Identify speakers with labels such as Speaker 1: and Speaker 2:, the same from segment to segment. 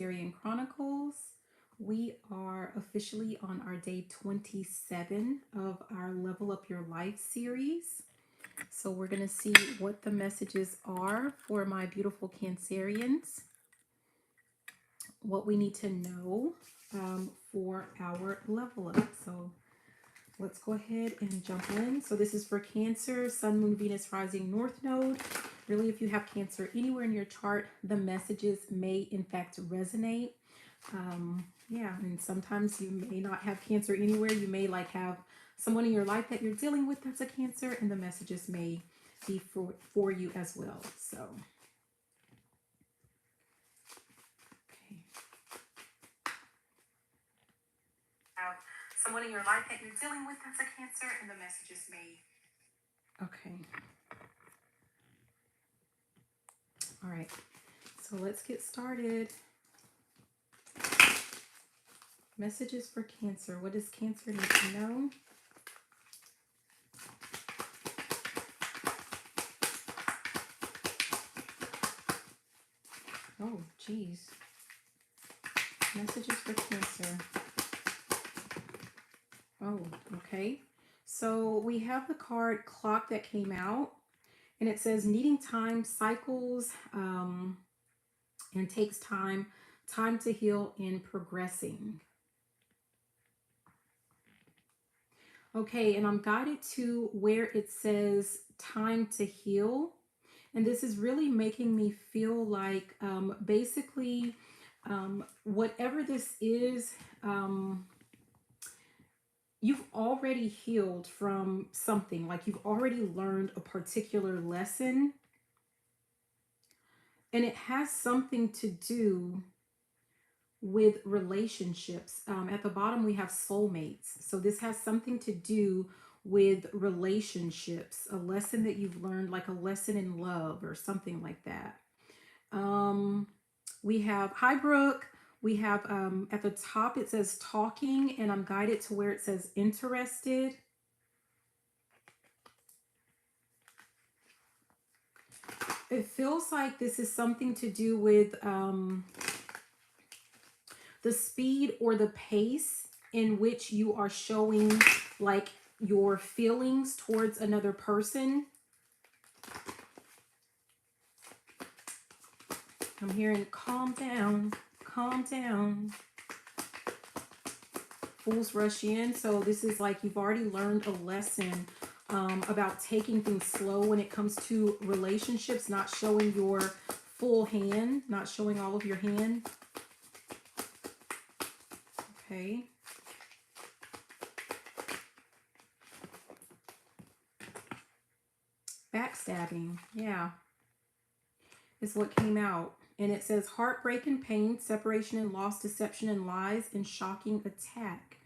Speaker 1: Cancerian Chronicles. We are officially on our day 27 of our Level Up Your Life series. So we're going to see what the messages are for my beautiful Cancerians, what we need to know for our level up. So let's go ahead and jump in. So this is for Cancer, Sun, Moon, Venus, Rising, North Node. Really, if you have Cancer anywhere in your chart, the messages may in fact resonate. Yeah, and sometimes you may not have Cancer anywhere. You may have someone in your life that you're dealing with that's a Cancer, and the messages may be for you as well. So, okay. Have someone in your life that you're dealing with that's a Cancer, and the messages may. Okay. All right. So let's get started. Messages for Cancer. What does Cancer need to know? Oh, geez. Messages for Cancer. Oh, okay. So we have the card Clock that came out, and it says needing time, cycles, and takes time to heal and progressing. Okay, and I'm guided to where it says time to heal. And this is really making me feel like basically whatever this is, you've already healed from something. Like you've already learned a particular lesson. And it has something to do with relationships. At the bottom, we have soulmates. So this has something to do with relationships, a lesson that you've learned, like a lesson in love or something like that. We have, hi, Brooke. We have at the top, it says talking, and I'm guided to where it says interested. It feels like this is something to do with the speed or the pace in which you are showing like your feelings towards another person. I'm hearing calm down, calm down. Fools rush in. So this is like you've already learned a lesson about taking things slow when it comes to relationships, not showing your full hand, not showing all of your hand. Okay. Backstabbing, yeah, is what came out. And it says heartbreak and pain, separation and loss, deception and lies, and shocking attack.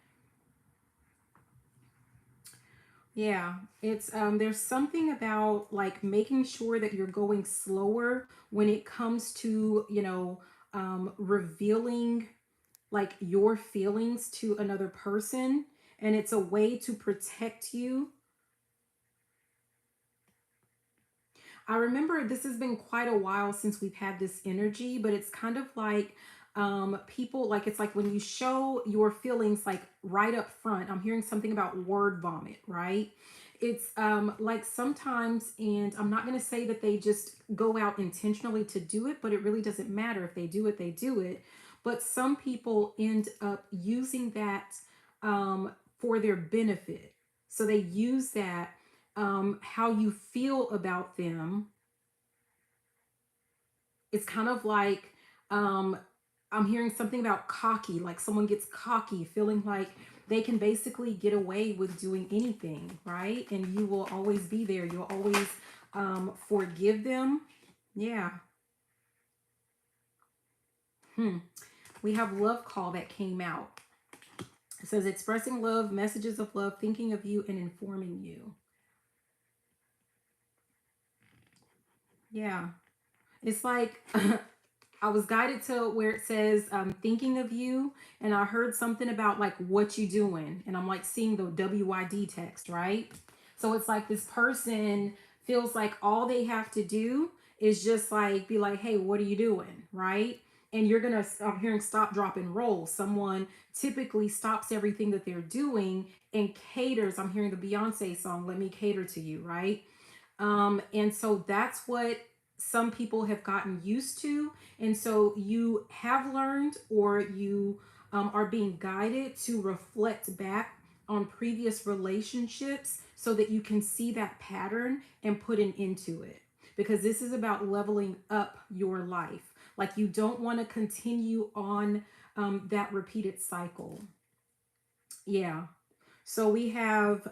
Speaker 1: Yeah, it's there's something about like making sure that you're going slower when it comes to, revealing like your feelings to another person, and it's a way to protect you. I remember this has been quite a while since we've had this energy, but it's kind of like people, like it's like when you show your feelings like right up front. I'm hearing something about word vomit, right? It's like sometimes, and I'm not going to say that they just go out intentionally to do it, but it really doesn't matter. If they do it, they do it. But some people end up using that for their benefit. So they use that how you feel about them. It's kind of like I'm hearing something about cocky, like someone gets cocky, feeling like they can basically get away with doing anything, right? And you will always be there. You'll always forgive them. Yeah. We have love call that came out. It says expressing love, messages of love, thinking of you, and informing you. Yeah. It's like I was guided to where it says thinking of you, and I heard something about like what you doing, and I'm like seeing the WYD text, right? So it's like this person feels like all they have to do is just like be like, hey, what are you doing, right? and I'm hearing stop, drop, and roll. Someone typically stops everything that they're doing and caters. I'm hearing the Beyonce song, Let Me Cater to You, right? And so that's what some people have gotten used to. And so you have learned, or you are being guided to reflect back on previous relationships so that you can see that pattern and put an end to it. Because this is about leveling up your life. Like, you don't want to continue on that repeated cycle. Yeah. So we have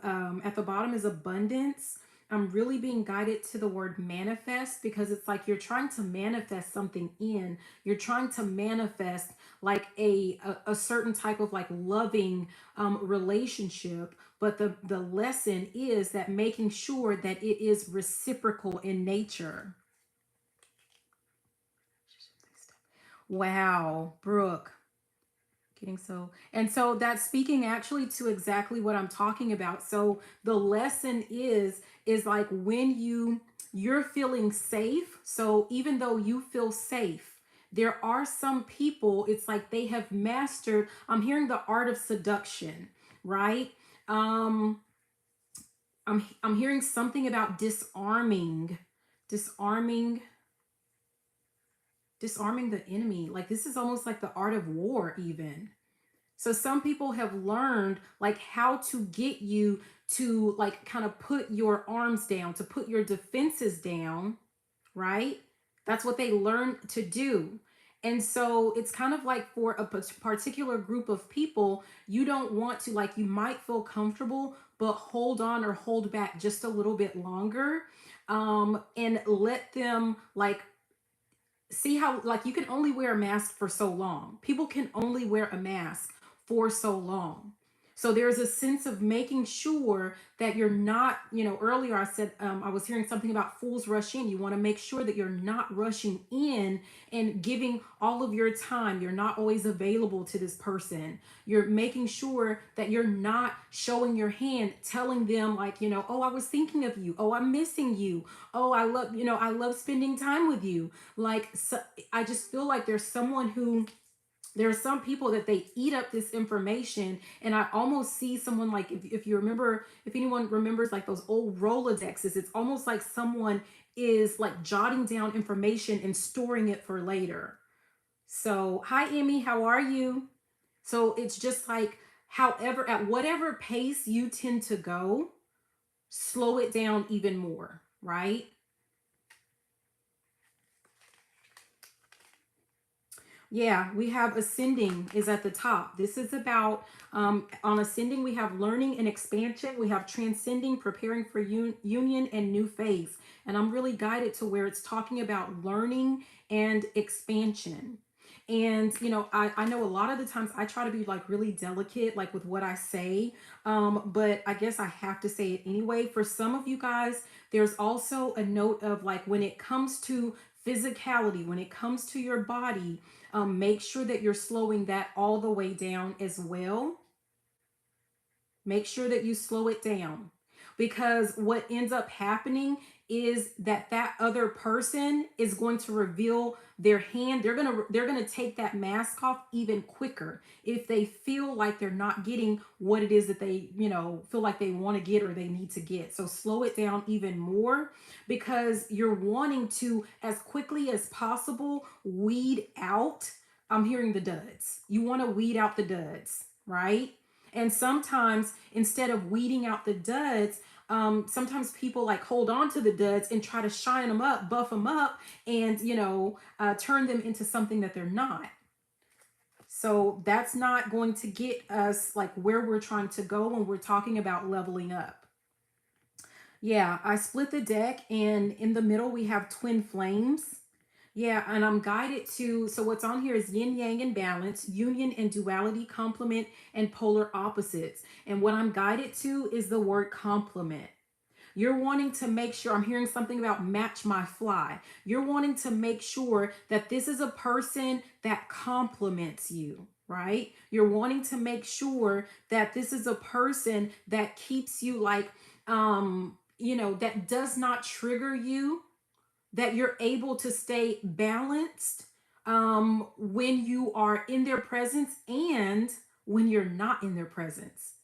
Speaker 1: at the bottom is abundance. I'm really being guided to the word manifest, because it's like you're trying to manifest something in. You're trying to manifest like a certain type of like loving relationship. But the lesson is that making sure that it is reciprocal in nature. Wow, Brooke. Getting so, and so that's speaking actually to exactly what I'm talking about. So the lesson is like when you're feeling safe. So even though you feel safe, there are some people, it's like they have mastered, I'm hearing the art of seduction, right? um I'm hearing something about disarming disarming the enemy. Like, this is almost like the art of war even. So some people have learned like how to get you to like kind of put your arms down, to put your defenses down, right? That's what they learn to do. And so it's kind of like for a particular group of people, you don't want to, like, you might feel comfortable, but hold on or hold back just a little bit longer, and let them like see how, like, you can only wear a mask for so long. People can only wear a mask for so long. So there's a sense of making sure that you're not, earlier I said, I was hearing something about fools rush in. You want to make sure that you're not rushing in and giving all of your time. You're not always available to this person. You're making sure that you're not showing your hand, telling them like, oh, I was thinking of you. Oh, I'm missing you. Oh, I love spending time with you. Like, so, I just feel like there are some people that they eat up this information, and I almost see someone like, if you remember, if anyone remembers like those old Rolodexes, it's almost like someone is like jotting down information and storing it for later. So hi Emmy, how are you? So it's just like, however, at whatever pace you tend to go, slow it down even more, right? Yeah, we have ascending is at the top. This is about, on ascending, we have learning and expansion. We have transcending, preparing for union and new phase. And I'm really guided to where it's talking about learning and expansion. And, I know a lot of the times I try to be like really delicate, like with what I say. But I guess I have to say it anyway. For some of you guys, there's also a note of like, when it comes to physicality, when it comes to your body, make sure that you're slowing that all the way down as well. Make sure that you slow it down, because what ends up happening is that other person is going to reveal their hand. They're going to take that mask off even quicker if they feel like they're not getting what it is that they, feel like they want to get or they need to get. So slow it down even more, because you're wanting to, as quickly as possible, weed out. I'm hearing the duds. You want to weed out the duds, right? And sometimes instead of weeding out the duds, sometimes people like hold on to the duds and try to shine them up, buff them up, and turn them into something that they're not. So that's not going to get us like where we're trying to go when we're talking about leveling up. Yeah, I split the deck, and in the middle we have twin flames. Yeah, and I'm guided to, so what's on here is yin yang and balance, union and duality, complement, and polar opposites. And what I'm guided to is the word complement. You're wanting to make sure, I'm hearing something about match my fly. You're wanting to make sure that this is a person that complements you, right? You're wanting to make sure that this is a person that keeps you like, that does not trigger you, that you're able to stay balanced, when you are in their presence and when you're not in their presence.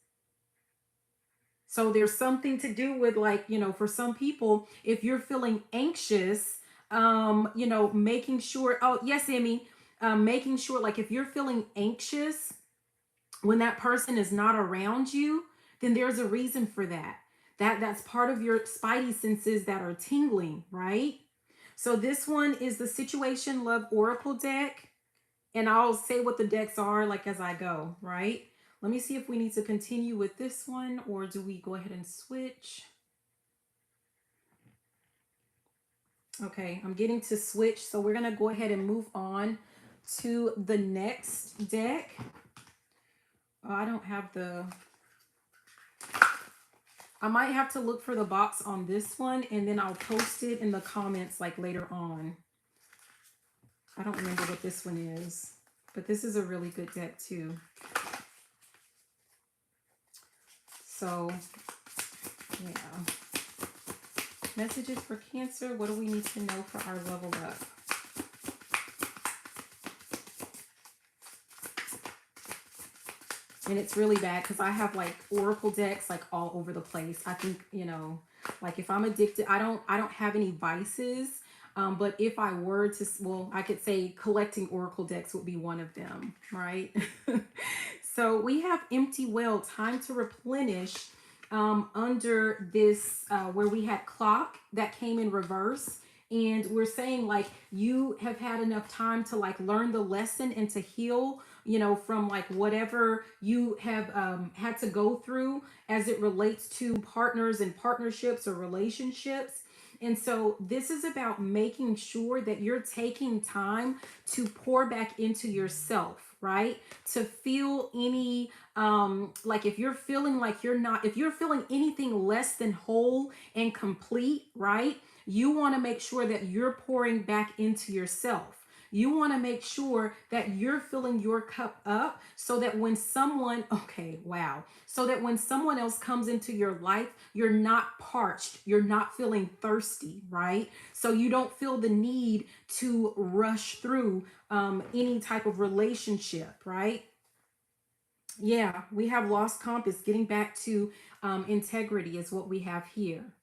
Speaker 1: So there's something to do with, like, for some people, if you're feeling anxious, making sure, oh, yes, Emmy, making sure, like, if you're feeling anxious when that person is not around you, then there's a reason for that. That's part of your spidey senses that are tingling, right? So this one is the Situation Love Oracle deck, and I'll say what the decks are like as I go, right? Let me see if we need to continue with this one, or do we go ahead and switch? Okay, I'm getting to switch, so we're gonna go ahead and move on to the next deck. I don't have the, I might have to look for the box on this one, and then I'll post it in the comments like later on. I don't remember what this one is, but this is a really good deck too. So, yeah. Messages for Cancer. What do we need to know for our level up? And it's really bad because I have like oracle decks like all over the place. I think, like if I'm addicted, I don't have any vices. But if I were to, well, I could say collecting oracle decks would be one of them, right? So we have Empty Well, time to replenish, under this, where we had clock that came in reverse. And we're saying like you have had enough time to like learn the lesson and to heal, from like whatever you have had to go through as it relates to partners and partnerships or relationships. And so this is about making sure that you're taking time to pour back into yourself, right? To feel any, like if you're feeling like you're not, if you're feeling anything less than whole and complete, right? You want to make sure that you're pouring back into yourself. You want to make sure that you're filling your cup up so that when someone, okay, wow. So that when someone else comes into your life, you're not parched, you're not feeling thirsty, right? So you don't feel the need to rush through any type of relationship, right? Yeah, we have lost compass. Getting back to integrity is what we have here.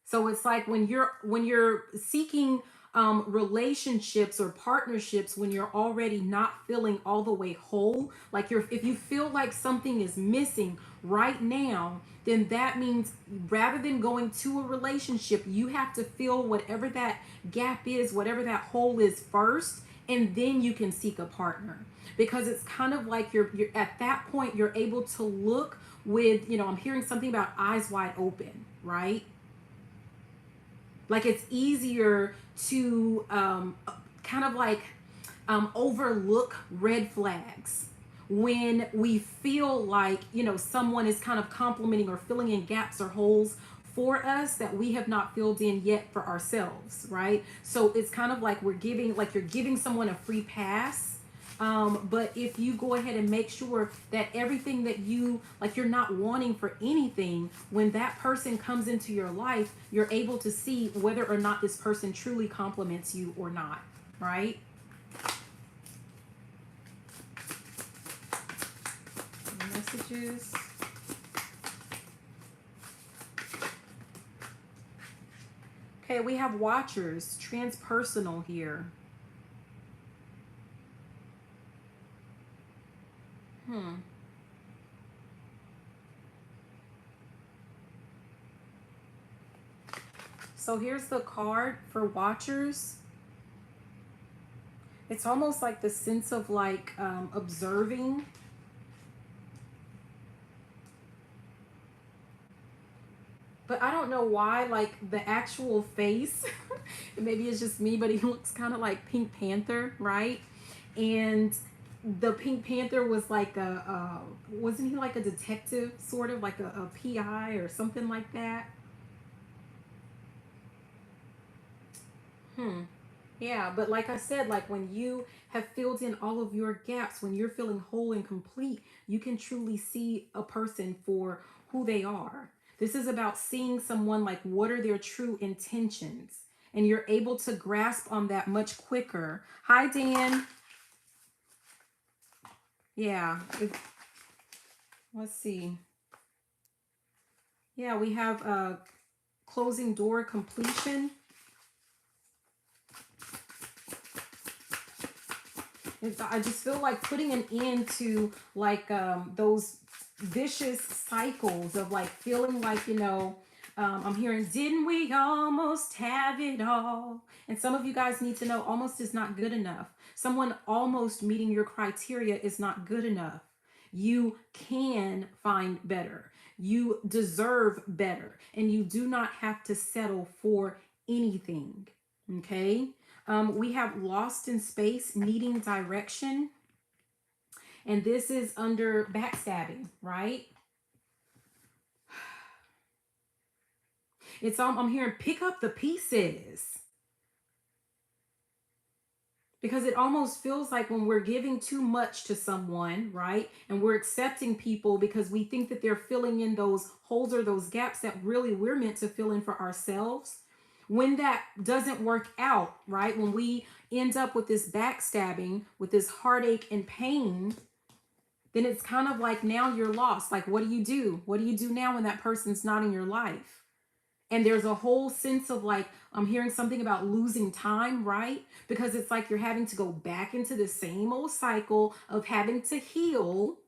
Speaker 1: So it's like when you're seeking relationships or partnerships, when you're already not feeling all the way whole, like if you feel like something is missing right now, then that means rather than going to a relationship, you have to fill whatever that gap is, whatever that hole is first, and then you can seek a partner. Because it's kind of like you're at that point you're able to look with, I'm hearing something about eyes wide open, right? Like it's easier to kind of like overlook red flags when we feel like, someone is kind of complimenting or filling in gaps or holes for us that we have not filled in yet for ourselves, right? So it's kind of like you're giving someone a free pass. But if you go ahead and make sure that everything that you're not wanting for anything, when that person comes into your life, you're able to see whether or not this person truly compliments you or not, right? Messages. Okay, we have Watchers, transpersonal here. So here's the card for Watchers. It's almost like the sense of like observing. But I don't know why, like the actual face, maybe it's just me, but he looks kind of like Pink Panther, right? And the Pink Panther was like wasn't he like a detective, sort of like a PI or something like that? Yeah, but like I said, like when you have filled in all of your gaps, when you're feeling whole and complete, you can truly see a person for who they are. This is about seeing someone like what are their true intentions. and you're able to grasp on that much quicker. Hi, Dan. Yeah. Let's see. Yeah, we have closing door completion. I just feel like putting an end to like those vicious cycles of like feeling like, you know, I'm hearing, didn't we almost have it all? And some of you guys need to know almost is not good enough. Someone almost meeting your criteria is not good enough. You can find better. You deserve better. And you do not have to settle for anything. Okay? We have lost in space, needing direction. And this is under backstabbing, right? It's I'm hearing pick up the pieces. Because it almost feels like when we're giving too much to someone, right? And we're accepting people because we think that they're filling in those holes or those gaps that really we're meant to fill in for ourselves. When that doesn't work out, right? When we end up with this backstabbing, with this heartache and pain, then it's kind of like now you're lost. Like, what do you do? What do you do now when that person's not in your life? And there's a whole sense of like, I'm hearing something about losing time, right? Because it's like you're having to go back into the same old cycle of having to heal,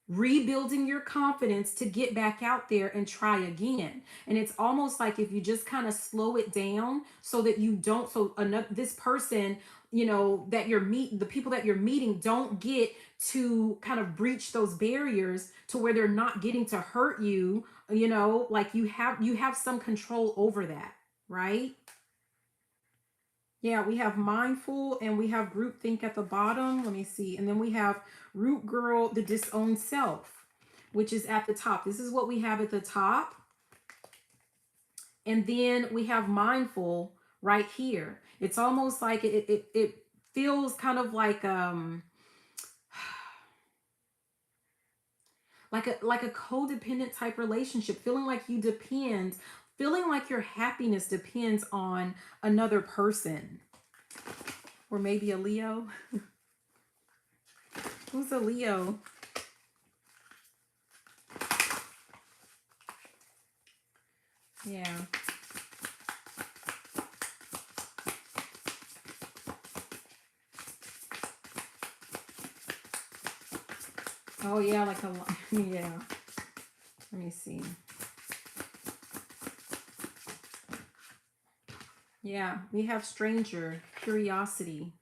Speaker 1: rebuilding your confidence to get back out there and try again. And it's almost like if you just kind of slow it down so that you don't, so another, this person, you know, that you're the people that you're meeting don't get to kind of breach those barriers to where they're not getting to hurt you, you know, like you have some control over that, right? Yeah, we have mindful and we have groupthink at the bottom. Let me see. And then we have root girl, the disowned self, which is at the top. This is what we have at the top. And then we have mindful right here. It's almost like it feels kind of like like a codependent type relationship, feeling like you depend, feeling like your happiness depends on another person. Or maybe a Leo. Who's a Leo? Yeah. Oh yeah, like a yeah. Let me see. Yeah, we have stranger, curiosity.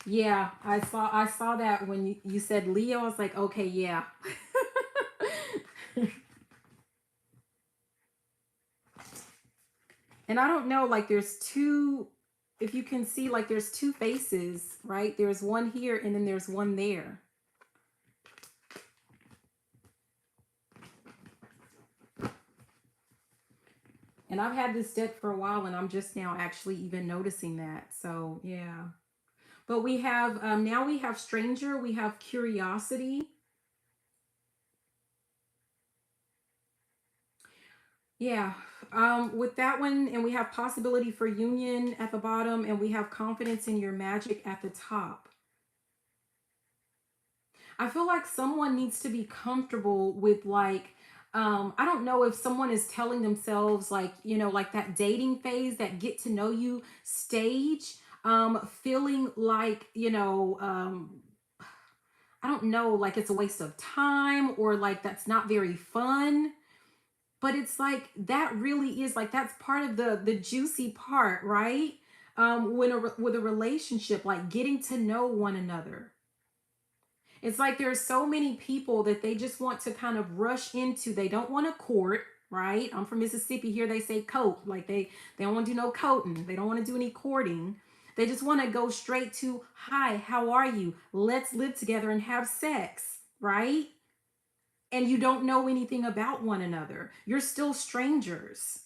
Speaker 1: Yeah, I saw that when you said Leo. I was like, okay, yeah. And I don't know, like there's two, if you can see, like there's two faces, right? There's one here and then there's one there. And I've had this deck for a while and I'm just now actually even noticing that. So yeah. But we have, now we have stranger, we have curiosity. Yeah. With that one, and we have possibility for union at the bottom, and we have confidence in your magic at the top. I feel like someone needs to be comfortable with like, I don't know if someone is telling themselves like, you know, like that dating phase, that get to know you stage, feeling like, you know, I don't know, like it's a waste of time or like that's not very fun. But it's like that really is like that's part of the juicy part, right? When with a relationship, like getting to know one another. It's like there's so many people that they just want to kind of rush into. They don't want to court, right? I'm from Mississippi. Here they say coat, like they don't want to do no courting. They don't want to do any courting. They just want to go straight to, hi, how are you? Let's live together and have sex, right? And you don't know anything about one another. You're still strangers.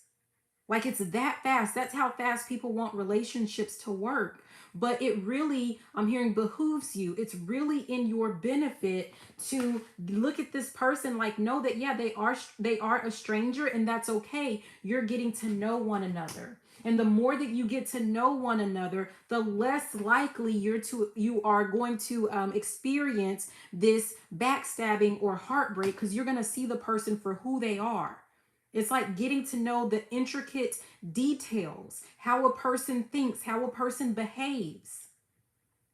Speaker 1: Like it's that fast. That's how fast people want relationships to work. but it really, I'm hearing, behooves you. It's really in your benefit to look at this person, like, know that, yeah, they are a stranger, and that's okay. You're getting to know one another. And the more that you get to know one another, the less likely you are going to experience this backstabbing or heartbreak, because you're going to see the person for who they are. It's like getting to know the intricate details, how a person thinks, how a person behaves.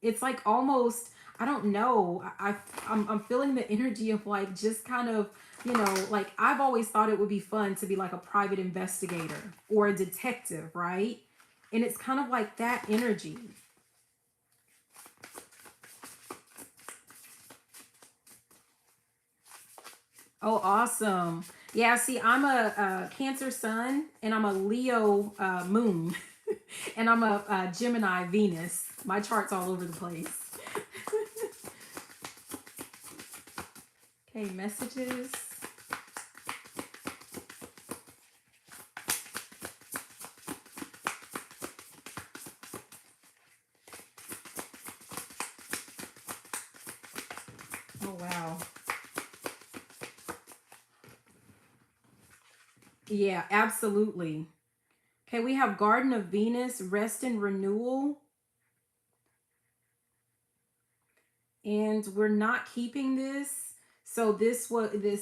Speaker 1: It's like almost, I don't know, I'm feeling the energy of like just kind of, like I've always thought it would be fun to be like a private investigator or a detective, right? And it's kind of like that energy. Oh, awesome. Yeah, see, I'm a Cancer sun and I'm a Leo moon and I'm a Gemini Venus. My chart's all over the place. Okay, messages. Oh, wow. Yeah, absolutely. Okay, we have Garden of Venus, rest and renewal. And we're not keeping this. So this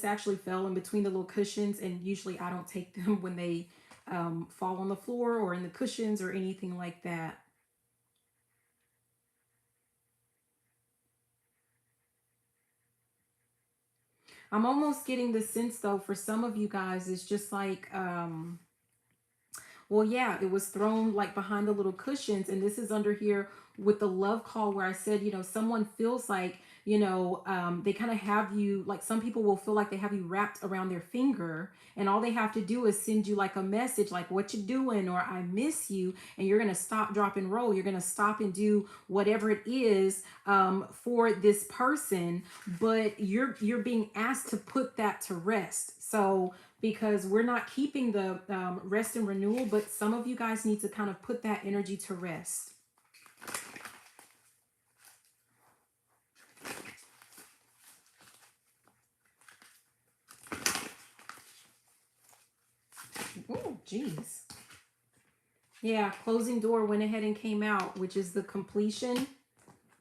Speaker 1: actually fell in between the little cushions, and usually I don't take them when they fall on the floor or in the cushions or anything like that. I'm almost getting the sense though, for some of you guys, it's just like well, yeah, it was thrown like behind the little cushions. And this is under here with the love call, where I said, someone feels like, they kind of have you, like some people will feel like they have you wrapped around their finger. And all they have to do is send you like a message, like, what you doing, or I miss you. And you're going to stop, drop, and roll. You're going to stop and do whatever it is for this person. But you're being asked to put that to rest. So, because we're not keeping the rest and renewal, but some of you guys need to kind of put that energy to rest. Oh, geez. Yeah, closing door went ahead and came out, which is the completion.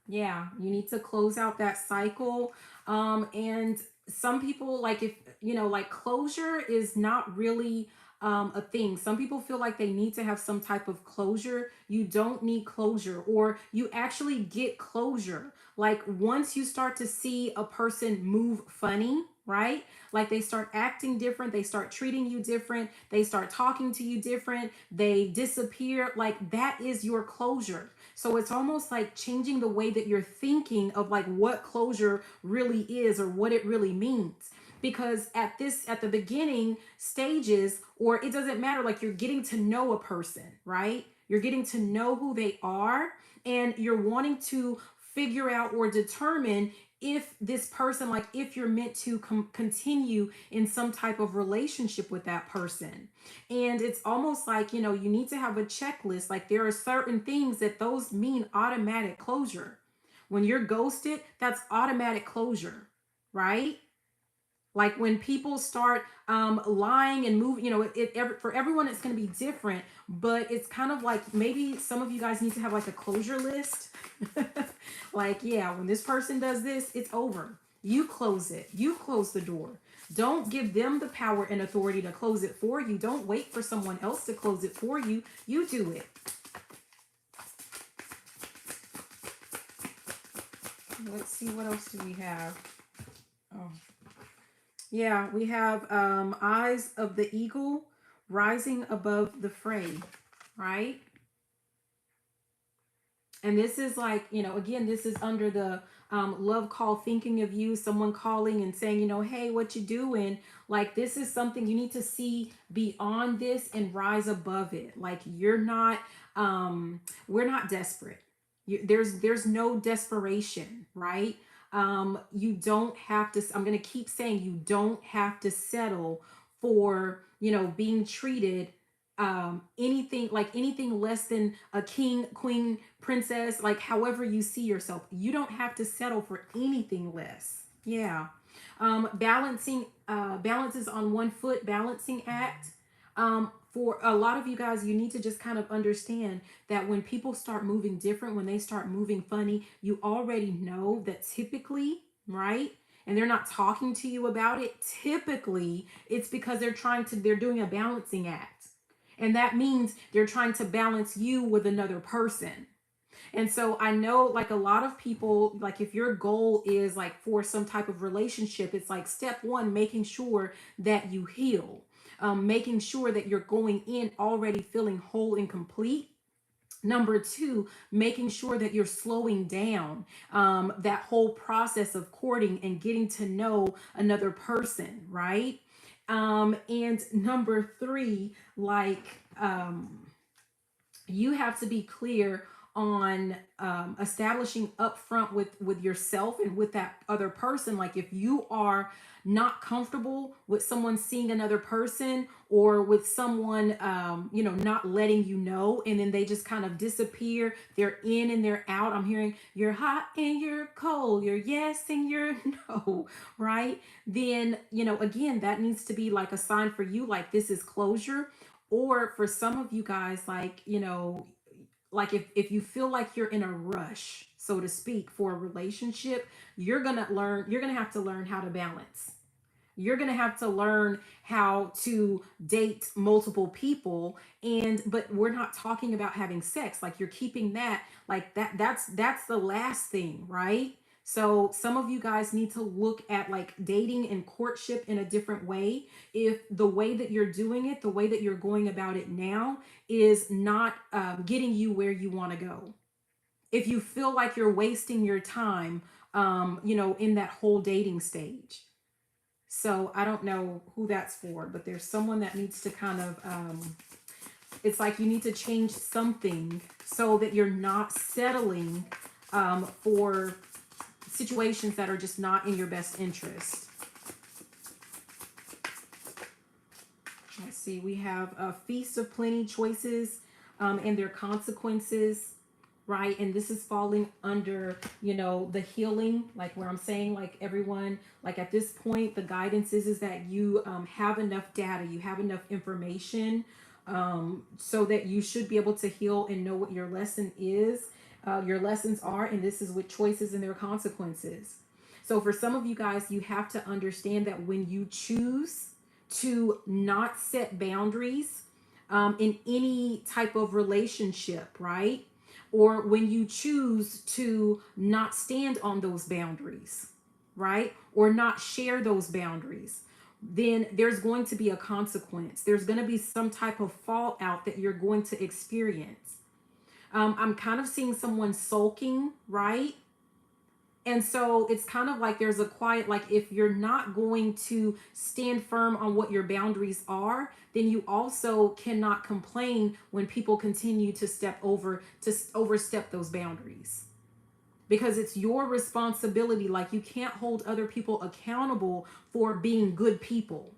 Speaker 1: Yeah, you need to close out that cycle. And some people, like, if like, closure is not really a thing. Some people feel like they need to have some type of closure. You don't need closure, or you actually get closure. Like, once you start to see a person move funny, right? Like, they start acting different, they start treating you different, they start talking to you different, they disappear. Like, that is your closure. So it's almost like changing the way that you're thinking of like what closure really is or what it really means. Because at the beginning stages, or it doesn't matter, like, you're getting to know a person, right? You're getting to know who they are, and you're wanting to figure out or determine if this person, like, if you're meant to continue in some type of relationship with that person. And it's almost like, you need to have a checklist. Like, there are certain things that those mean automatic closure. When you're ghosted, that's automatic closure, right? Like, when people start lying and moving, for everyone it's going to be different, but it's kind of like, maybe some of you guys need to have like a closure list. Like, yeah, when this person does this, it's over. You close it. You close the door. Don't give them the power and authority to close it for you. Don't wait for someone else to close it for you. You do it. Let's see, what else do we have? Oh, yeah, we have eyes of the eagle rising above the fray, right? And this is like, again, this is under the love call, thinking of you, someone calling and saying, hey, what you doing? Like, this is something you need to see beyond this and rise above it. Like, we're not desperate. There's no desperation, right? You don't have to, I'm going to keep saying, you don't have to settle for, being treated anything less than a king, queen, princess, like however you see yourself. You don't have to settle for anything less. Yeah. Balance is on one foot, balancing act. For a lot of you guys, you need to just kind of understand that when people start moving different, when they start moving funny, you already know that typically, right? And they're not talking to you about it. Typically, it's because they're doing a balancing act. And that means they're trying to balance you with another person. And so I know like a lot of people, like if your goal is like for some type of relationship, it's like step one, making sure that you heal, making sure that you're going in already feeling whole and complete. Number two, making sure that you're slowing down that whole process of courting and getting to know another person, right? And number three, like, you have to be clear on establishing upfront with yourself and with that other person. Like if you are not comfortable with someone seeing another person, or with someone not letting you know, and then they just kind of disappear, they're in and they're out. I'm hearing you're hot and you're cold, you're yes and you're no, right? Then again, that needs to be like a sign for you, like this is closure. Or for some of you guys, like like if you feel like you're in a rush, so to speak, for a relationship, you're gonna have to learn how to balance. You're gonna have to learn how to date multiple people. And but we're not talking about having sex, like you're keeping that, like that's the last thing, right? So some of you guys need to look at like dating and courtship in a different way. If the way that you're doing it, the way that you're going about it now, is not getting you where you want to go. If you feel like you're wasting your time in that whole dating stage. So I don't know who that's for, but there's someone that needs to kind of, it's like you need to change something so that you're not settling for situations that are just not in your best interest. Let's see, we have a feast of plenty, choices and their consequences, right? And this is falling under, the healing, like where I'm saying, like everyone, like at this point, the guidance is that you have enough data, you have enough information so that you should be able to heal and know what your lesson is, your lessons are, and this is with choices and their consequences. So for some of you guys, you have to understand that when you choose to not set boundaries in any type of relationship, right? Or when you choose to not stand on those boundaries, right? Or not share those boundaries, then there's going to be a consequence. There's going to be some type of fallout that you're going to experience. I'm kind of seeing someone sulking, right? And so it's kind of like there's a quiet, like if you're not going to stand firm on what your boundaries are, then you also cannot complain when people continue to overstep those boundaries. Because it's your responsibility. Like you can't hold other people accountable for being good people.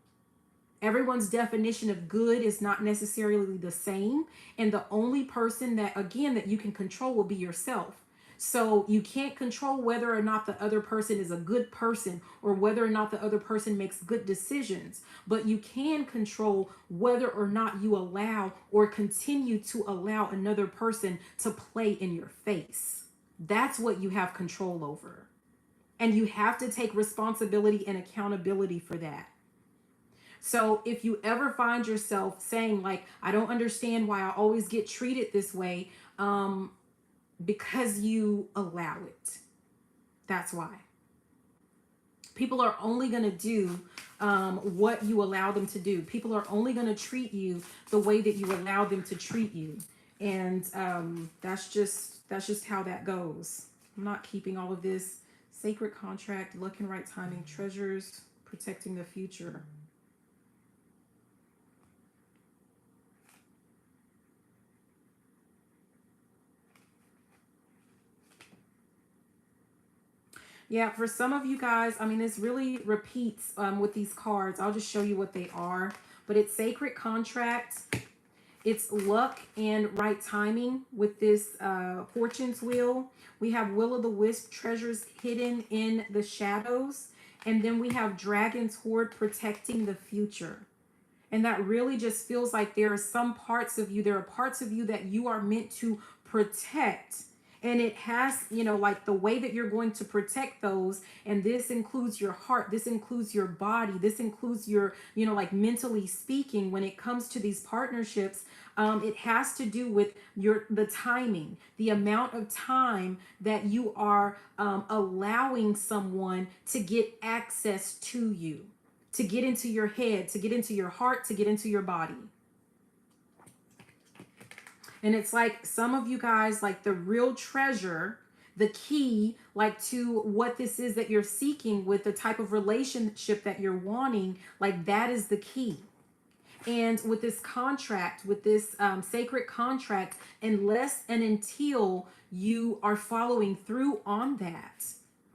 Speaker 1: Everyone's definition of good is not necessarily the same. And the only person that, again, that you can control will be yourself. So you can't control whether or not the other person is a good person or whether or not the other person makes good decisions. But you can control whether or not you allow or continue to allow another person to play in your face. That's what you have control over. And you have to take responsibility and accountability for that. So if you ever find yourself saying like, I don't understand why I always get treated this way, because you allow it. That's why. People are only going to do what you allow them to do. People are only going to treat you the way that you allow them to treat you. And that's just how that goes. I'm not keeping all of this. Sacred contract, luck and right timing, treasures, protecting the future. Yeah, for some of you guys, I mean, this really repeats with these cards. I'll just show you what they are. But it's sacred contract. It's luck and right timing with this fortune's wheel. We have will o' the wisp, treasures hidden in the shadows. And then we have dragon's hoard, protecting the future. And that really just feels like there are some parts of you, there are parts of you that you are meant to protect. And it has, like the way that you're going to protect those. And this includes your heart, this includes your body, this includes your, like mentally speaking, when it comes to these partnerships. It has to do with the timing, the amount of time that you are allowing someone to get access to you, to get into your head, to get into your heart, to get into your body. And it's like some of you guys, like the real treasure, the key, like to what this is that you're seeking with the type of relationship that you're wanting, like that is the key. And with this contract, with this sacred contract, unless and until you are following through on that,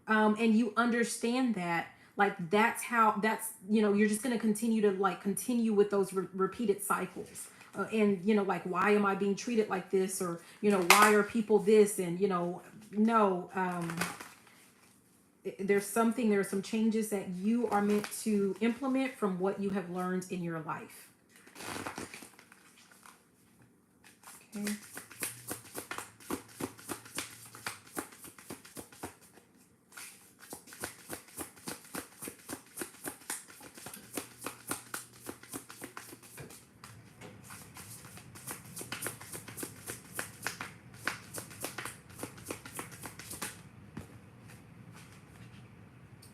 Speaker 1: and you understand that, like that's you're just going to continue with those repeated cycles. And like, why am I being treated like this? Or why are people this? And no, there are some changes that you are meant to implement from what you have learned in your life. Okay.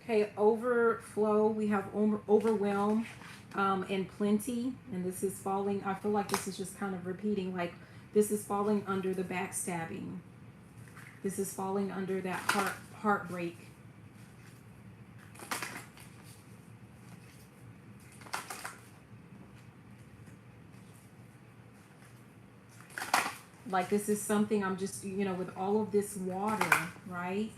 Speaker 1: Okay, overflow, we have overwhelm and plenty. And this is falling, I feel like this is just kind of repeating, like this is falling under the backstabbing. This is falling under that heartbreak. Like this is something I'm just, with all of this water, right?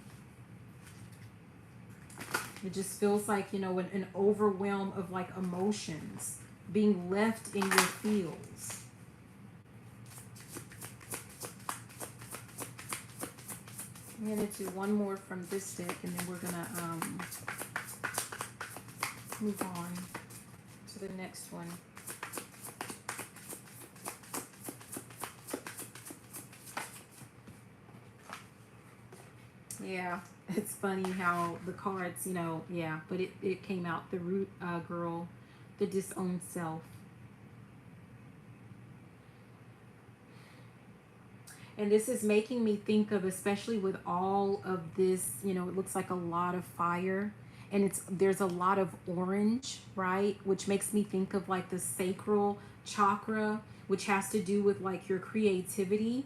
Speaker 1: It just feels like, an overwhelm of like emotions being left in your fields. I'm going to do one more from this deck, and then we're going to move on to the next one. Yeah, it's funny how the cards, yeah, but it came out, the root girl, the disowned self. And this is making me think of, especially with all of this, it looks like a lot of fire, and there's a lot of orange, right? Which makes me think of like the sacral chakra, which has to do with like your creativity.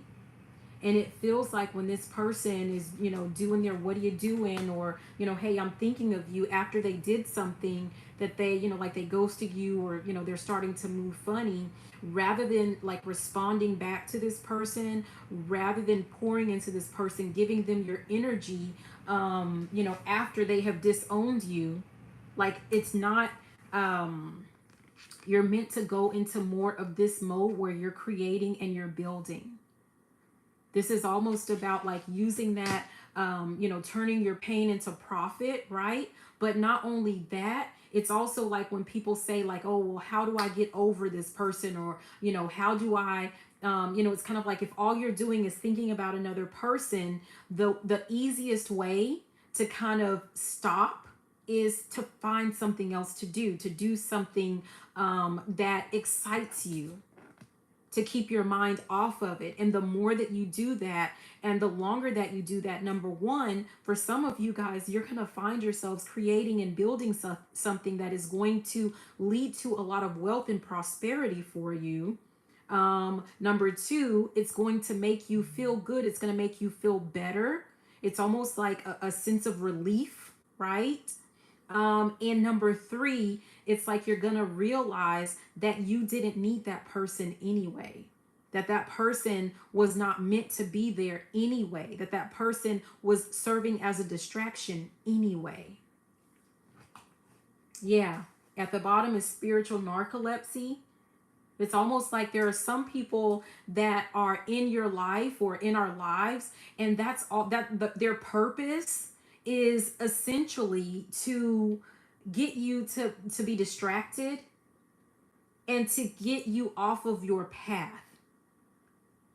Speaker 1: And it feels like when this person is, doing their what are you doing, or, hey, I'm thinking of you, after they did something that they, like they ghosted you, or, they're starting to move funny, rather than like responding back to this person, rather than pouring into this person, giving them your energy, after they have disowned you, like it's not, you're meant to go into more of this mode where you're creating and you're building. This is almost about like using that, turning your pain into profit, right? But not only that, it's also like when people say like, oh, well, how do I get over this person? Or, how do I, it's kind of like if all you're doing is thinking about another person, the easiest way to kind of stop is to find something else to do something that excites you, to keep your mind off of it. And the more that you do that, and the longer that you do that, number one, for some of you guys, you're going to find yourselves creating and building something that is going to lead to a lot of wealth and prosperity for you. Number two, it's going to make you feel good. It's going to make you feel better. It's almost like a sense of relief, right? And number three, it's like you're gonna realize that you didn't need that person anyway, that person was not meant to be there anyway, that person was serving as a distraction anyway. Yeah, at the bottom is spiritual narcolepsy. It's almost like there are some people that are in your life or in our lives, and that's all their purpose is essentially to get you to be distracted and to get you off of your path.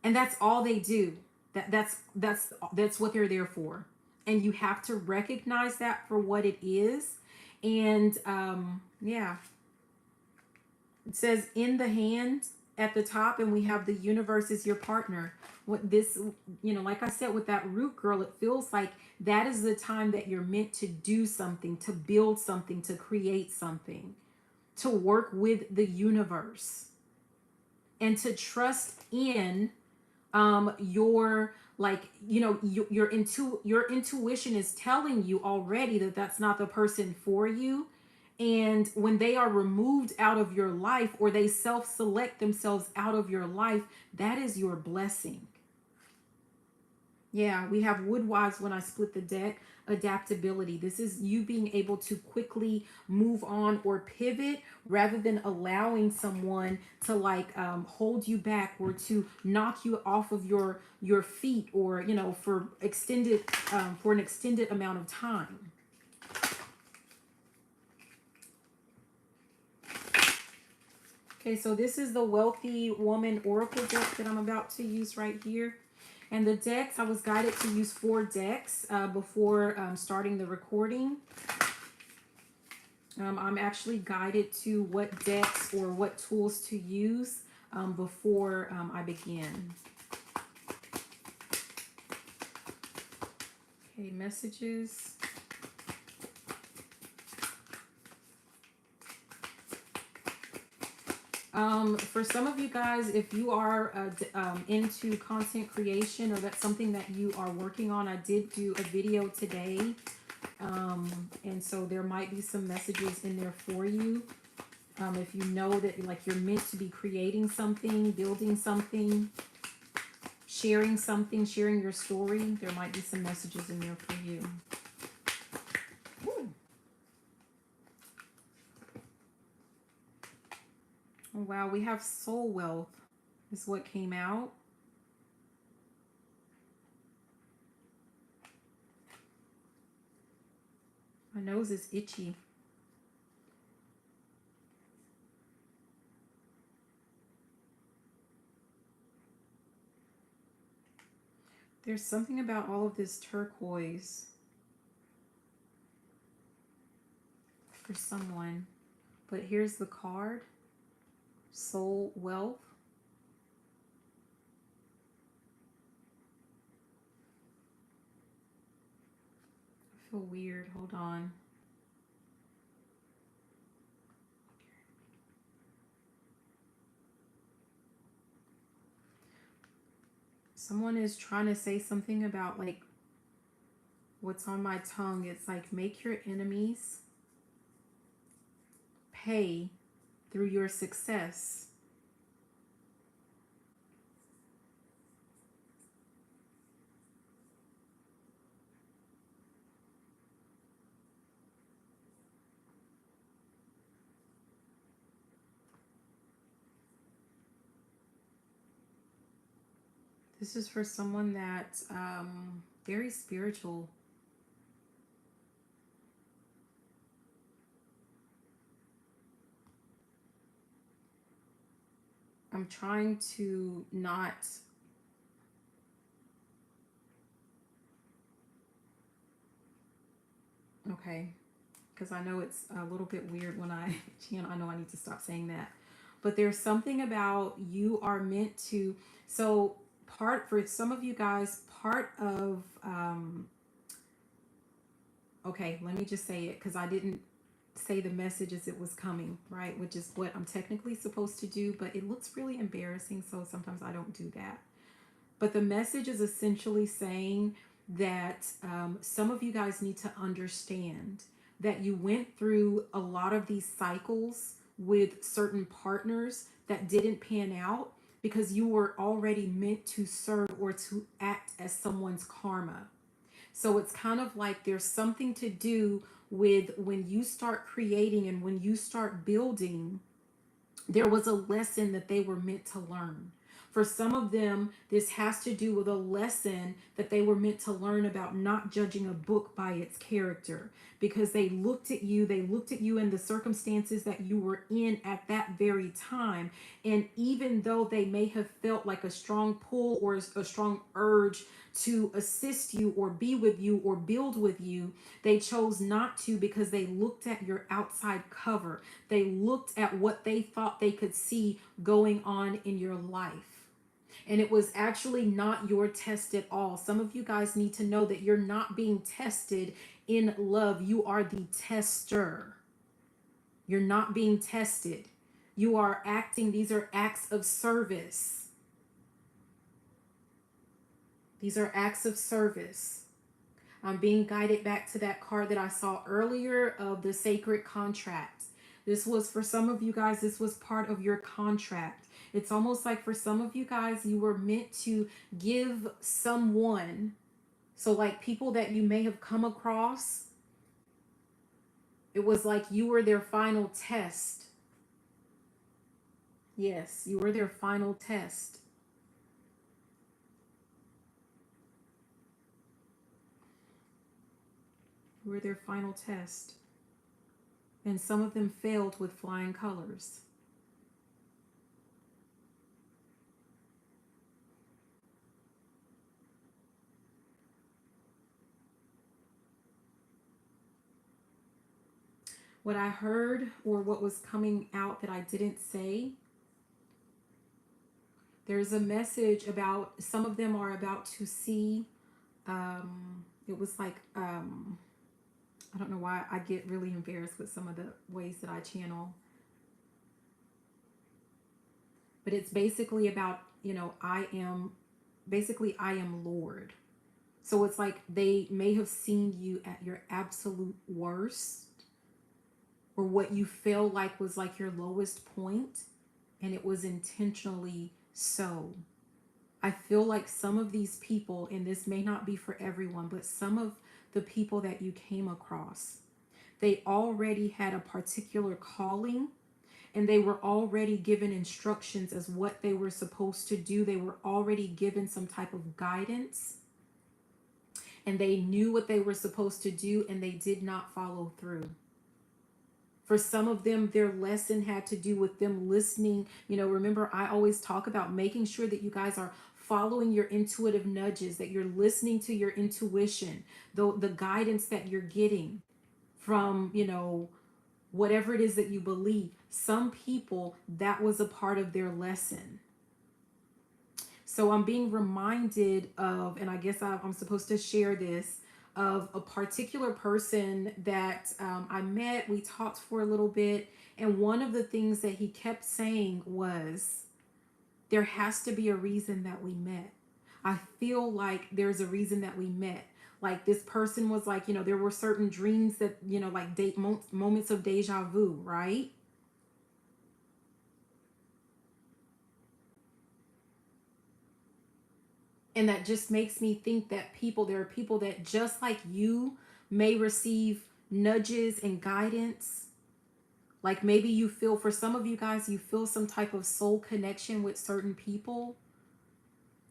Speaker 1: And that's all they do. That's what they're there for. And you have to recognize that for what it is. And yeah, it says in the hand at the top, and we have the universe is your partner. What this, like I said, with that root girl, it feels like that is the time that you're meant to do something, to build something, to create something, to work with the universe, and to trust in your, like, your intuition is telling you already that that's not the person for you. And when they are removed out of your life, or they self-select themselves out of your life, that is your blessing. Yeah, we have Woodwives when I split the deck. Adaptability. This is you being able to quickly move on or pivot, rather than allowing someone to hold you back, or to knock you off of your feet, or for extended for an extended amount of time. Okay, so this is the Wealthy Woman Oracle deck that I'm about to use right here. And the decks, I was guided to use 4 decks before starting the recording. I'm actually guided to what decks or what tools to use before I begin. Okay, messages. For some of you guys, if you are into content creation, or that's something that you are working on, I did do a video today. And so there might be some messages in there for you. If you know that you're meant to be creating something, building something, sharing something, sharing your story, there might be some messages in there for you. Oh, wow, we have soul wealth is what came out. My nose is itchy. There's something about all of this turquoise for someone. But here's the card. Soul wealth. I feel weird. Hold on. Someone is trying to say something about what's on my tongue. It's like, make your enemies pay through your success. This is for someone that's very spiritual. I'm trying to not... Okay, because I know it's a little bit weird when I channel. I know I need to stop saying that. But there's something about you are meant to... So for some of you guys, part of... okay, let me just say it, because I didn't say the message as it was coming, right? Which is what I'm technically supposed to do, but it looks really embarrassing, so sometimes I don't do that. But the message is essentially saying that some of you guys need to understand that you went through a lot of these cycles with certain partners that didn't pan out because you were already meant to serve or to act as someone's karma. So it's kind of like there's something to do with when you start creating and when you start building, There was a lesson that they were meant to learn. For some of them, this has to do with a lesson that they were meant to learn about not judging a book by its character, because they looked at you and the circumstances that you were in at that very time. And even though they may have felt like a strong pull or a strong urge to assist you or be with you or build with you, they chose not to because they looked at your outside cover. They looked at what they thought they could see going on in your life. And it was actually not your test at all. Some of you guys need to know that you're not being tested in love. You are the tester. You're not being tested. You are acting, these are acts of service. These are acts of service. I'm being guided back to that card that I saw earlier of the sacred contract. This was, for some of you guys, this was part of your contract. It's almost like for some of you guys, you were meant to give someone, so like people that you may have come across, it was like you were their final test. Yes, you were their final test. You were their final test. And some of them failed with flying colors. What I heard, or what was coming out that I didn't say, there's a message about, some of them are about to see, it was like, I don't know why I get really embarrassed with some of the ways that I channel. But it's basically about, I am Lord. So it's like they may have seen you at your absolute worst, or what you feel like was like your lowest point, and it was intentionally so. I feel like some of these people, and this may not be for everyone, but some of the people that you came across, they already had a particular calling, and they were already given instructions as what they were supposed to do. They were already given some type of guidance, and they knew what they were supposed to do, and they did not follow through. For some of them, their lesson had to do with them listening. Remember, I always talk about making sure that you guys are following your intuitive nudges, that you're listening to your intuition, the guidance that you're getting from, whatever it is that you believe. Some people, that was a part of their lesson. So I'm being reminded of, and I guess I'm supposed to share this, of a particular person that I met. We talked for a little bit, and one of the things that he kept saying was, there has to be a reason that we met. I feel like there's a reason that we met. Like, this person was like, there were certain dreams that, like moments of deja vu, right? And that just makes me think that there are people that just like you may receive nudges and guidance. Like, maybe you feel, for some of you guys, you feel some type of soul connection with certain people.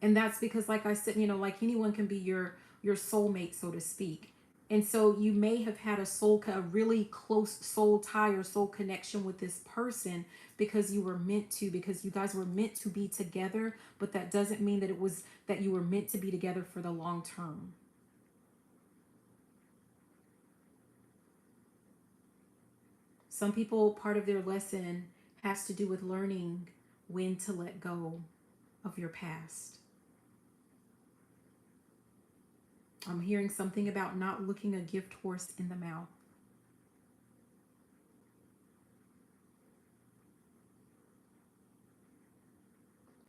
Speaker 1: And that's because, like I said, like anyone can be your soulmate, so to speak. And so you may have had a really close soul tie or soul connection with this person because you were meant to, because you guys were meant to be together. But that doesn't mean that you were meant to be together for the long term. Some people, part of their lesson has to do with learning when to let go of your past. I'm hearing something about not looking a gift horse in the mouth.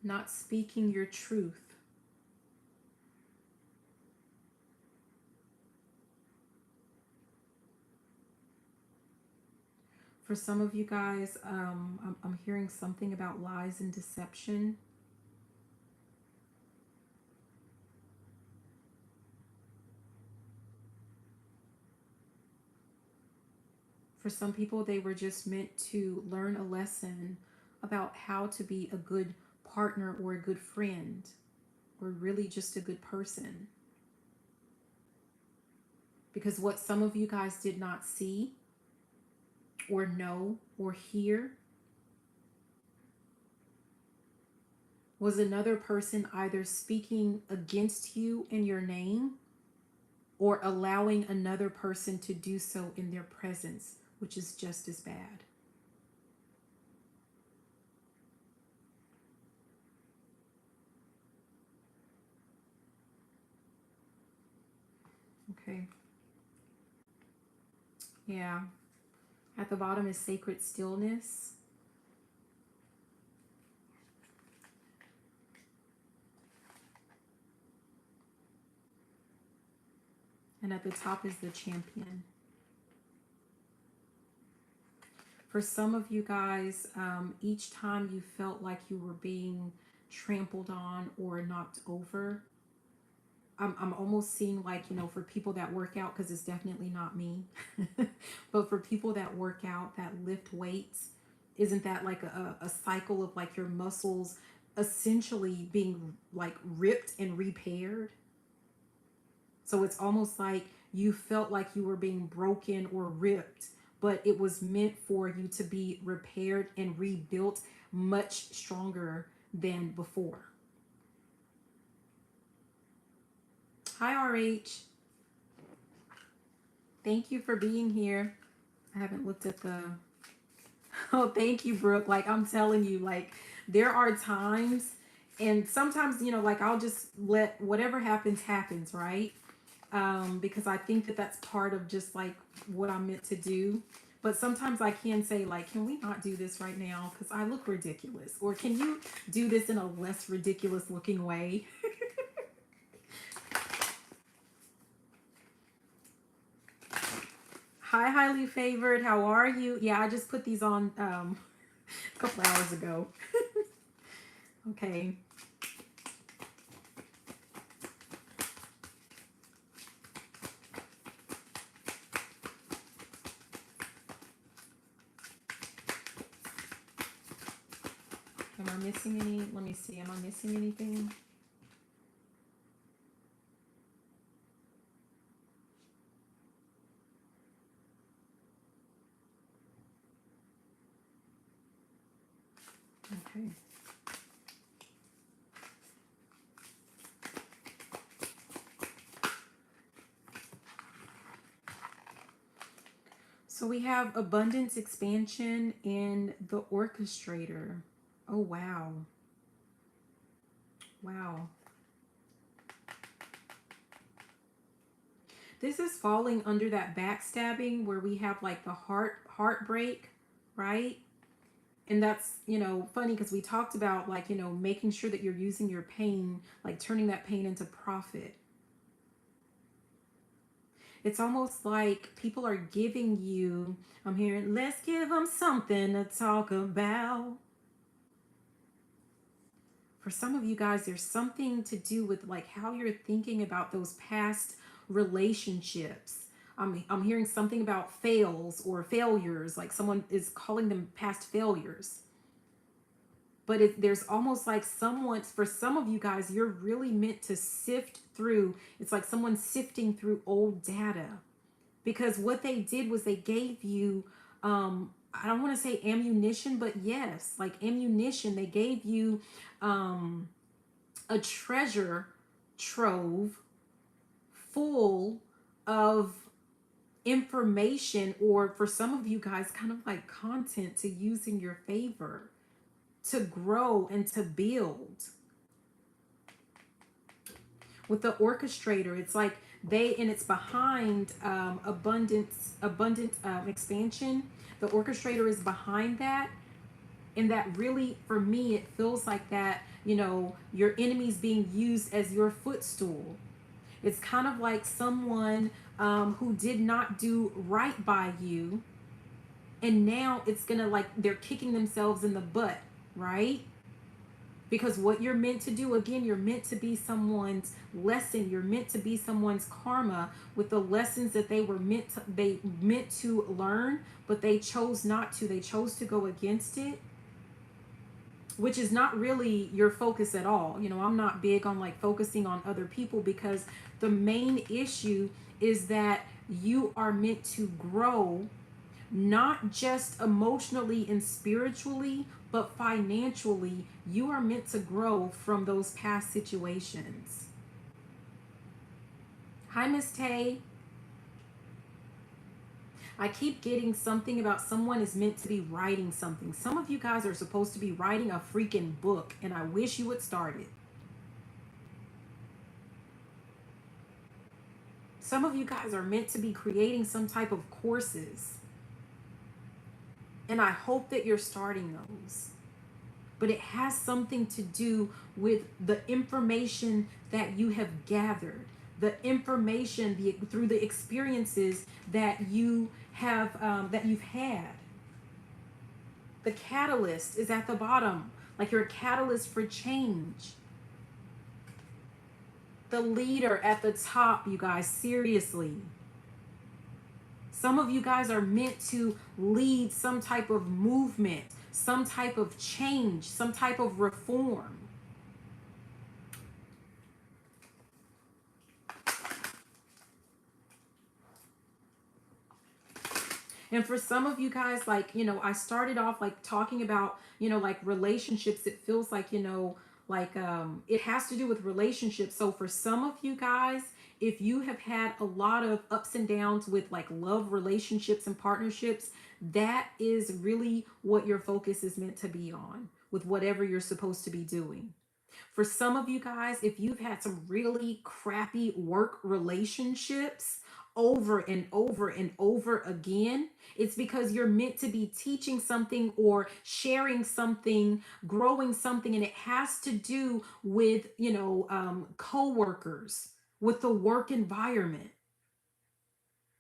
Speaker 1: Not speaking your truth. For some of you guys, I'm hearing something about lies and deception. For some people, they were just meant to learn a lesson about how to be a good partner or a good friend or really just a good person. Because what some of you guys did not see or know or hear was another person either speaking against you in your name or allowing another person to do so in their presence, which is just as bad. Okay. Yeah. At the bottom is sacred stillness. And at the top is the champion. For some of you guys, each time you felt like you were being trampled on or knocked over, I'm almost seeing like, for people that work out, because it's definitely not me, but for people that work out, that lift weights, isn't that like a cycle of like your muscles essentially being like ripped and repaired? So it's almost like you felt like you were being broken or ripped, but it was meant for you to be repaired and rebuilt much stronger than before. Hi, RH. Thank you for being here. I haven't looked at the... Oh, thank you, Brooke. Like, I'm telling you, like, there are times, and sometimes, like, I'll just let whatever happens, right? Because I think that that's part of just like what I'm meant to do. But sometimes I can say like, can we not do this right now? Because I look ridiculous. Or can you do this in a less ridiculous looking way? Hi, highly favored. How are you? Yeah, I just put these on a couple hours ago. Okay. Am I missing any? Let me see. Am I missing anything? Okay. So we have abundance, expansion, and the orchestrator. Oh, wow. Wow. This is falling under that backstabbing where we have like the heartbreak, right? And that's, funny because we talked about like, making sure that you're using your pain, like turning that pain into profit. It's almost like people are giving you, I'm hearing, let's give them something to talk about. For some of you guys, there's something to do with like how you're thinking about those past relationships. I'm hearing something about fails or failures, like someone is calling them past failures. But there's almost like for some of you guys, you're really meant to sift through. It's like someone sifting through old data. Because what they did was they gave you, I don't want to say ammunition, but yes, like ammunition. They gave you a treasure trove full of information, or for some of you guys, kind of like content to use in your favor, to grow and to build. With the orchestrator, it's like and it's behind abundant expansion. The orchestrator is behind that. And that really, for me, it feels like that, your enemy's being used as your footstool. It's kind of like someone who did not do right by you. And now it's going to like, they're kicking themselves in the butt, right? Because what you're meant to do, again, you're meant to be someone's lesson. You're meant to be someone's karma with the lessons that they meant to learn, but they chose not to. They chose to go against it. which is not really your focus at all. You know, I'm not big on like focusing on other people, because the main issue is that you are meant to grow, not just emotionally and spiritually, but financially. You are meant to grow from those past situations. Hi, Miss Tay. I keep getting something about someone is meant to be writing something. Some of you guys are supposed to be writing a freaking book, and I wish you would start it. Some of you guys are meant to be creating some type of courses, and I hope that you're starting those. But it has something to do with the information that you have gathered, the information, through the experiences that you have, that you've had. The catalyst is at the bottom, like you're a catalyst for change. The leader at the top, you guys, seriously. Some of you guys are meant to lead some type of movement, some type of change, some type of reform. And for some of you guys, like, you know, I started off like talking about, you know, like relationships. It feels like, you know, like it has to do with relationships. So for some of you guys, if you have had a lot of ups and downs with like love relationships and partnerships, that is really what your focus is meant to be on with whatever you're supposed to be doing. For some of you guys, if you've had some really crappy work relationships over and over and over again, it's because you're meant to be teaching something or sharing something, growing something, and it has to do with, you know, co-workers, with the work environment.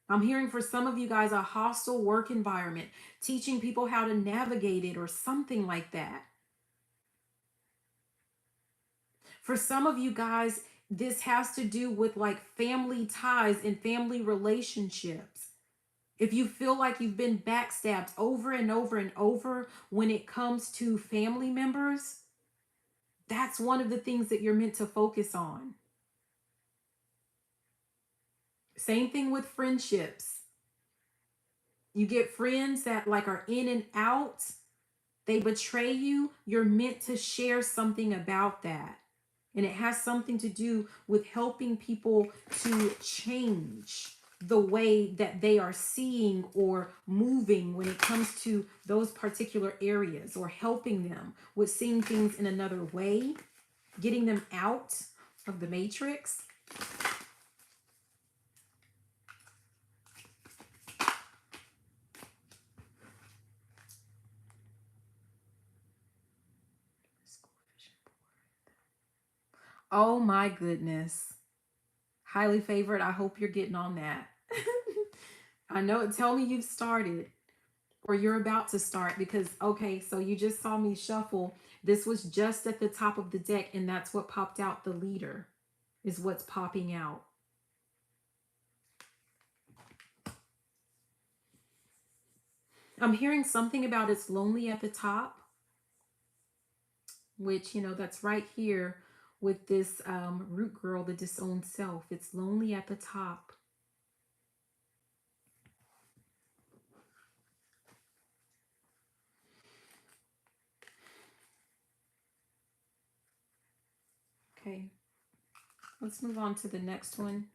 Speaker 1: I'm hearing for some of you guys a hostile work environment, teaching people how to navigate it or something like that. For some of you guys, this has to do with like family ties and family relationships. If you feel like you've been backstabbed over and over and over when it comes to family members, that's one of the things that you're meant to focus on. Same thing with friendships. You get friends that like are in and out, they betray you. You're meant to share something about that. And it has something to do with helping people to change the way that they are seeing or moving when it comes to those particular areas, or helping them with seeing things in another way, getting them out of the matrix. Oh my goodness. Highly favored. I hope you're getting on that. I know. Tell me you've started or you're about to start, because, okay, so you just saw me shuffle. This was just at the top of the deck, and that's what popped out. The leader is what's popping out. I'm hearing something about it's lonely at the top, which, you know, that's right here with this root girl, the disowned self. It's lonely at the top. Okay, let's move on to the next one.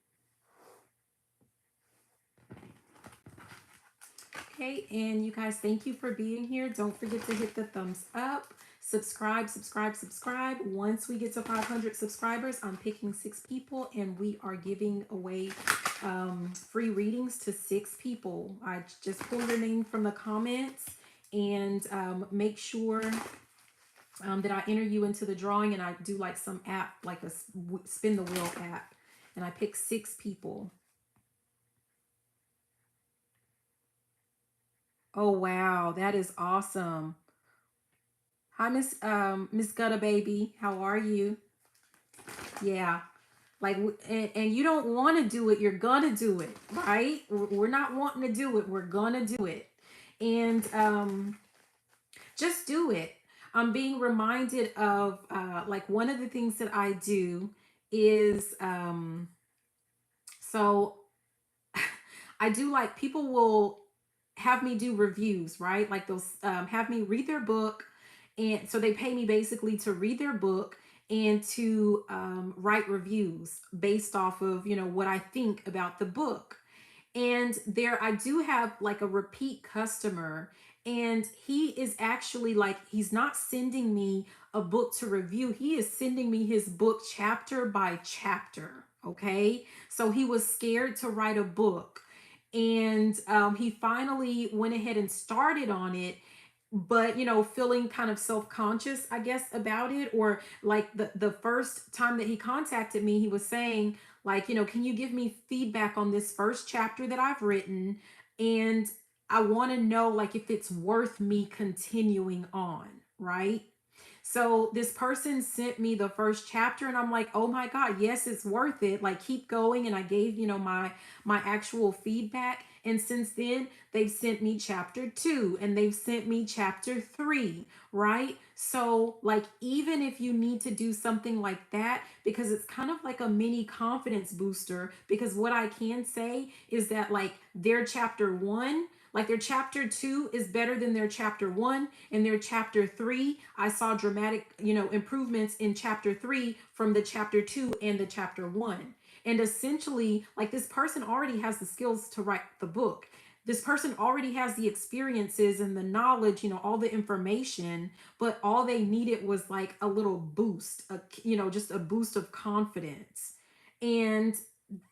Speaker 1: Okay, and you guys, thank you for being here. Don't forget to hit the thumbs up, subscribe, subscribe, subscribe. Once we get to 500 subscribers, I'm picking 6 people, and we are giving away free readings to 6 people. I just pull your name from the comments, and make sure that I enter you into the drawing, and I do like some app, like a spin the wheel app, and I pick 6 people. Oh wow, that is awesome. Hi, Miss Gutta Baby. How are you? Yeah, like, and you don't want to do it. You're gonna do it, right? We're not wanting to do it. We're gonna do it, and just do it. I'm being reminded of like one of the things that I do is so I do like people will have me do reviews, right? Like they'll have me read their book. And so they pay me basically to read their book and to write reviews based off of, what I think about the book. And there I do have like a repeat customer, and he is actually like, he's not sending me a book to review, he is sending me his book chapter by chapter. Okay, so he was scared to write a book, and he finally went ahead and started on it, but feeling kind of self-conscious, I guess, about it. Or like the first time that he contacted me, he was saying like, can you give me feedback on this first chapter that I've written, and I want to know like if it's worth me continuing on, right? So this person sent me the first chapter, and I'm like, oh my God, yes, it's worth it. Like, keep going. And I gave, my actual feedback. And since then, they've sent me chapter 2 and they've sent me chapter 3, right? So, like, even if you need to do something like that, because it's kind of like a mini confidence booster, because what I can say is that, like, their chapter 1, like their chapter 2 is better than their chapter 1, and their chapter 3, I saw dramatic, improvements in chapter 3 from the chapter 2 and the chapter 1. And essentially, like, this person already has the skills to write the book. This person already has the experiences and the knowledge, all the information, but all they needed was like a little boost, just a boost of confidence. And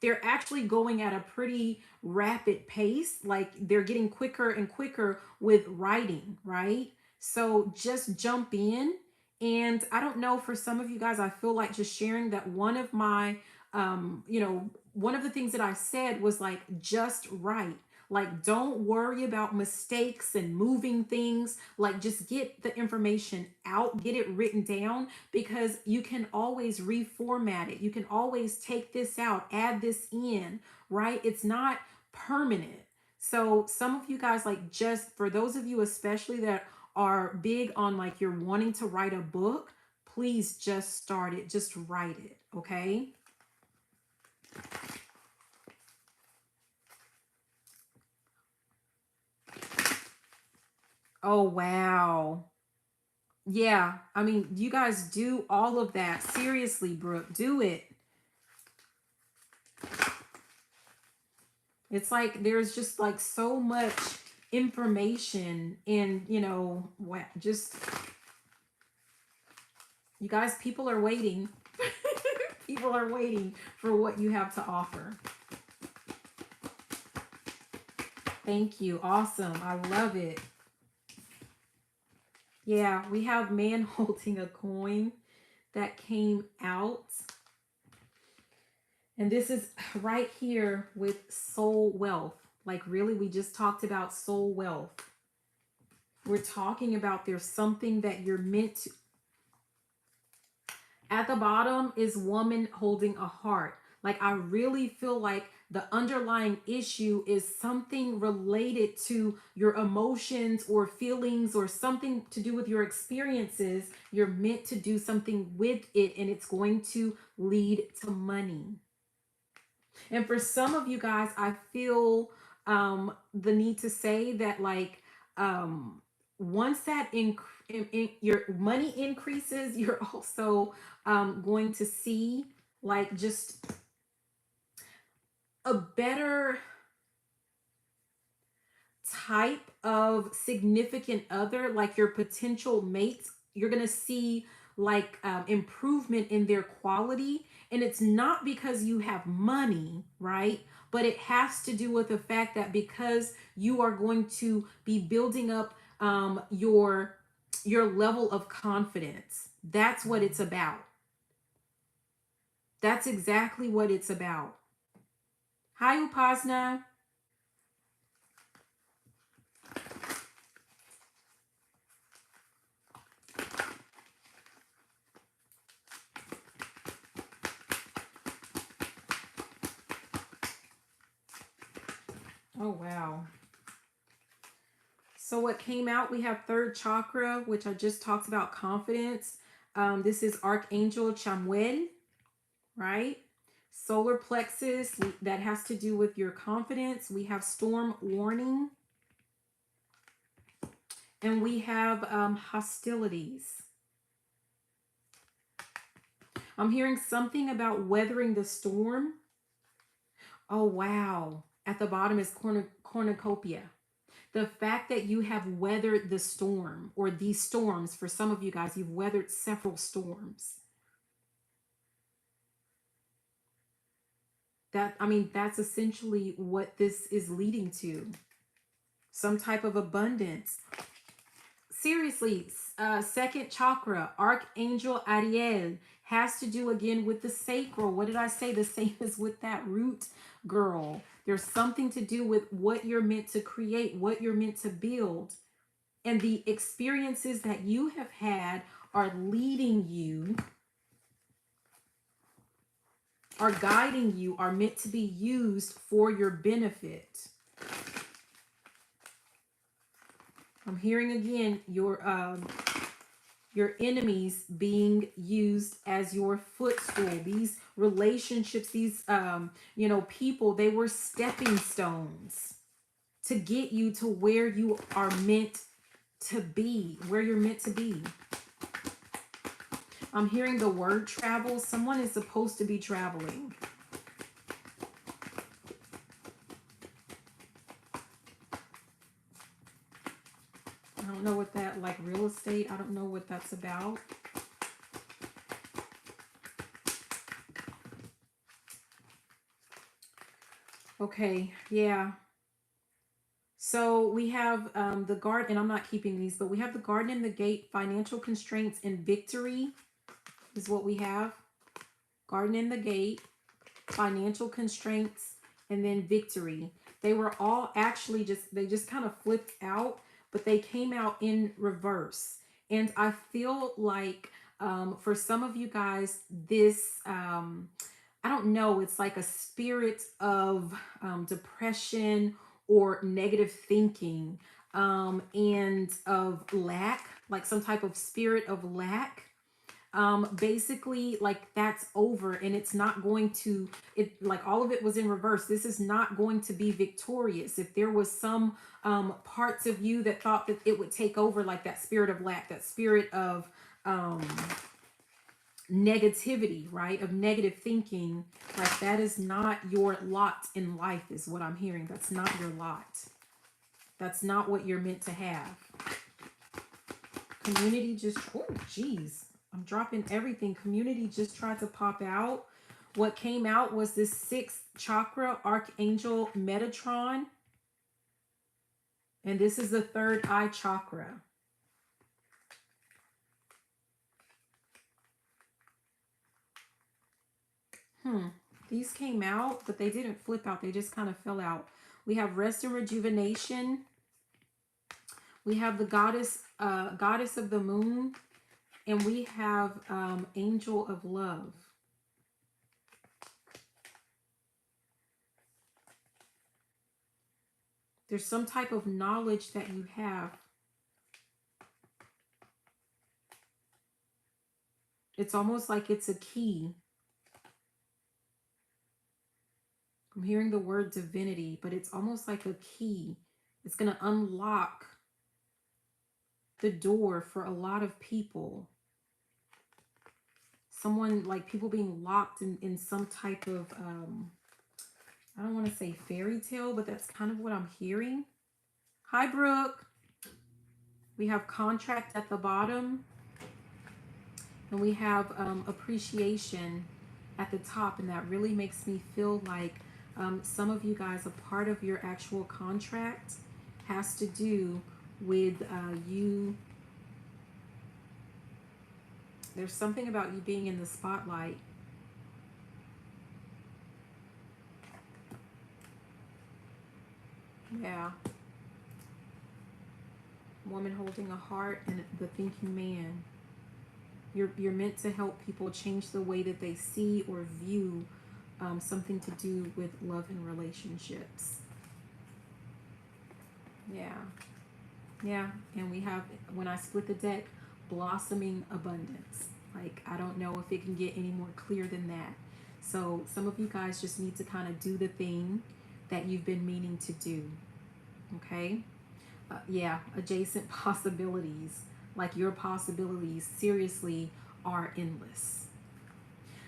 Speaker 1: they're actually going at a pretty rapid pace. Like, they're getting quicker and quicker with writing, right? So just jump in. And I don't know, for some of you guys, I feel like just sharing that one of my one of the things that I said was like, just write. Like, don't worry about mistakes and moving things. Like, just get the information out, get it written down, because you can always reformat it. You can always take this out, add this in, right? It's not permanent. So some of you guys, like, just for those of you especially that are big on like, you're wanting to write a book, please just start it, just write it, okay? Oh, wow. Yeah. I mean, you guys do all of that. Seriously, Brooke, do it. It's like there's just like so much information in, what, just, you guys, people are waiting. People are waiting for what you have to offer. Thank you. Awesome. I love it. Yeah, we have man holding a coin that came out. And this is right here with soul wealth. Like, really, we just talked about soul wealth. We're talking about there's something that you're meant to. At the bottom is woman holding a heart. Like, I really feel like the underlying issue is something related to your emotions or feelings, or something to do with your experiences. You're meant to do something with it, and it's going to lead to money. And for some of you guys, I feel the need to say that, like, once that your money increases, you're also going to see like just a better type of significant other, like your potential mates. You're going to see like improvement in their quality. And it's not because you have money, right? But it has to do with the fact that because you are going to be building up your level of confidence. That's what it's about. That's exactly what it's about. Hi, Upasna. Oh, wow. So what came out, we have third chakra, which I just talked about, confidence. This is Archangel Chamuel, right? Solar plexus, that has to do with your confidence. We have storm warning. And we have hostilities. I'm hearing something about weathering the storm. Oh, wow. At the bottom is cornucopia. The fact that you have weathered the storm, or these storms, for some of you guys, you've weathered several storms. That's essentially what this is leading to. Some type of abundance. Seriously, second chakra, Archangel Ariel, has to do again with the sacral. What did I say? The same as with that root, girl. There's something to do with what you're meant to create, what you're meant to build. And the experiences that you have had are leading you, are guiding you, are meant to be used for your benefit. I'm hearing again your enemies being used as your footstool. These relationships, these people, they were stepping stones to get you to where you are meant to be, where you're meant to be. I'm hearing the word travel. Someone is supposed to be traveling. I don't know what that, like real estate, I don't know what that's about. Okay, yeah. So we have the garden, and I'm not keeping these, but we have the garden and the gate, financial constraints and victory is what we have. Garden and the gate, financial constraints, and then victory. They were all actually they just kind of flipped out, but they came out in reverse. And I feel like for some of you guys, this, I don't know, it's like a spirit of depression or negative thinking and of lack, like some type of spirit of lack. Basically, like, that's over, and it's not going to, like, all of it was in reverse. This is not going to be victorious. If there was some parts of you that thought that it would take over, like that spirit of lack, that spirit of negativity, right, of negative thinking, like, that is not your lot in life, is what I'm hearing. That's not your lot. That's not what you're meant to have. Community just, oh geez, I'm dropping everything. Community just tried to pop out. What came out was this sixth chakra, Archangel Metatron, and this is the third eye chakra. These came out, but they didn't flip out. They just kind of fell out. We have rest and rejuvenation. We have the goddess of the moon, and we have angel of love. There's some type of knowledge that you have. It's almost like it's a key. I'm hearing the word divinity, but it's almost like a key. It's going to unlock the door for a lot of people. Someone, like, people being locked in some type of, I don't want to say fairy tale, but that's kind of what I'm hearing. Hi, Brooke. We have contract at the bottom. And we have appreciation at the top. And that really makes me feel like some of you guys, a part of your actual contract has to do with you. There's something about you being in the spotlight. Yeah. Woman holding a heart and the thinking man. You're meant to help people change the way that they see or view something to do with love and relationships. Yeah. Yeah, and we have, when I split the deck, blossoming abundance. Like, I don't know if it can get any more clear than that. So, some of you guys just need to kind of do the thing that you've been meaning to do. Okay? Yeah, adjacent possibilities. Like, your possibilities seriously are endless.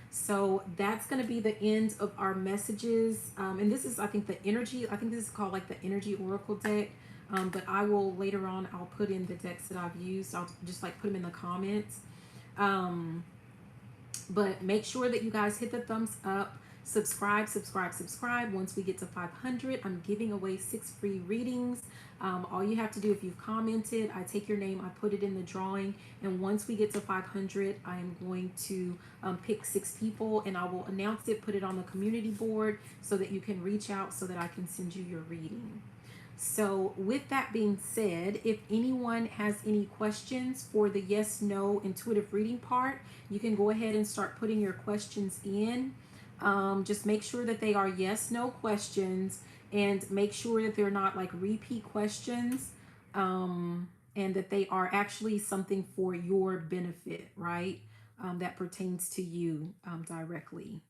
Speaker 1: So that's going to be the end of our messages. And this is, I think, the energy. I think this is called like the energy oracle deck. But I will later on, I'll put in the decks that I've used. I'll just like put them in the comments. Um, but make sure that you guys hit the thumbs up, subscribe, subscribe, subscribe. Once we get to 500, I'm giving away 6 free readings. All you have to do, if you've commented, I take your name, I put it in the drawing. And once we get to 500, I am going to pick 6 people, and I will announce it, put it on the community board so that you can reach out so that I can send you your reading. So, with that being said, if anyone has any questions for the yes no intuitive reading part, you can go ahead and start putting your questions in. Just make sure that they are yes no questions, and make sure that they're not like repeat questions, and that they are actually something for your benefit, right? That pertains to you directly.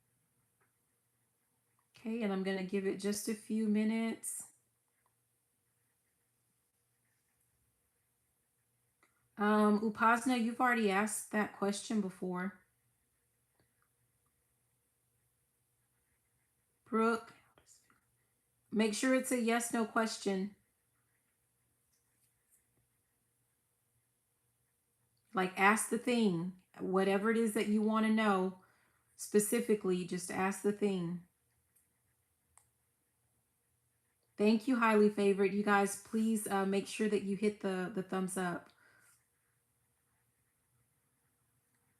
Speaker 1: Okay, and I'm going to give it just a few minutes. Upasna, you've already asked that question before. Brooke, make sure it's a yes no question. Like, ask the thing, whatever it is that you want to know specifically, just ask the thing. Thank you, highly favored. You guys, please make sure that you hit the thumbs up.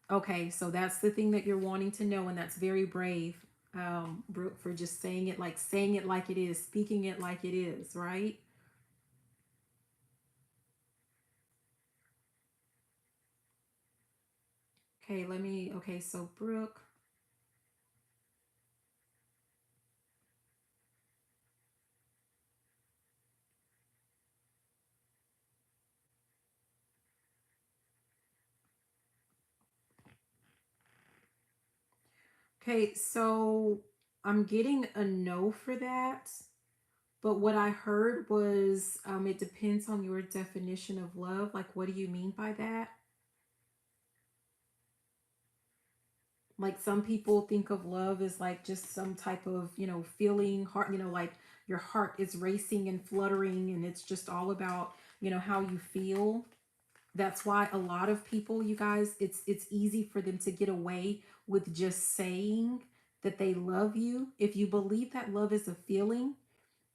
Speaker 1: Okay, so that's the thing that you're wanting to know, and that's very brave, Brooke, for just saying it like it is, speaking it like it is, right? Okay, okay, so Brooke. Okay, so I'm getting a no for that. But what I heard was it depends on your definition of love. Like, what do you mean by that? Like, some people think of love as like just some type of, feeling, heart, like your heart is racing and fluttering, and it's just all about, how you feel. That's why a lot of people, you guys, it's easy for them to get away with just saying that they love you. If you believe that love is a feeling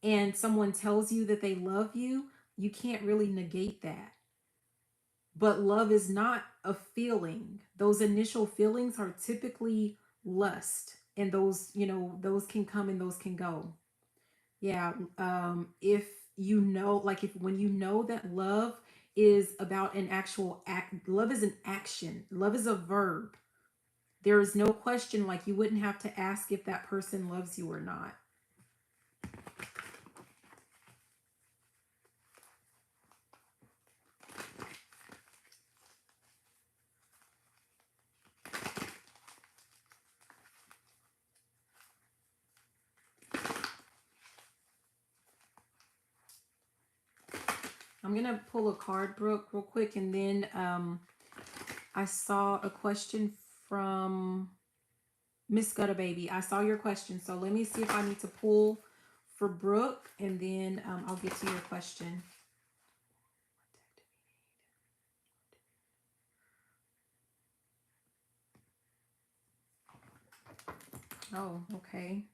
Speaker 1: and someone tells you that they love you, you can't really negate that. But love is not a feeling. Those initial feelings are typically lust, and those can come and those can go. Yeah. If like, if when you know that love is about an actual act, love is an action, love is a verb. There is no question, like, you wouldn't have to ask if that person loves you or not. I'm gonna pull a card, Brooke, real quick, and then I saw a question from Miss Gutter Baby. I saw your question, so let me see if I need to pull for Brooke, and then I'll get to your question. Oh, okay.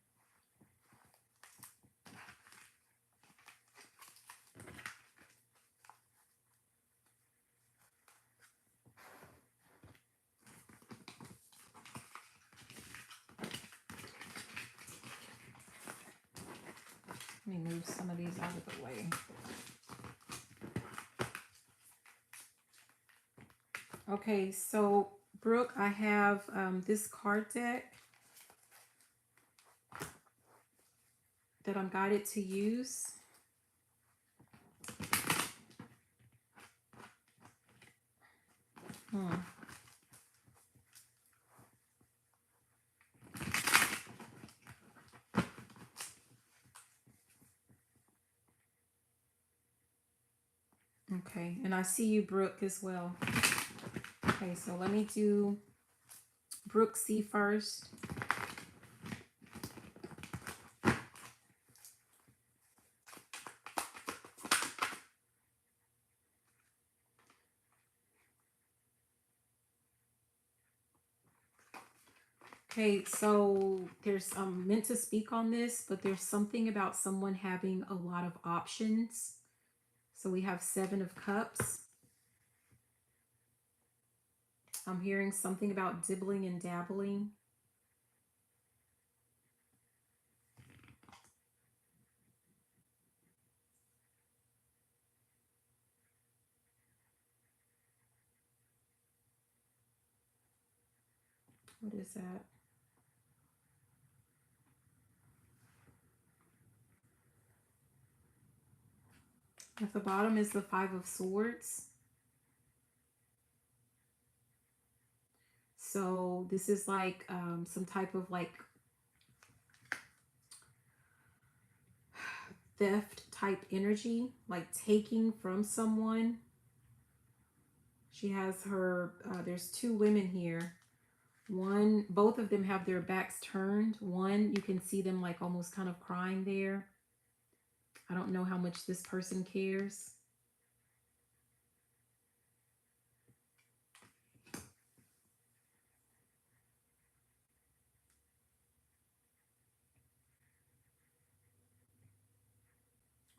Speaker 1: Let me move some of these out of the way. Okay, so Brooke, I have this card deck that I'm guided to use. Okay, and I see you, Brooke, as well. Okay, so let me do Brooke C first. Okay, so there's meant to speak on this, but there's something about someone having a lot of options. So we have 7 of Cups. I'm hearing something about dibbling and dabbling. What is that? At the bottom is the 5 of Swords. So this is like some type of like theft type energy, like taking from someone. She has her, there's 2 women here. One, both of them have their backs turned. One, you can see them like almost kind of crying there. I don't know how much this person cares.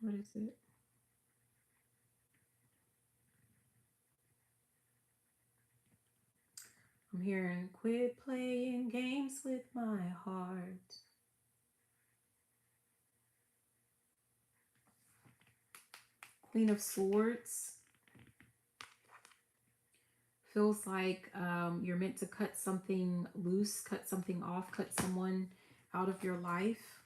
Speaker 1: What is it? I'm hearing, quit playing games with my heart. Queen of Swords. Feels like you're meant to cut something loose, cut something off, cut someone out of your life.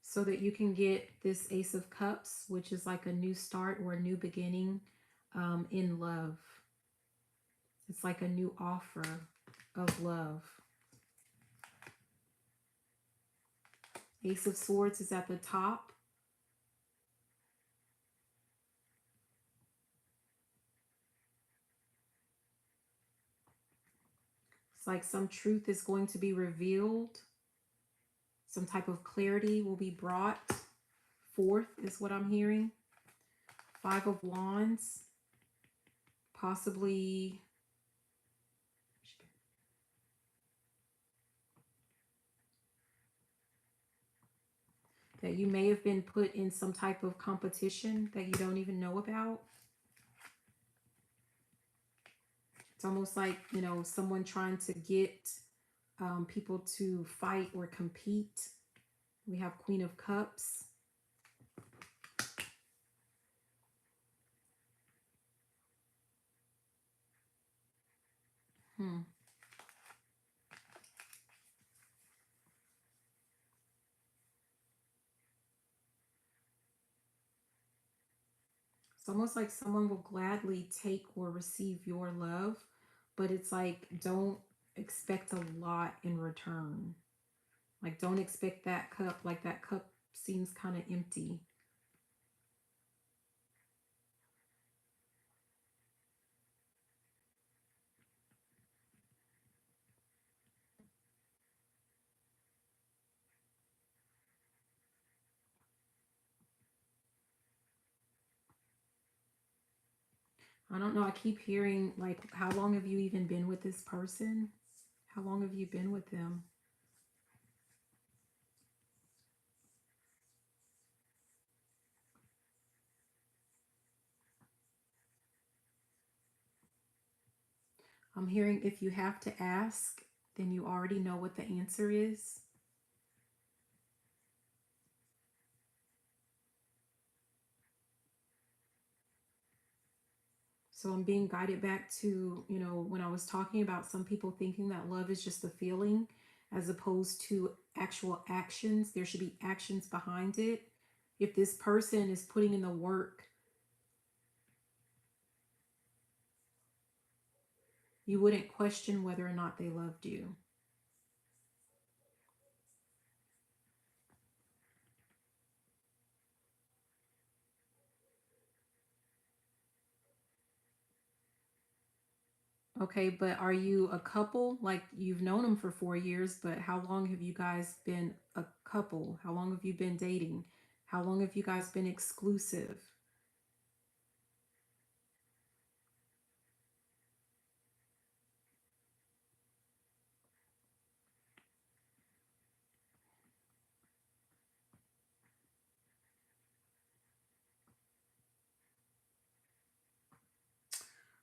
Speaker 1: So that you can get this Ace of Cups, which is like a new start or a new beginning in love. It's like a new offer of love. Ace of Swords is at the top. It's like some truth is going to be revealed. Some type of clarity will be brought forth is what I'm hearing. 5 of Wands. Possibly that you may have been put in some type of competition that you don't even know about. It's almost like, you know, someone trying to get people to fight or compete. We have Queen of Cups. It's almost like someone will gladly take or receive your love, but it's like, don't expect a lot in return. Like, don't expect that cup, like that cup seems kind of empty. I don't know. I keep hearing, like, how long have you even been with this person? How long have you been with them? I'm hearing if you have to ask, then you already know what the answer is. So I'm being guided back to, you know, when I was talking about some people thinking that love is just a feeling as opposed to actual actions. There should be actions behind it. If this person is putting in the work, you wouldn't question whether or not they loved you. Okay, but are you a couple? Like you've known him for 4 years, but how long have you guys been a couple? How long have you been dating? How long have you guys been exclusive?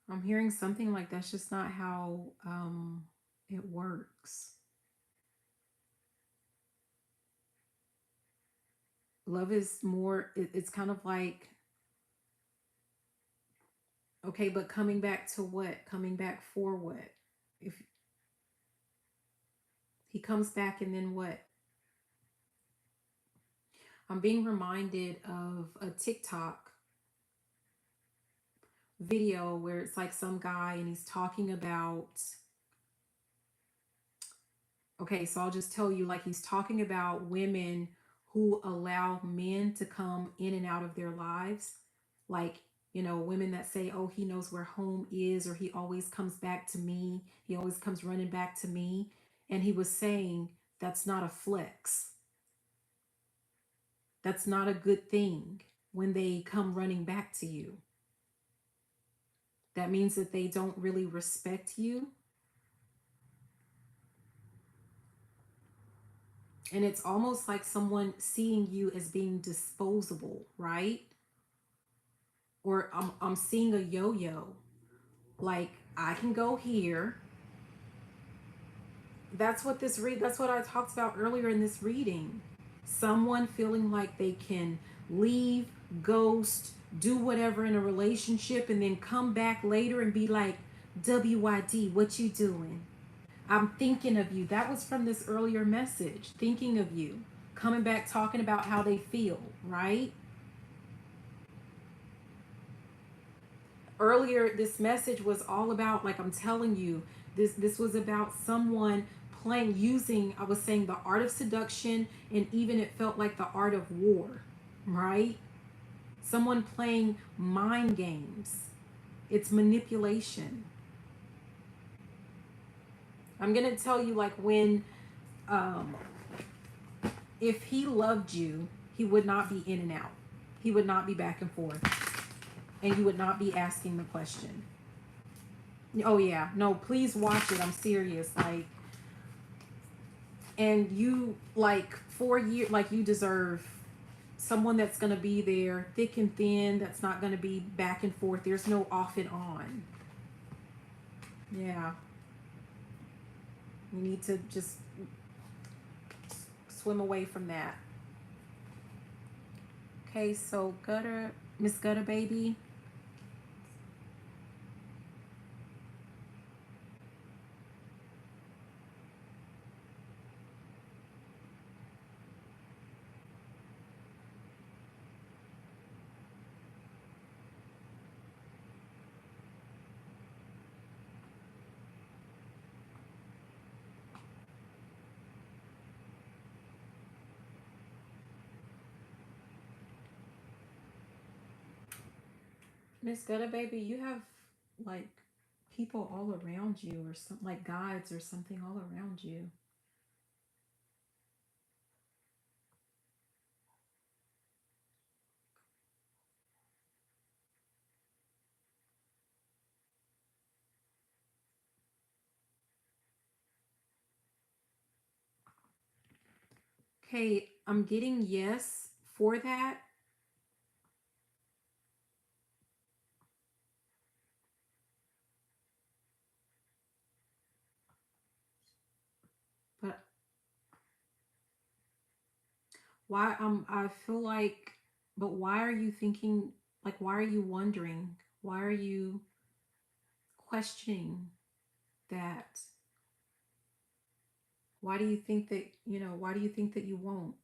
Speaker 1: I'm hearing something like that's just not how it works. Love is more it's kind of like, okay, but coming back to what? Coming back for what? If he comes back and then what? I'm being reminded of a TikTok video where it's like some guy and he's talking about, okay, so I'll just tell you, like he's talking about women who allow men to come in and out of their lives. Like, women that say, oh, he knows where home is, or he always comes back to me. He always comes running back to me. And he was saying, that's not a flex. That's not a good thing when they come running back to you. That means that they don't really respect you. And it's almost like someone seeing you as being disposable, right? Or I'm seeing a yo-yo. Like I can go here. That's what I talked about earlier in this reading. Someone feeling like they can leave, ghost, do whatever in a relationship and then come back later and be like, WYD, what you doing? I'm thinking of you. That was from this earlier message. Thinking of you. Coming back talking about how they feel, right? Earlier this message was all about, like I'm telling you, this was about someone playing, using, I was saying, the art of seduction, and even it felt like the art of war, right? Someone playing mind games. It's manipulation. I'm gonna tell you, like, when um if he loved you, he would not be in and out. He would not be back and forth, and you would not be asking the question. Oh yeah, no, please watch it. I'm serious. Like, and you, like, 4 years, like, you deserve someone that's gonna be there thick and thin. That's not gonna be back and forth. There's no off and on. Yeah, you need to just swim away from that. Okay, so Gutter, Miss Gutter Baby. Miss Gutter Baby, you have, like, people all around you, or something, like guides or something all around you. Okay, I'm getting yes for that. But why, I feel like, but why are you thinking, like, why are you wondering? Why are you questioning that? Why do you think that, why do you think that you won't?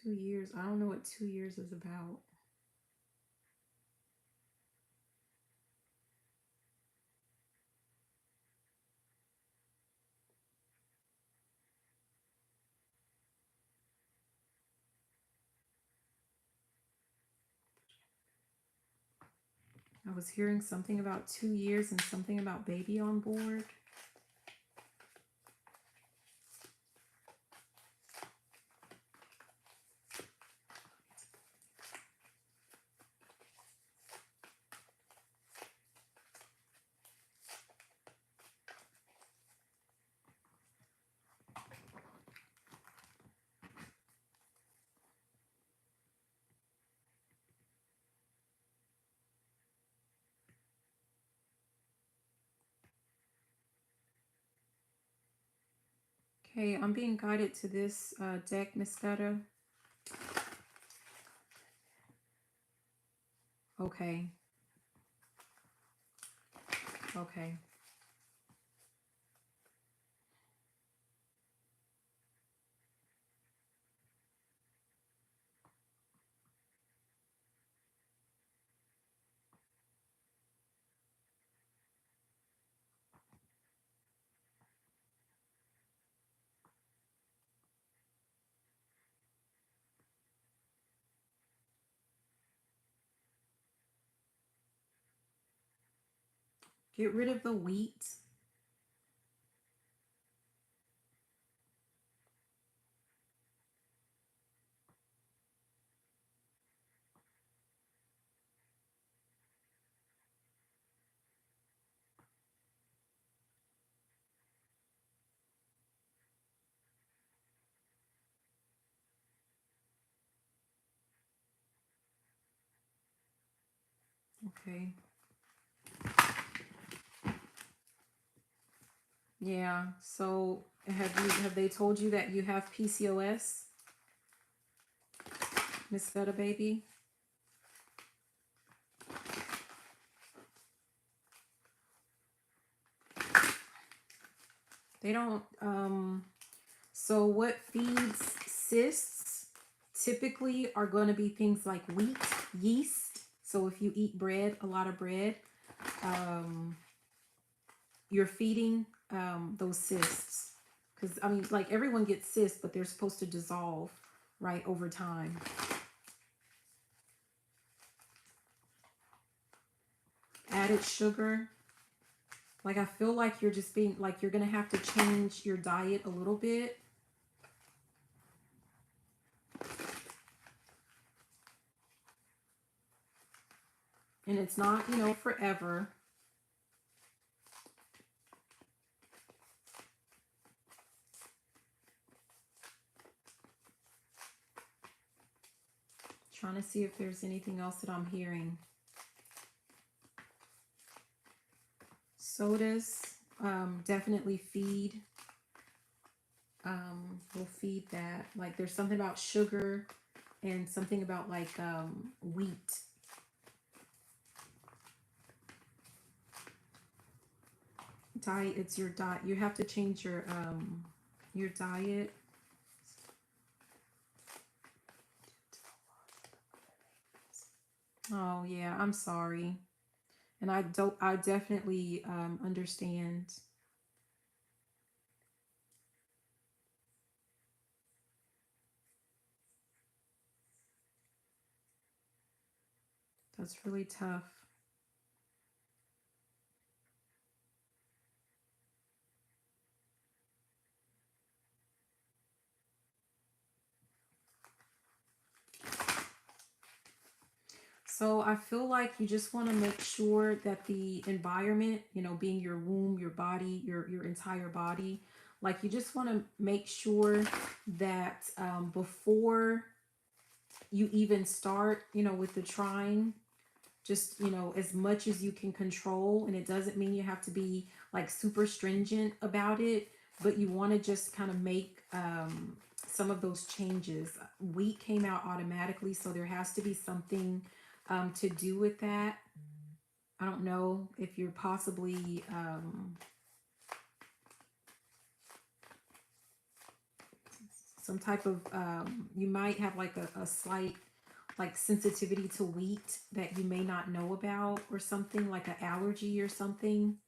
Speaker 1: 2 years. I don't know what 2 years is about. I was hearing something about 2 years and something about baby on board. Okay, I'm being guided to this deck, Miss Gutter. Okay. Okay. Get rid of the wheat. Okay. Yeah. So have they told you that you have PCOS, Miss Gutter baby? They don't so what feeds cysts typically are going to be things like wheat, yeast. So if you eat bread, a lot of bread, you're feeding those cysts. Because, I mean, like everyone gets cysts, but they're supposed to dissolve, right, over time. Added sugar. Like, I feel like you're just being, like, you're going to have to change your diet a little bit. And it's not, you know, forever. Trying to see if there's anything else that I'm hearing. Sodas definitely feed. Will feed that. Like there's something about sugar and something about like wheat. Diet. It's your diet. You have to change your diet. Oh yeah, I'm sorry. And I definitely understand. That's really tough. So I feel like you just want to make sure that the environment, you know, being your womb, your body, your entire body, like you just want to make sure that before you even start, you know, with the trying, just, you know, as much as you can control. And it doesn't mean you have to be like super stringent about it, but you want to just kind of make some of those changes. Wheat came out automatically, so there has to be something to do with that. I don't know if you're possibly some type of you might have like a slight like sensitivity to wheat that you may not know about, or something like an allergy or something.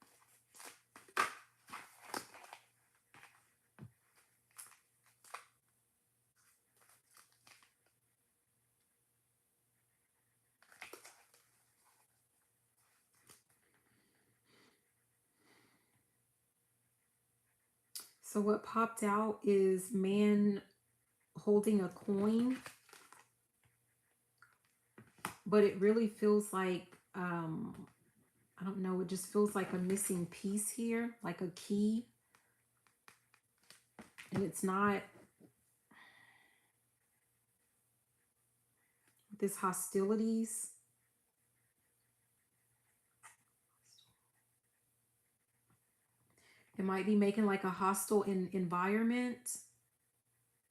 Speaker 1: So what popped out is man holding a coin, but it really feels like, I don't know, it just feels like a missing piece here, like a key. And it's not this hostilities. It might be making like a hostile environment.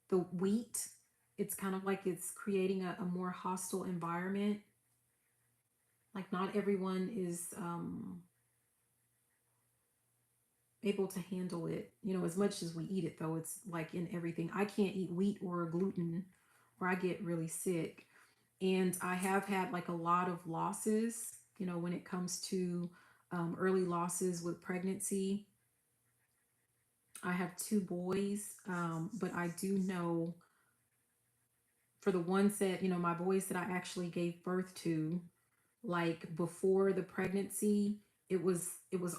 Speaker 1: The wheat, it's kind of like it's creating a more hostile environment. Like not everyone is able to handle it, you know, as much as we eat it, though. It's like in everything. I can't eat wheat or gluten or I get really sick. And I have had like a lot of losses, you know, when it comes to early losses with pregnancy. I have two boys, but I do know for the ones that, you know, my boys that I actually gave birth to, like before the pregnancy, it was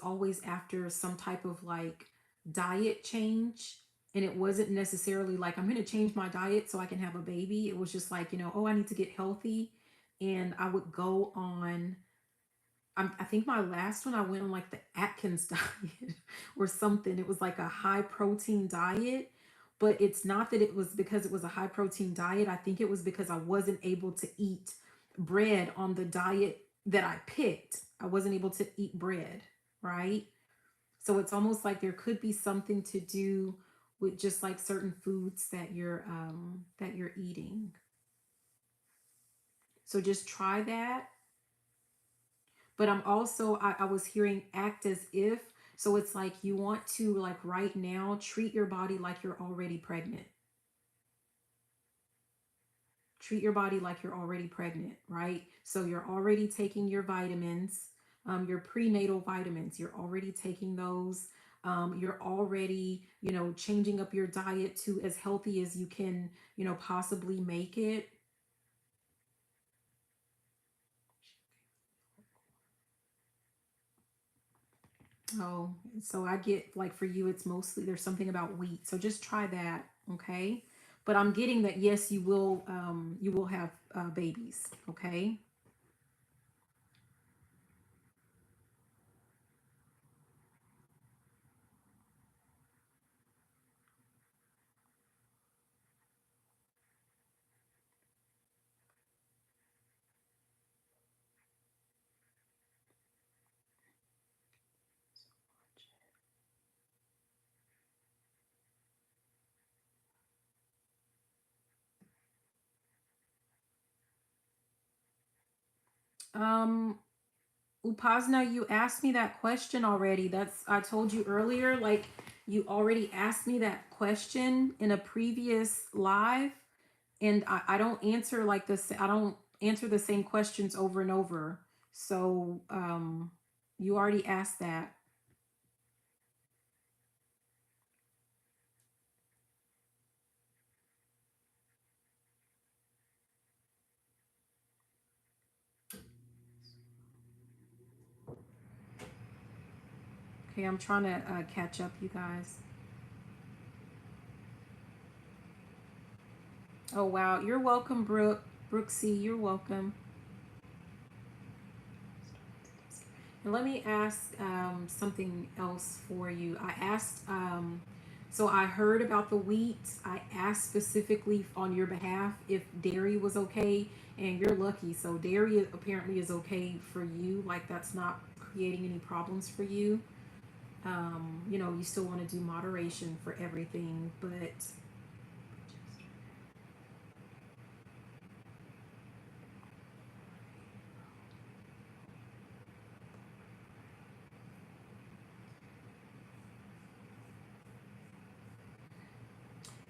Speaker 1: always after some type of like diet change. And it wasn't necessarily like I'm going to change my diet so I can have a baby. It was just like, you know, oh, I need to get healthy. And I would go on, I think my last one, I went on like the Atkins diet or something. It was like a high protein diet, but it's not that it was because it was a high protein diet. I think it was because I wasn't able to eat bread on the diet that I picked. I wasn't able to eat bread, right? So it's almost like there could be something to do with just like certain foods that you're eating. So just try that. But I'm also, I was hearing act as if. So it's like you want to, like right now, treat your body like you're already pregnant. Treat your body like you're already pregnant, right? So you're already taking your vitamins, your prenatal vitamins. You're already taking those. You're already, you know, changing up your diet to as healthy as you can, you know, possibly make it. Oh, so I get like for you, it's mostly there's something about wheat. So just try that, okay? But I'm getting that yes, you will have babies, okay? Um, Upasna, you asked me that question already. That's I told you earlier, like you already asked me that question in a previous live, and I don't answer like this. I don't answer the same questions over and over. So you already asked that. Okay, I'm trying to catch up, you guys. Oh wow, you're welcome, Brooke. Brooksy, you're welcome. And let me ask something else for you. I asked, so I heard about the wheat. I asked specifically on your behalf if dairy was okay, and you're lucky. So dairy apparently is okay for you. Like that's not creating any problems for you. You know, you still want to do moderation for everything, but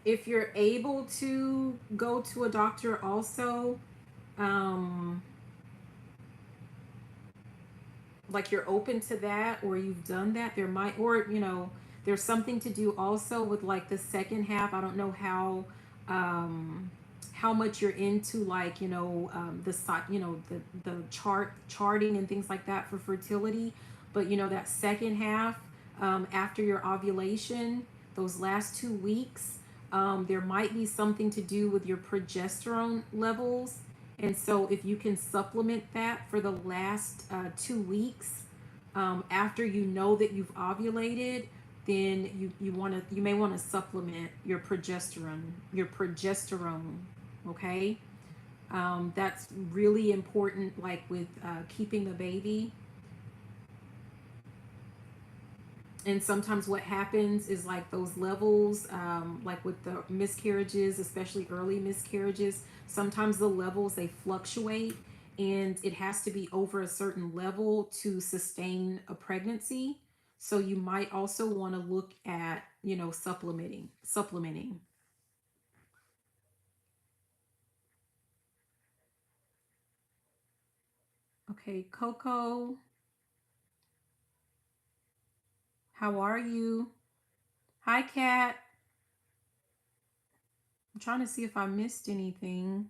Speaker 1: if you're able to go to a doctor also, um, like you're open to that or you've done that, there might, or you know, there's something to do also with like the second half. I don't know um how much you're into like, you know, the site, you know, the charting and things like that for fertility, but you know that second half after your ovulation, those last 2 weeks, there might be something to do with your progesterone levels. And so if you can supplement that for the last 2 weeks, after you know that you've ovulated, then you may want to supplement your progesterone. Okay. That's really important, like with keeping the baby. And sometimes what happens is like those levels, like with the miscarriages, especially early miscarriages, sometimes the levels they fluctuate, and it has to be over a certain level to sustain a pregnancy. So you might also want to look at, supplementing. Okay, Coco, how are you? Hi, Kat. I'm trying to see if I missed anything.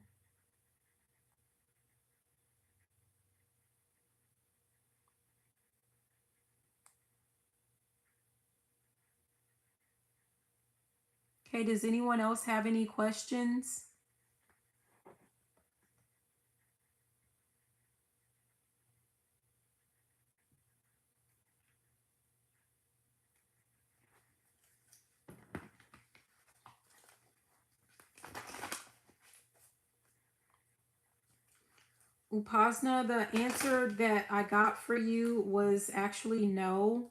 Speaker 1: Okay, does anyone else have any questions? Upasna, the answer that I got for you was actually no.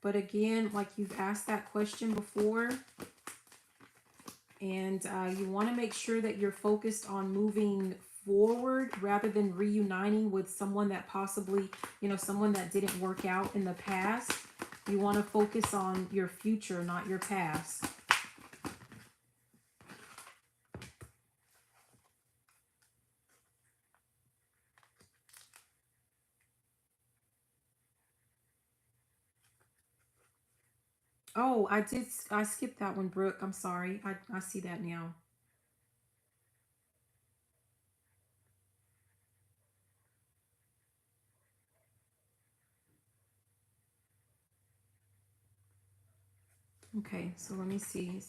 Speaker 1: But again, like you've asked that question before, and you want to make sure that you're focused on moving forward rather than reuniting with someone that possibly, someone that didn't work out in the past. You want to focus on your future, not your past. Oh, I skipped that one, Brooke. I'm sorry. I see that now. Okay, so let me see.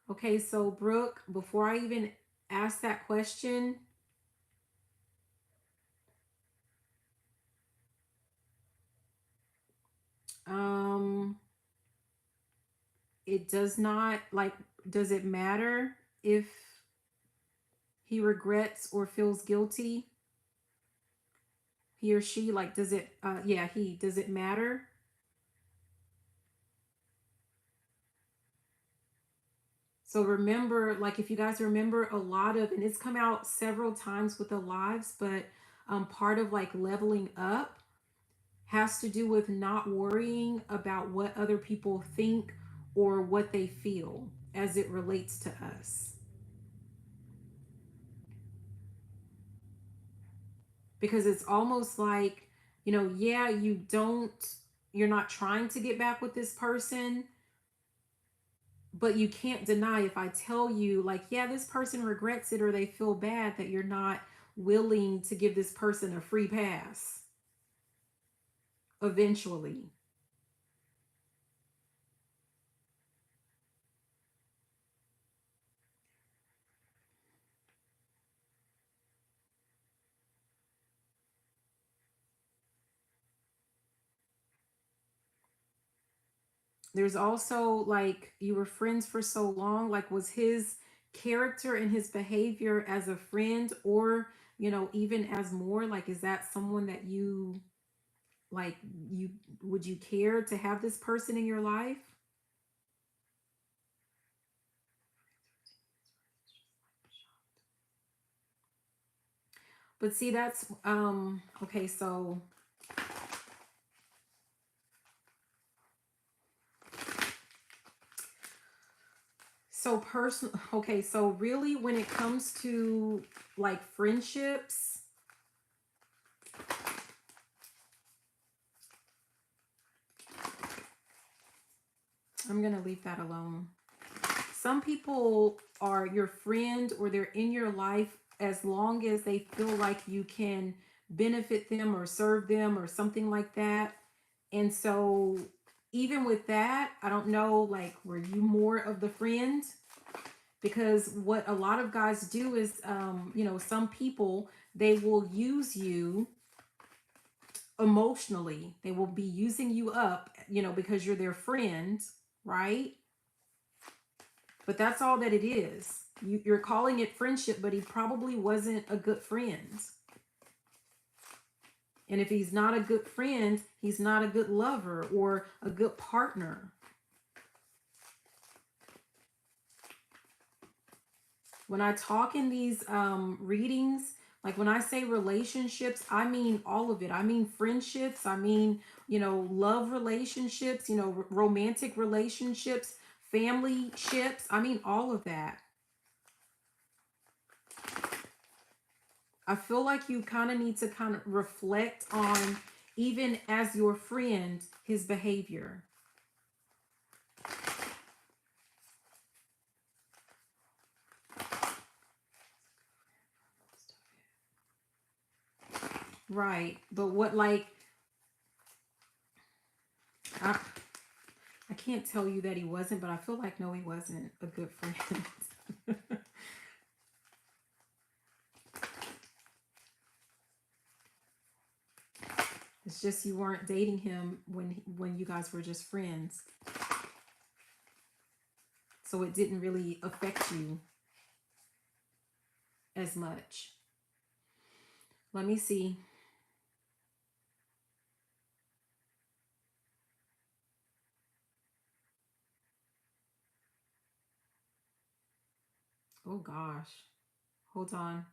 Speaker 1: Okay, so Brooke, before I even ask that question, um, it does not, like, does it matter if he regrets or feels guilty? He or she, like, does it, yeah, does it matter? So remember, like, if you guys remember a lot of, and it's come out several times with the lives, but part of like leveling up has to do with not worrying about what other people think or what they feel as it relates to us. Because it's almost like, yeah, you're not trying to get back with this person, but you can't deny if I tell you, like, yeah, this person regrets it or they feel bad, that you're not willing to give this person a free pass eventually. There's also like, you were friends for so long, like, was his character and his behavior as a friend, or even as more, like, is that someone that you, like, you would you care to have this person in your life? But see, that's okay, so really, when it comes to like friendships, I'm gonna leave that alone. Some people are your friend or they're in your life as long as they feel like you can benefit them or serve them or something like that. And so even with that, I don't know, like, were you more of the friend? Because what a lot of guys do is, some people, they will use you emotionally. They will be using you up, because you're their friend, right? But that's all that it is. You're calling it friendship, but he probably wasn't a good friend. And if he's not a good friend, he's not a good lover or a good partner. When I talk in these readings, like when I say relationships, I mean all of it. I mean friendships. I mean, love relationships, romantic relationships, family ships. I mean all of that. I feel like you kind of need to kind of reflect on, even as your friend, his behavior. Right. But what, like, I, I can't tell you that he wasn't, but I feel like, no, he wasn't a good friend. It's just you weren't dating him when you guys were just friends. So it didn't really affect you as much. Let me see. Oh gosh. Hold on.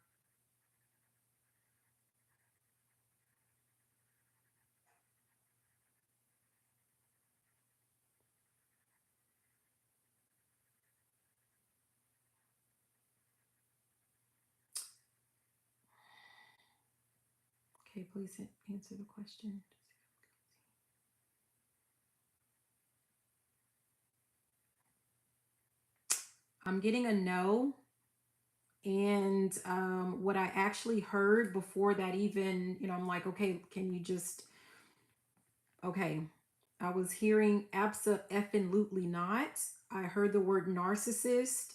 Speaker 1: Okay, please answer the question. I'm getting a no. And what I actually heard before that, even, I'm like, okay, can you just, okay. I was hearing absolutely not. I heard the word narcissist,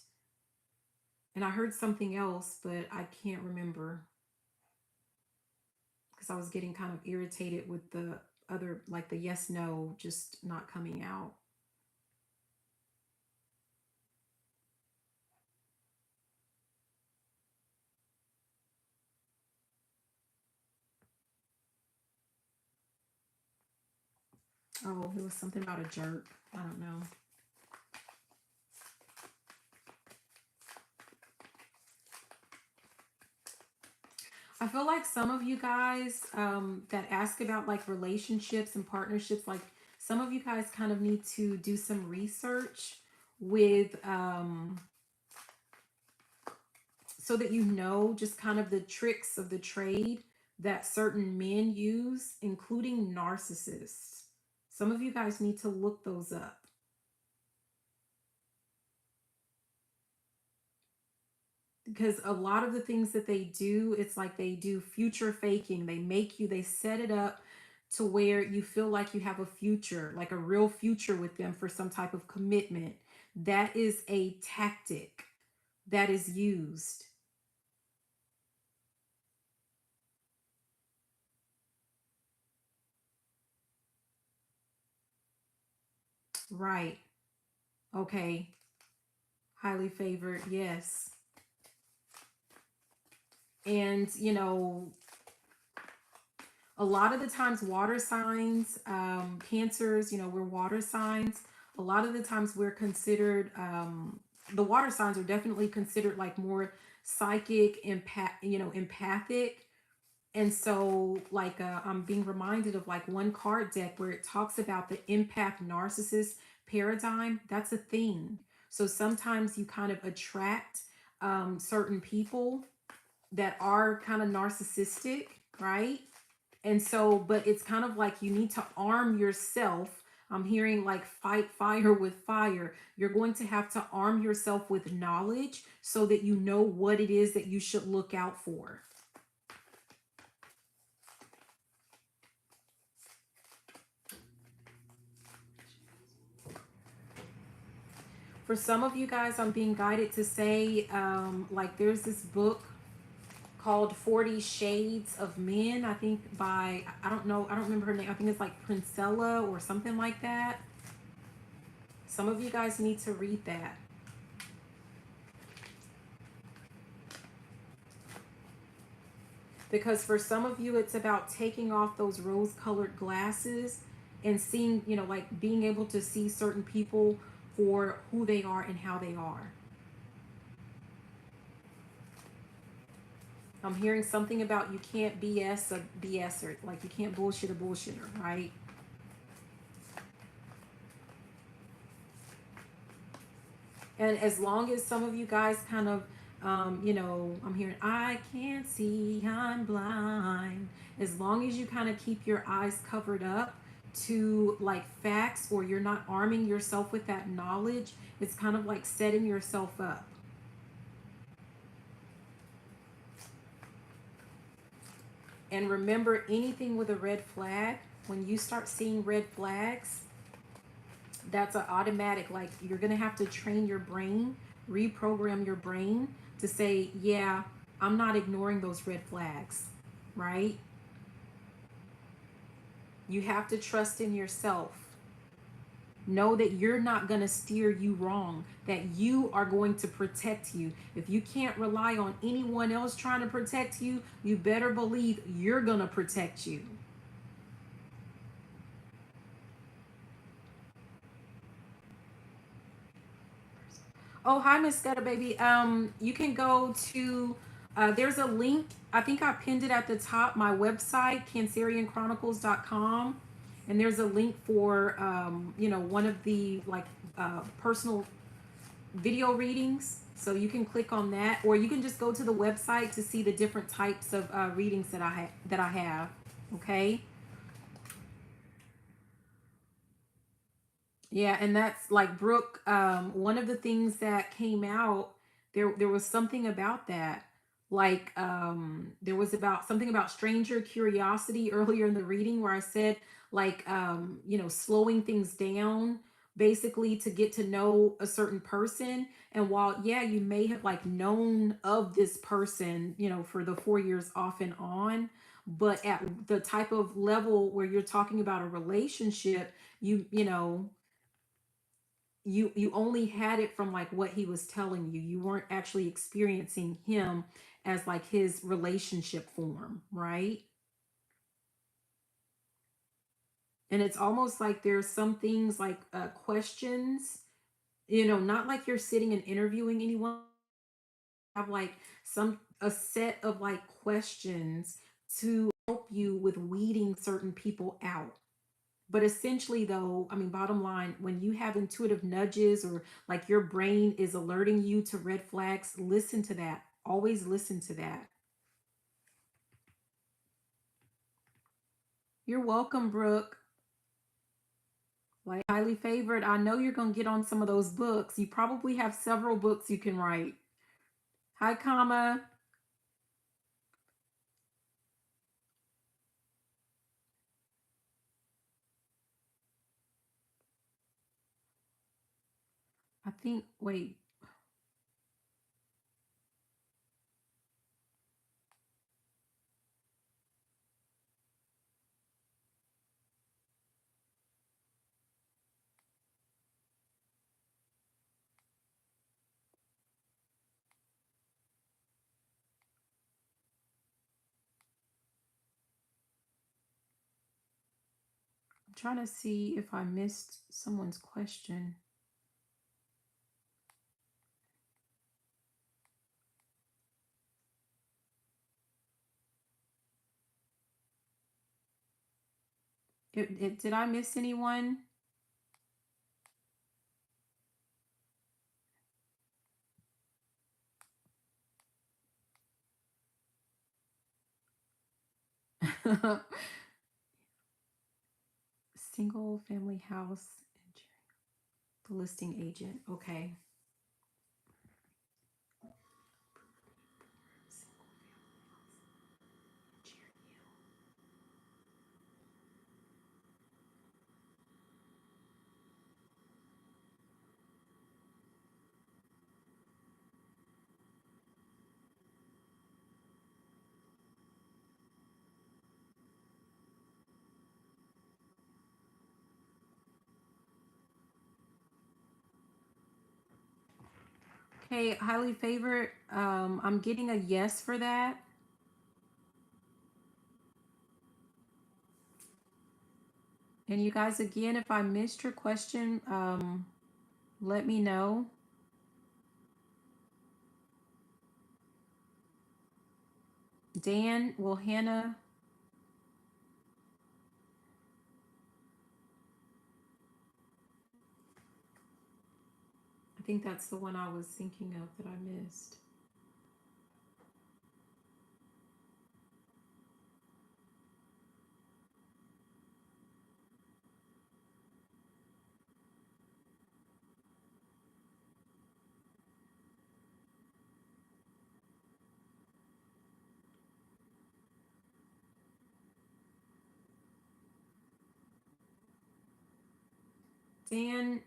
Speaker 1: and I heard something else, but I can't remember because I was getting kind of irritated with the other, like the yes, no, just not coming out. Oh, it was something about a jerk. I don't know. I feel like some of you guys that ask about like relationships and partnerships, like some of you guys kind of need to do some research with, so that just kind of the tricks of the trade that certain men use, including narcissists. Some of you guys need to look those up. Because a lot of the things that they do, it's like they do future faking. They set it up to where you feel like you have a future, like a real future with them for some type of commitment. That is a tactic that is used. Right. Okay. Highly favored. Yes. And, a lot of the times water signs, cancers, we're water signs. A lot of the times we're considered, the water signs are definitely considered like more psychic, empathic. And so, like, I'm being reminded of like one card deck where it talks about the empath narcissist paradigm. That's a thing. So sometimes you kind of attract certain people that are kind of narcissistic, right? And so, but it's kind of like you need to arm yourself. I'm hearing like fight fire with fire. You're going to have to arm yourself with knowledge so that you know what it is that you should look out for. For some of you guys, I'm being guided to say, like, there's this book called 40 Shades of Men, I think by, I don't know, I don't remember her name. I think it's like Princella or something like that. Some of you guys need to read that. Because for some of you, it's about taking off those rose-colored glasses and seeing, like being able to see certain people for who they are and how they are. I'm hearing something about you can't BS a BSer, like you can't bullshit a bullshitter, right? And as long as some of you guys kind of, I'm hearing, I can't see, I'm blind. As long as you kind of keep your eyes covered up to like facts, or you're not arming yourself with that knowledge, it's kind of like setting yourself up. And remember, anything with a red flag, when you start seeing red flags, that's an automatic, like you're gonna have to train your brain, reprogram your brain to say, yeah, I'm not ignoring those red flags, right? You have to trust in yourself. Know that you're not going to steer you wrong, that you are going to protect you. If you can't rely on anyone else trying to protect you, you better believe you're going to protect you. Oh, hi, Miss Scudder, baby. You can go to, there's a link. I think I pinned it at the top, my website, cancerianchronicles.com. And there's a link for, one of the like personal video readings. So you can click on that, or you can just go to the website to see the different types of readings that I have. Okay. Yeah, and that's like Brooke. One of the things that came out, there was something about that. Like there was about something about stranger curiosity earlier in the reading, where I said like slowing things down basically to get to know a certain person. And while yeah, you may have like known of this person, for the 4 years off and on, but at the type of level where you're talking about a relationship, you only had it from like what he was telling you. You weren't actually experiencing him as like his relationship form, right? And it's almost like there's some things like questions, not like you're sitting and interviewing anyone. Have like some a set of like questions to help you with weeding certain people out. But essentially, though, I mean, bottom line, when you have intuitive nudges, or like your brain is alerting you to red flags, listen to that. Always listen to that. You're welcome, Brooke. Like, highly favored. I know you're going to get on some of those books. You probably have several books you can write. Hi, comma. I think, wait, I'm trying to see if I missed someone's question. Did I miss anyone? Single family house, the listing agent. Okay. Okay, highly favored. I'm getting a yes for that. And you guys, again, if I missed your question, let me know. Dan, well, Hannah, I think that's the one I was thinking of that I missed. Dan,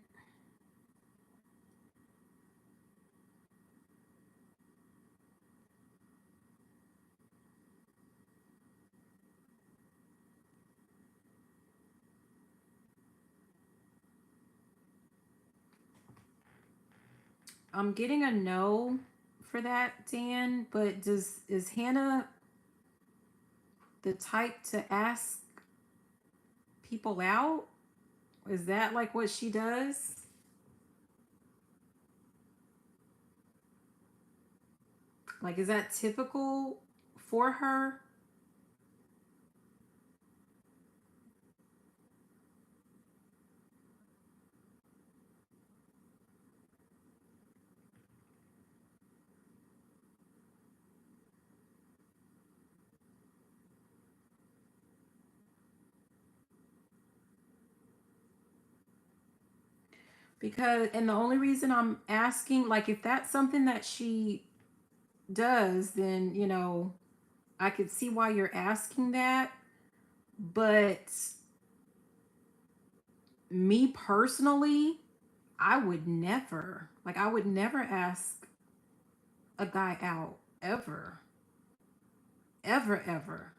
Speaker 1: I'm getting a no for that, Dan, but is Hannah the type to ask people out? Is that like what she does? Like, is that typical for her? Because, and the only reason I'm asking, like, if that's something that she does, then, I could see why you're asking that. But me personally, I would never ask a guy out ever, ever, ever.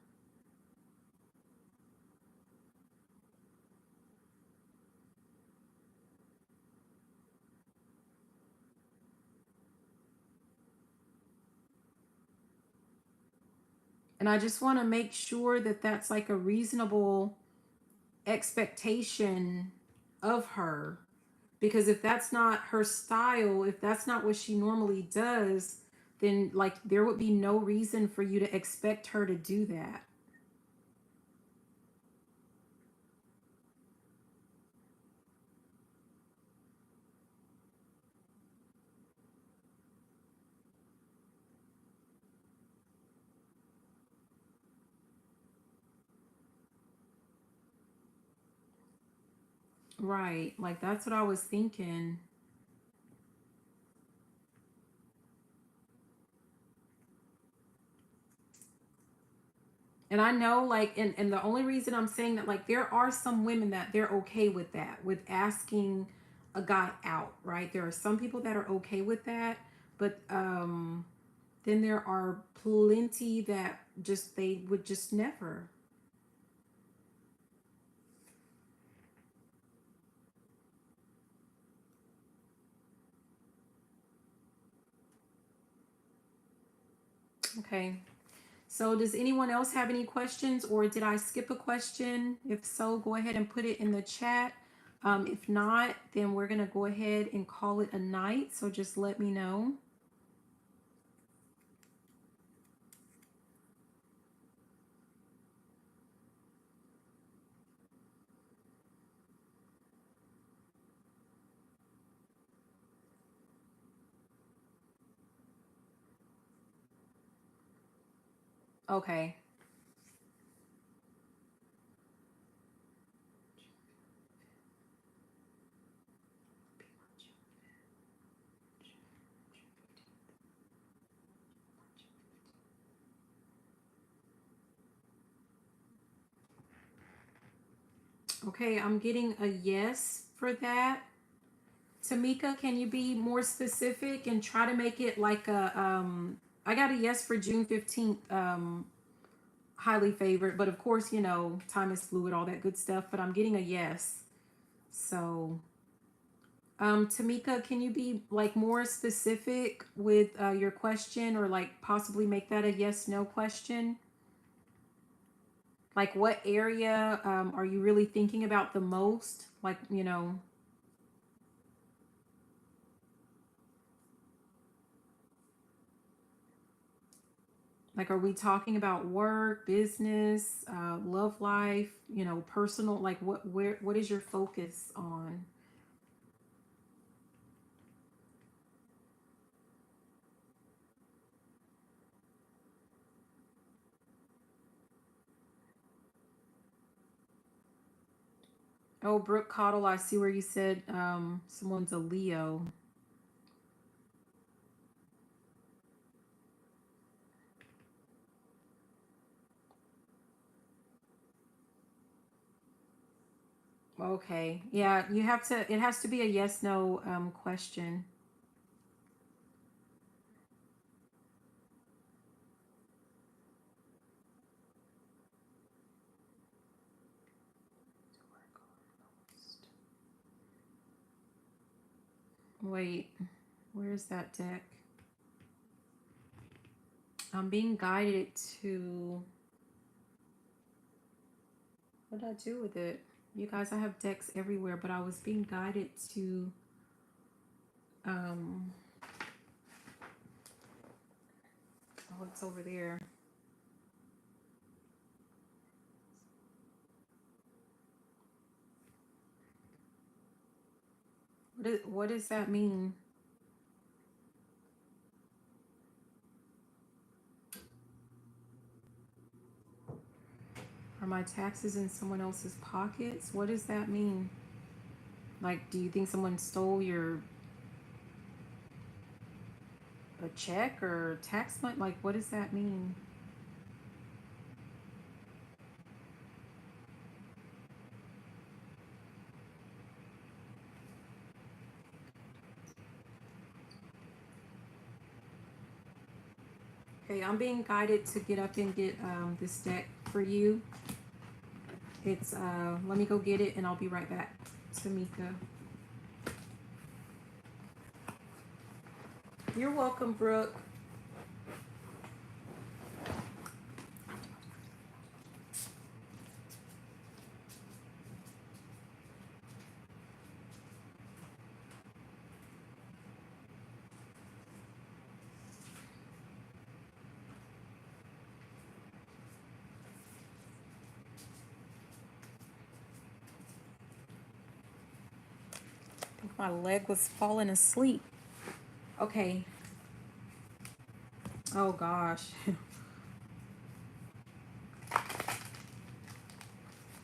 Speaker 1: And I just want to make sure that that's like a reasonable expectation of her. Because if that's not her style, if that's not what she normally does, then like there would be no reason for you to expect her to do that. Right. Like that's what I was thinking. And I know like and the only reason I'm saying that like there are some women that they're okay with that, with asking a guy out, right? There are some people that are okay with that, but then there are plenty that just they would just never. Okay. So does anyone else have any questions or did I skip a question? If so, go ahead and put it in the chat. If not, then we're going to go ahead and call it a night. So just let me know. Okay. Okay, I'm getting a yes for that. Tamika, can you be more specific and try to make it like a I got a yes for June 15th, highly favored, but of course, time is fluid, all that good stuff, but I'm getting a yes. So Tamika, can you be like more specific with your question, or like possibly make that a yes no question? Like what area are you really thinking about the most? Like, like are we talking about work, business, love life, personal? Like what is your focus on? Oh, Brooke Cottle, I see where you said someone's a Leo. Okay. Yeah, you have to, it has to be a yes no question. Wait, where's that deck? I'm being guided to, what did I do with it? You guys, I have decks everywhere, but I was being guided to, um, oh, it's over there. What does that mean? Are my taxes in someone else's pockets? What does that mean? Like, do you think someone stole your a check or tax money? Like, what does that mean? Okay, I'm being guided to get up and get this deck for you. It's let me go get it and I'll be right back. Tamika. You're welcome, Brooke. I think my leg was falling asleep. Okay. Oh gosh.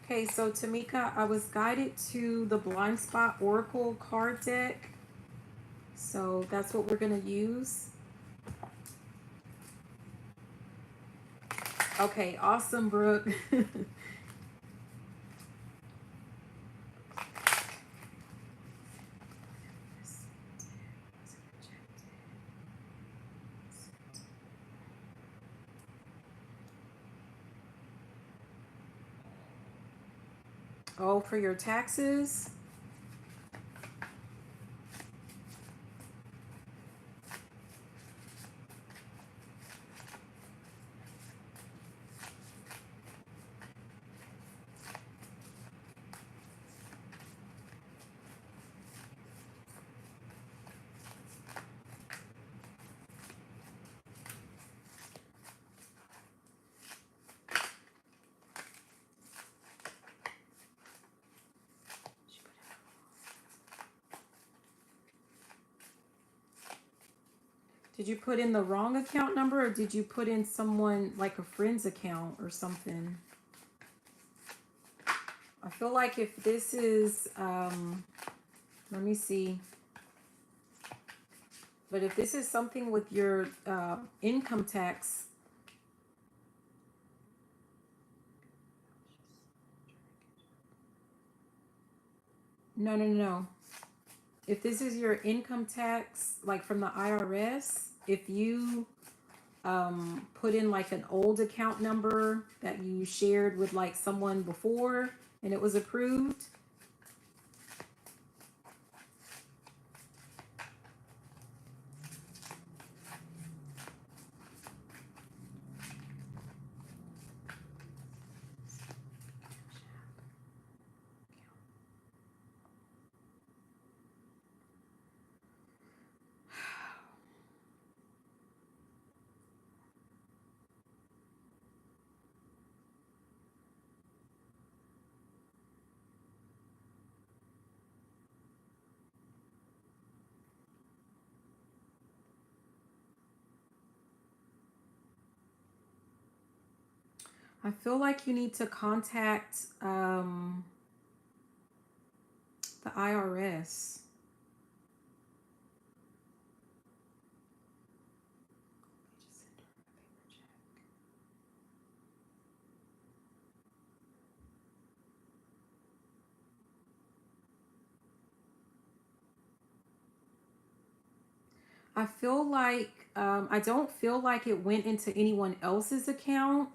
Speaker 1: Okay, so Tamika, I was guided to the Blind Spot Oracle card deck. So that's what we're gonna use. Okay, awesome, Brooke. Oh, for your taxes? Did you put in the wrong account number or did you put in someone like a friend's account or something? I feel like if this is, let me see. But if this is something with your income tax, no, no, no, no. If this is your income tax, like from the IRS, if you put in like an old account number that you shared with like someone before and it was approved, I feel like you need to contact the IRS. I feel like I don't feel like it went into anyone else's account.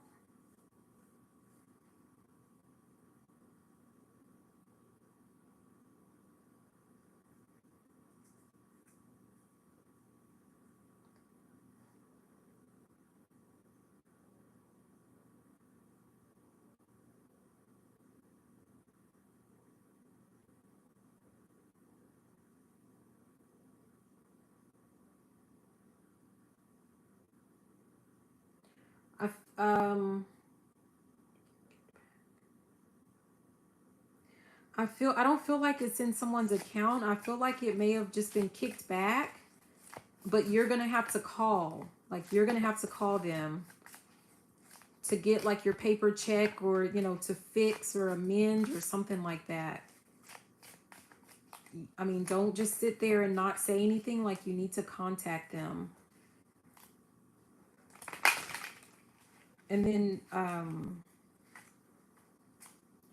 Speaker 1: I um I don't feel like it's in someone's account. I feel like it may have just been kicked back, but you're gonna have to call. Like you're gonna have to call them to get like your paper check, or to fix or amend or something like that. I mean, don't just sit there and not say anything. Like, you need to contact them. And then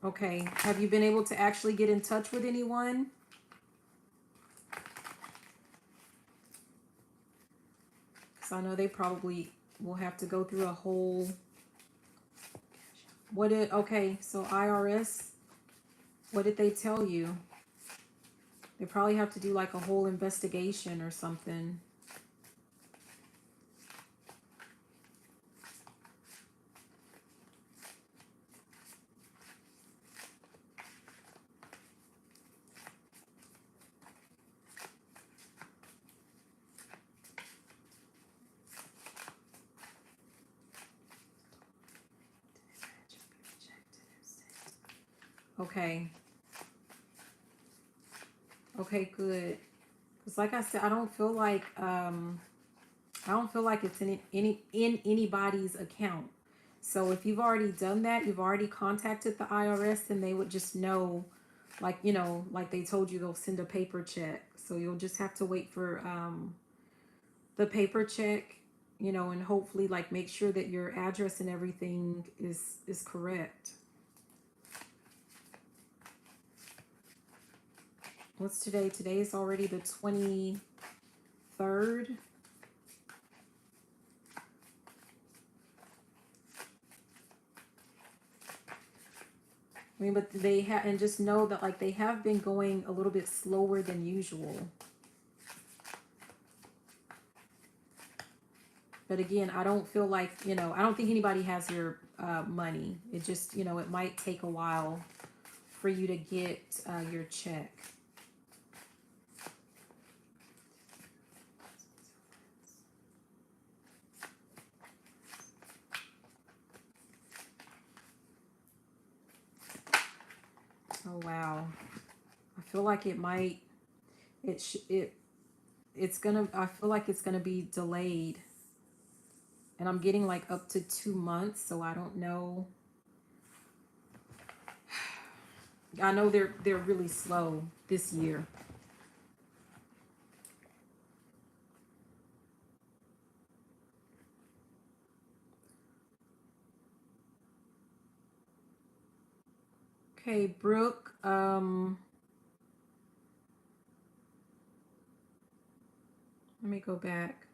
Speaker 1: okay, have you been able to actually get in touch with anyone? Because I know they probably will have to go through a whole okay, so IRS, what did they tell you? They probably have to do like a whole investigation or something. Okay. Okay, good. Because like I said, I don't feel like it's in anybody's account. So if you've already done that, you've already contacted the IRS, then they would just know, like, like they told you, they'll send a paper check. So you'll just have to wait for the paper check, and hopefully like make sure that your address and everything is correct. What's today? Today is already the 23rd. I mean, but they have, and just know that like they have been going a little bit slower than usual. But again, I don't feel like, I don't think anybody has your money. It just, it might take a while for you to get your check. Oh, wow. I feel like it might, it's gonna, I feel like it's gonna be delayed. And I'm getting like up to 2 months, so I don't know. I know they're really slow this year. Okay, Brooke, let me go back.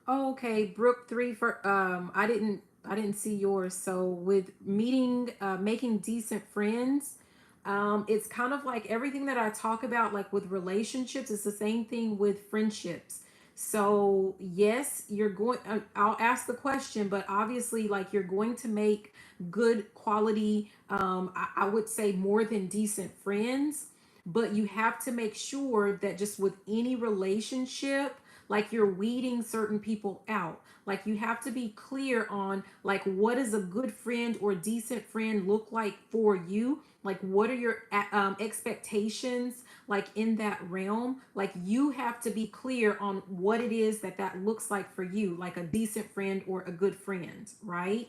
Speaker 1: Oh, okay, Brooke 3 for I didn't see yours. So with making decent friends, it's kind of like everything that I talk about, like with relationships, it's the same thing with friendships. So yes, you're going. I'll ask the question, but obviously, like you're going to make good quality. I would say more than decent friends, but you have to make sure that just with any relationship, like you're weeding certain people out. Like you have to be clear on like what does a good friend or decent friend look like for you? Like what are your expectations like in that realm? Like you have to be clear on what it is that that looks like for you, like a decent friend or a good friend, right?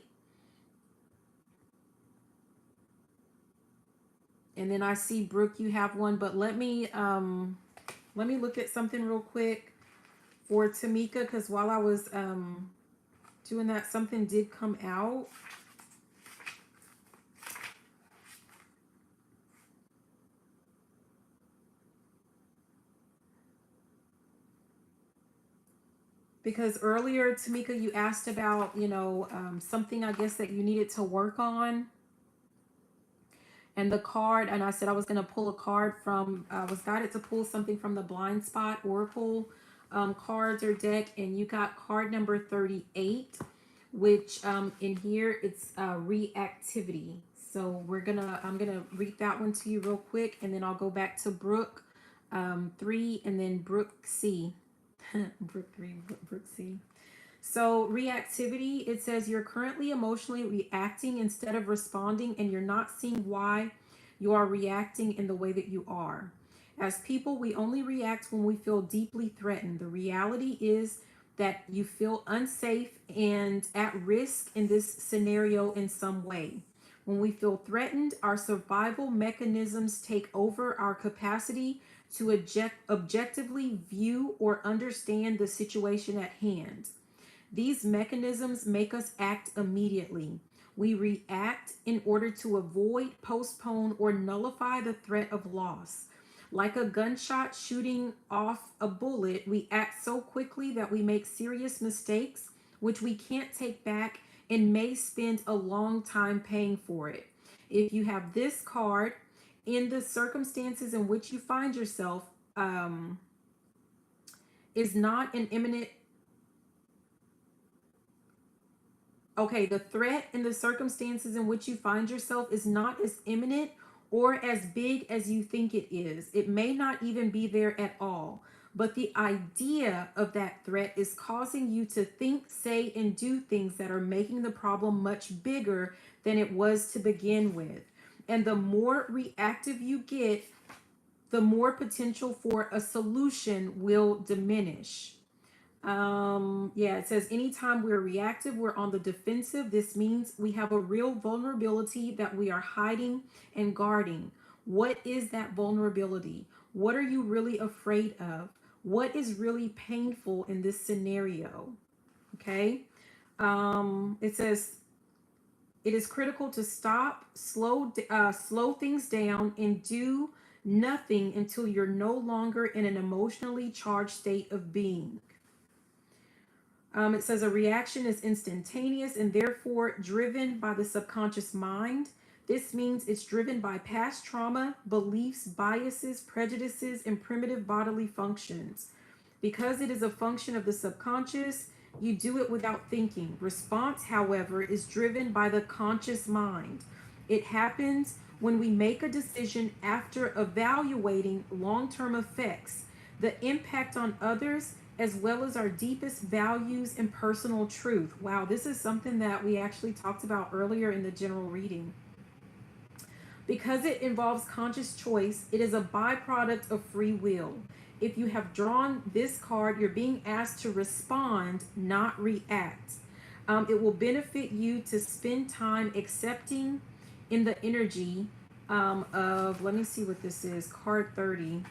Speaker 1: And then I see Brooke, you have one, but let me look at something real quick for Tamika, because while I was doing that, something did come out. Because earlier, Tamika, you asked about, something I guess that you needed to work on. And the card, and I said I was going to pull a card from, I was guided to pull something from the Blind Spot Oracle cards or deck. And you got card number 38, which in here it's reactivity. So I'm gonna read that one to you real quick, and then I'll go back to Brooke 3, and then Brooke C. Brooke 3, Brooke C. So reactivity, it says you're currently emotionally reacting instead of responding, and you're not seeing why you are reacting in the way that you are. As people, we only react when we feel deeply threatened. The reality is that you feel unsafe and at risk in this scenario in some way. When we feel threatened, our survival mechanisms take over our capacity to objectively view or understand the situation at hand. These mechanisms make us act immediately. We react in order to avoid, postpone, or nullify the threat of loss. Like a gunshot shooting off a bullet, we act so quickly that we make serious mistakes, which we can't take back and may spend a long time paying for it. If you have this card, in the circumstances in which you find yourself, is not an imminent. Okay, the threat and the circumstances in which you find yourself is not as imminent or as big as you think it is. It may not even be there at all. But the idea of that threat is causing you to think, say, and do things that are making the problem much bigger than it was to begin with. And the more reactive you get, the more potential for a solution will diminish. Yeah, it says anytime we're reactive, we're on the defensive. This means we have a real vulnerability that we are hiding and guarding. What is that vulnerability? What are you really afraid of? What is really painful in this scenario? Okay. It says it is critical to stop, slow things down, and do nothing until you're no longer in an emotionally charged state of being. It says a reaction is instantaneous and therefore driven by the subconscious mind. This means it's driven by past trauma, beliefs, biases, prejudices, and primitive bodily functions. Because it is a function of the subconscious, you do it without thinking. Response, however, is driven by the conscious mind. It happens when we make a decision after evaluating long-term effects, the impact on others, as well as our deepest values and personal truth. Wow, this is something that we actually talked about earlier in the general reading. Because it involves conscious choice, it is a byproduct of free will. If you have drawn this card, you're being asked to respond, not react. It will benefit you to spend time accepting in the energy of, let me see what this is, card 30.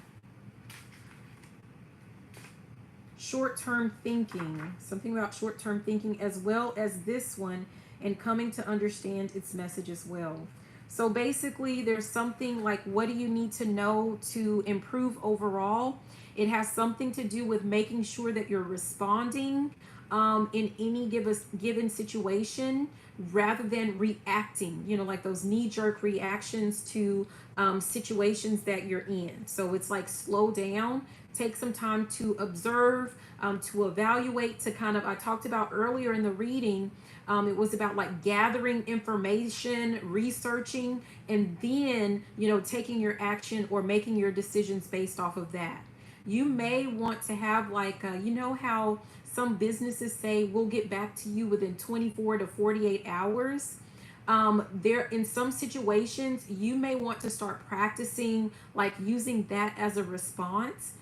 Speaker 1: Short-term thinking, something about short-term thinking, as well as this one, and coming to understand its message as well. So basically there's something like, what do you need to know to improve overall? It has something to do with making sure that you're responding in any given situation rather than reacting, like those knee-jerk reactions to situations that you're in. So it's like slow down, take some time to observe, to evaluate, to kind of, I talked about earlier in the reading, it was about like gathering information, researching, and then, taking your action or making your decisions based off of that. You may want to have like, you know how some businesses say we'll get back to you within 24 to 48 hours. There, in some situations, you may want to start practicing like using that as a response.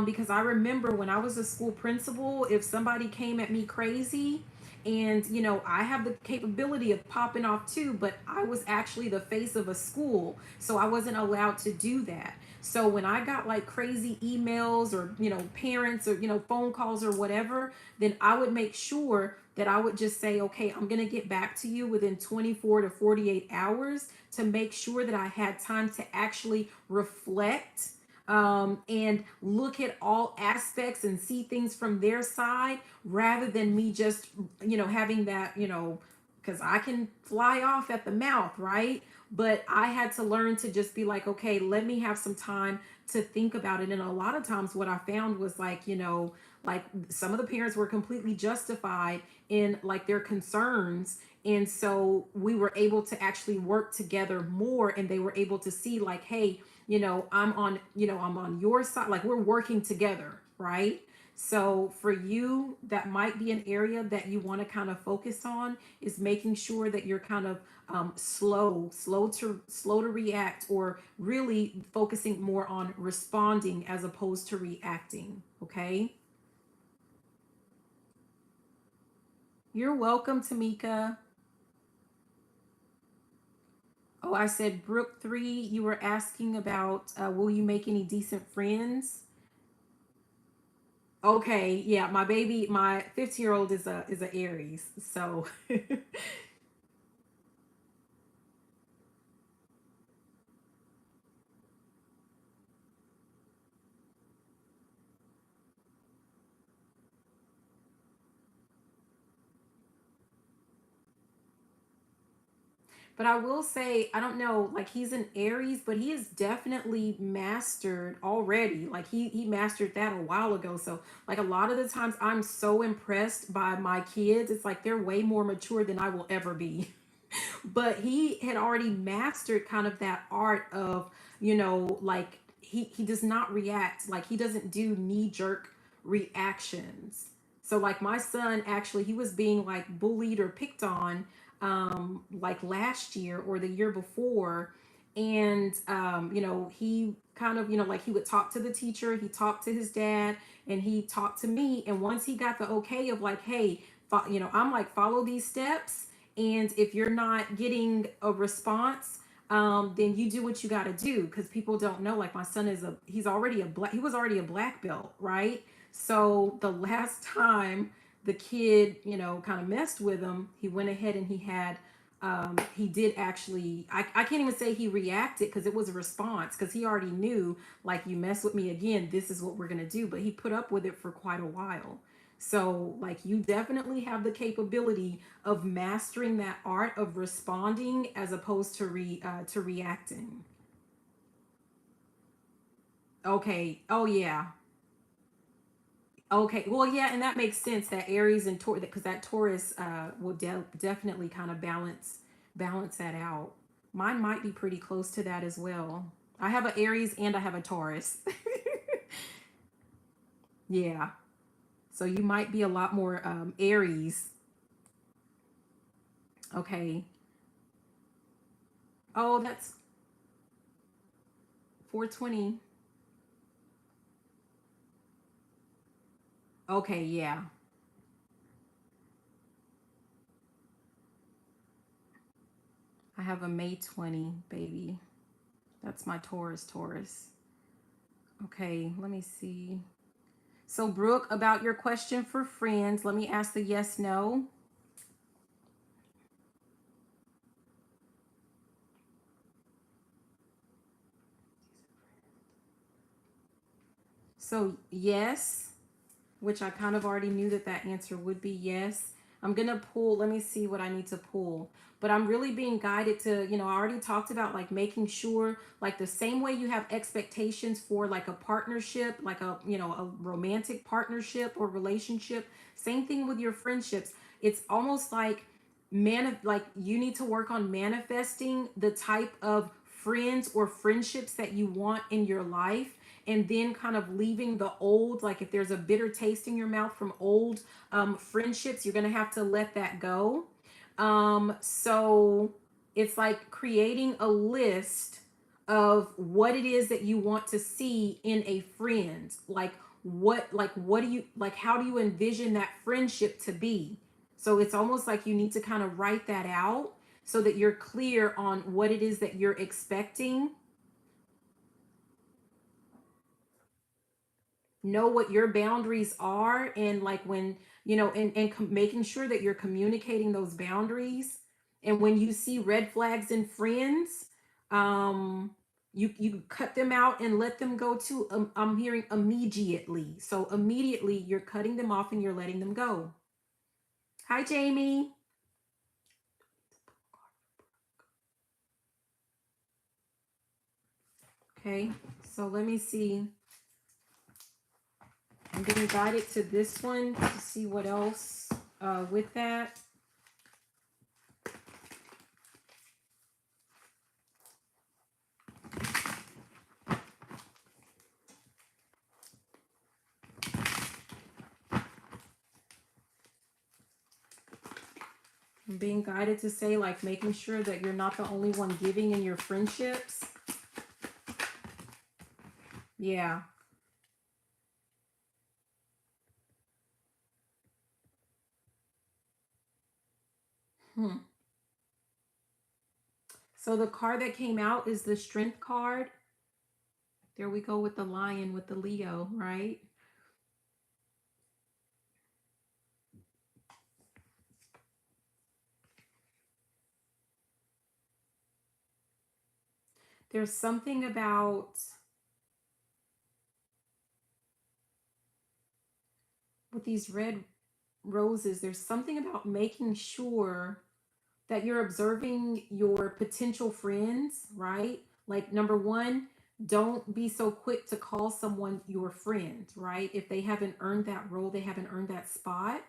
Speaker 1: Because I remember when I was a school principal, if somebody came at me crazy, and I have the capability of popping off too, but I was actually the face of a school, so I wasn't allowed to do that. So when I got like crazy emails or parents or phone calls or whatever, then I would make sure that I would just say, okay, I'm going to get back to you within 24 to 48 hours to make sure that I had time to actually reflect, and look at all aspects and see things from their side, rather than me just having that, because I can fly off at the mouth, right? But I had to learn to just be like, okay, let me have some time to think about it. And a lot of times what I found was like, like some of the parents were completely justified in like their concerns, and so we were able to actually work together more, and they were able to see like, hey, I'm on your side, like we're working together, right? So for you, that might be an area that you want to kind of focus on, is making sure that you're kind of slow to react, or really focusing more on responding as opposed to reacting. Okay. You're welcome, Tamika. Oh, I said Brooke 3. You were asking about will you make any decent friends? Okay, yeah, my baby, my 15-year-old is a Aries, so but I will say, I don't know, like he's an Aries, but he is definitely mastered already. Like he mastered that a while ago. So like a lot of the times I'm so impressed by my kids. It's like they're way more mature than I will ever be. But he had already mastered kind of that art of, like he does not react, like he doesn't do knee jerk reactions. So like my son, actually he was being like bullied or picked on, like last year or the year before, and he kind of, like he would talk to the teacher, he talked to his dad, and he talked to me, and once he got the okay of like, hey, I'm like, follow these steps, and if you're not getting a response, then you do what you got to do, because people don't know, like my son he was already a black belt, right? So the last time the kid kind of messed with him, he went ahead and he did actually, I can't even say he reacted, because it was a response, because he already knew, like, you mess with me again, this is what we're going to do. But he put up with it for quite a while. So like you definitely have the capability of mastering that art of responding as opposed to reacting. Okay. Oh yeah. Okay. Well, yeah, and that makes sense, that Aries and Taurus, because that Taurus will definitely kind of balance that out. Mine might be pretty close to that as well. I have an Aries and I have a Taurus. Yeah. So you might be a lot more Aries. Okay. Oh, that's 420. Okay, yeah. I have a May 20 baby. That's my Taurus. Okay, let me see. So, Brooke, about your question for friends, let me ask the yes no. So, yes, which I kind of already knew that that answer would be yes. I'm going to pull, let me see what I need to pull. But I'm really being guided to, I already talked about like making sure, like the same way you have expectations for like a partnership, like a romantic partnership or relationship, same thing with your friendships. It's almost like like you need to work on manifesting the type of friends or friendships that you want in your life. and then kind of leaving the old, like if there's a bitter taste in your mouth from old friendships, you're going to have to let that go. So it's like creating a list of what it is that you want to see in a friend. What do you like, how do you envision that friendship to be? So it's almost like you need to kind of write that out so that you're clear on what it is that you're expecting. Know what your boundaries are, and like when making sure that you're communicating those boundaries. And when you see red flags in friends, um you cut them out and let them go to I'm hearing immediately. So immediately you're cutting them off and you're letting them go. Hi Jamie. Okay, so let me see. I'm getting guided to this one to see what else with that. I'm being guided to say, like, making sure that you're not the only one giving in your friendships. Yeah. So the card that came out is the Strength card. There we go with the Lion, with the Leo, right? There's something about, with these red roses, there's something about making sure that you're observing your potential friends, right? Like, number one, don't be so quick to call someone your friend, right? If they haven't earned that role, they haven't earned that spot.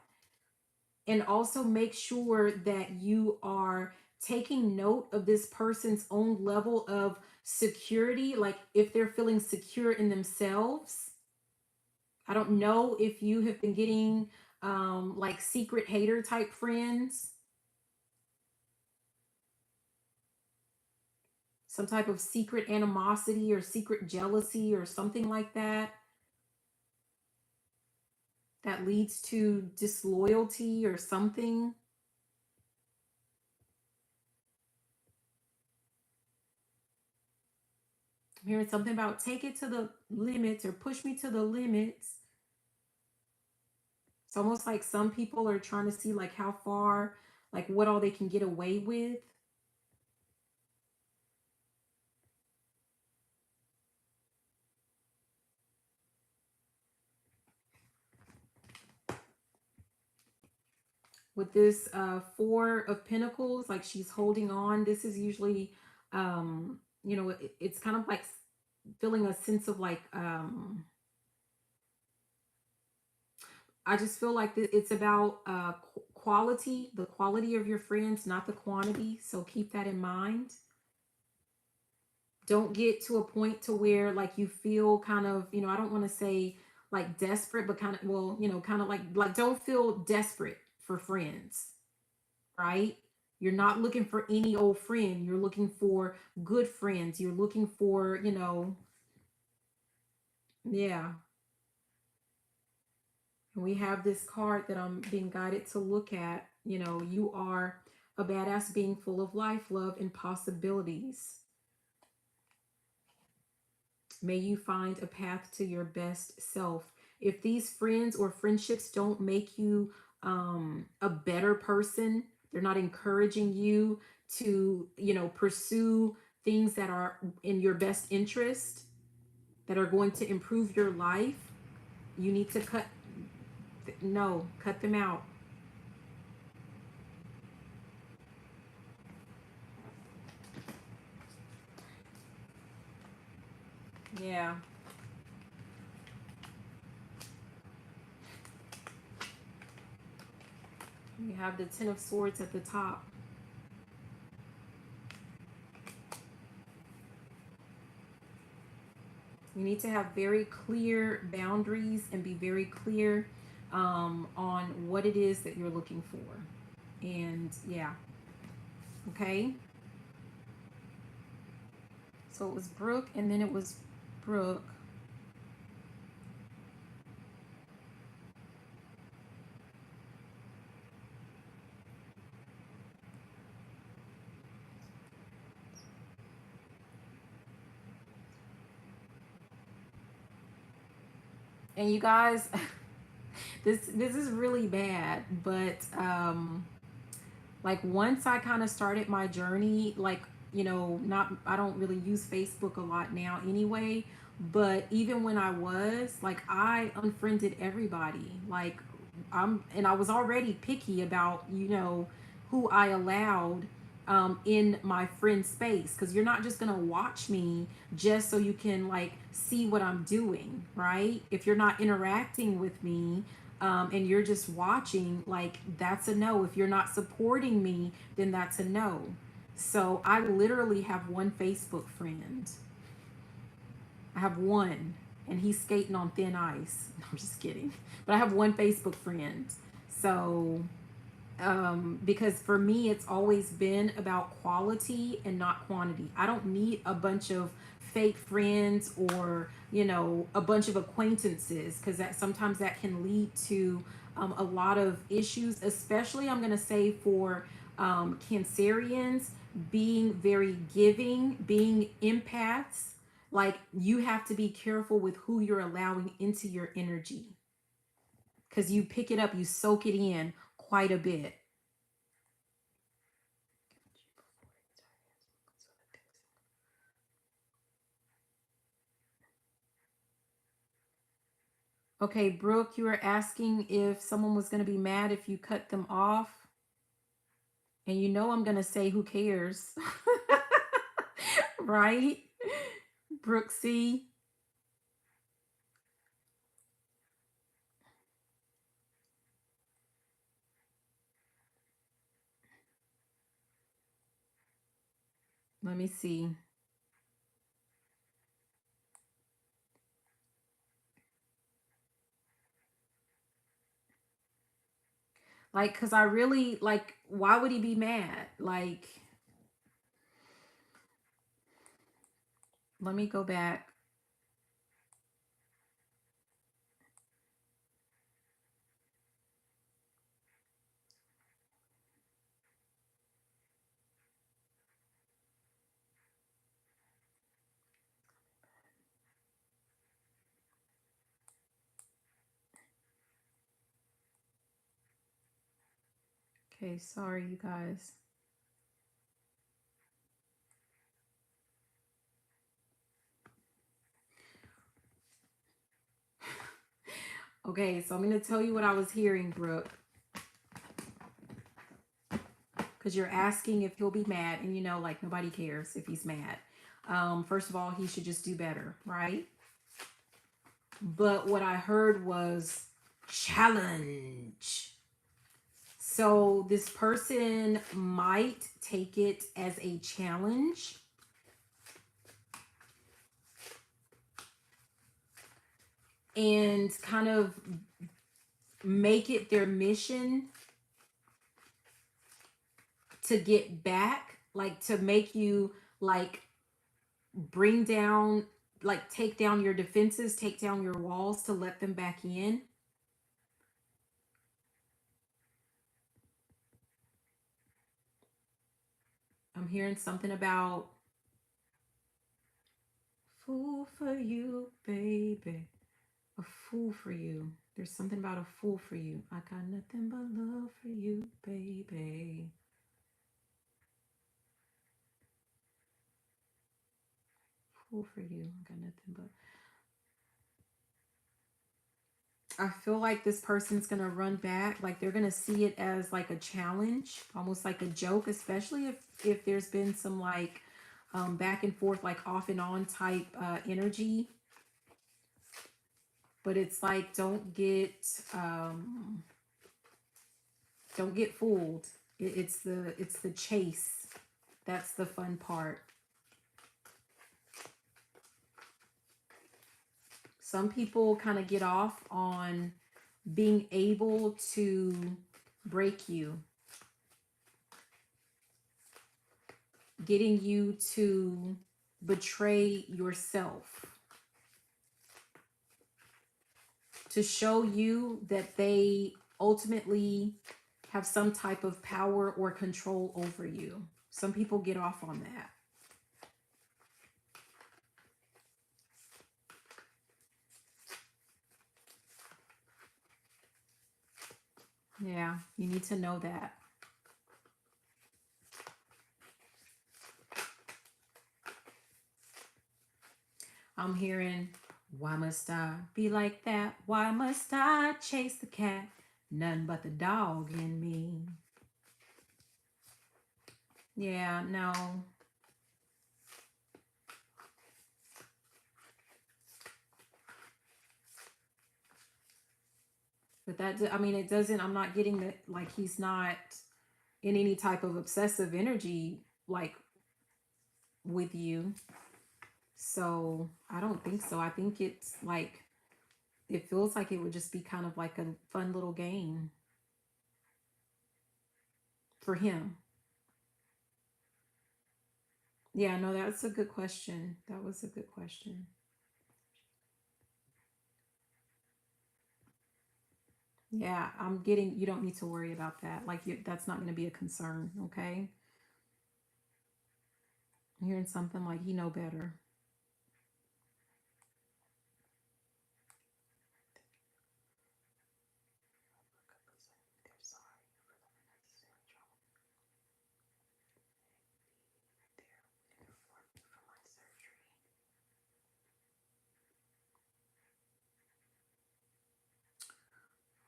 Speaker 1: And also make sure that you are taking note of this person's own level of security, like if they're feeling secure in themselves. I don't know if you have been getting like secret hater type friends, some type of secret animosity or secret jealousy or something like that, that leads to disloyalty or something. I'm hearing something about take it to the limits or push me to the limits. It's almost like some people are trying to see like how far, like what all they can get away with. With this Four of Pentacles, like she's holding on. This is usually, it's kind of like feeling a sense of like, I just feel like it's about quality, the quality of your friends, not the quantity. So keep that in mind. Don't get to a point to where like you feel kind of, I don't want to say like desperate, but kind of, well, kind of like don't feel desperate for friends, right? You're not looking for any old friend. You're looking for good friends. You're looking for, yeah. And we have this card that I'm being guided to look at. You are a badass being full of life, love, and possibilities. May you find a path to your best self. If these friends or friendships don't make you a better person, they're not encouraging you to, pursue things that are in your best interest, that are going to improve your life, you need to cut them out. Yeah. You have the Ten of Swords at the top. You need to have very clear boundaries and be very clear on what it is that you're looking for. And yeah, okay. So it was Brooke, and then it was Brooke. And you guys, this is really bad, but like once I kind of started my journey, like, not, I don't really use Facebook a lot now anyway, but even when I was, like, I unfriended everybody. Like, and I was already picky about, who I allowed in my friend space, because you're not just gonna watch me just so you can like see what I'm doing, right? If you're not interacting with me, and you're just watching, like, that's a no. If you're not supporting me, then that's a no. So I literally have one Facebook friend. I have one, and he's skating on thin ice. I'm just kidding. But I have one Facebook friend. So, because for me, it's always been about quality and not quantity. I don't need a bunch of fake friends or, a bunch of acquaintances, because that sometimes that can lead to a lot of issues, especially I'm going to say for Cancerians, being very giving, being empaths. Like, you have to be careful with who you're allowing into your energy, because you pick it up, you soak it in quite a bit. Okay, Brooke, you were asking if someone was going to be mad if you cut them off. And I'm going to say, who cares? Right? Brooke C. Let me see. Like, because I really, like, why would he be mad? Like, let me go back. Okay, sorry, you guys. Okay, so I'm going to tell you what I was hearing, Brooke. Because you're asking if he'll be mad, and like, nobody cares if he's mad. First of all, he should just do better, right? But what I heard was challenge. So this person might take it as a challenge, and kind of make it their mission to get back, like, to make you, like, bring down, like, take down your defenses, take down your walls to let them back in. I'm hearing something about fool for you, baby. A fool for you. There's something about a fool for you. I got nothing but love for you, baby. Fool for you. I got nothing but. I feel like this person's gonna run back. Like, they're gonna see it as like a challenge, almost like a joke, especially if there's been some like back and forth, like off and on type energy. But it's like, don't get fooled. It's the chase. That's the fun part. Some people kind of get off on being able to break you, getting you to betray yourself, to show you that they ultimately have some type of power or control over you. Some people get off on that. Yeah, you need to know that. I'm hearing, why must I be like that? Why must I chase the cat? None but the dog in me. Yeah, no. But that, I mean, it doesn't, I'm not getting that, like, he's not in any type of obsessive energy, like, with you. So I don't think so. I think it's like, it feels like it would just be kind of like a fun little game for him. Yeah, no, that's a good question. That was a good question. Yeah, I'm getting, you don't need to worry about that. Like, that's not going to be a concern, okay? I'm hearing something like he know better.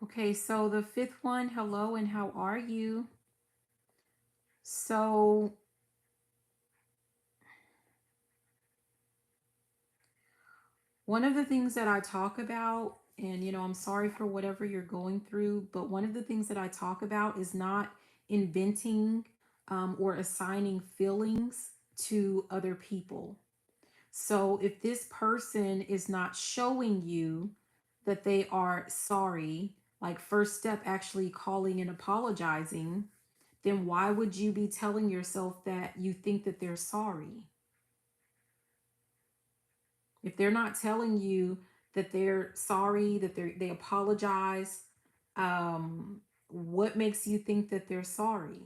Speaker 1: Okay, so the fifth one, hello and how are you? So one of the things that I talk about, and I'm sorry for whatever you're going through, but one of the things that I talk about is not inventing or assigning feelings to other people. So if this person is not showing you that they are sorry, like first step actually calling and apologizing, then why would you be telling yourself that you think that they're sorry? If they're not telling you that they're sorry, that they apologize, what makes you think that they're sorry?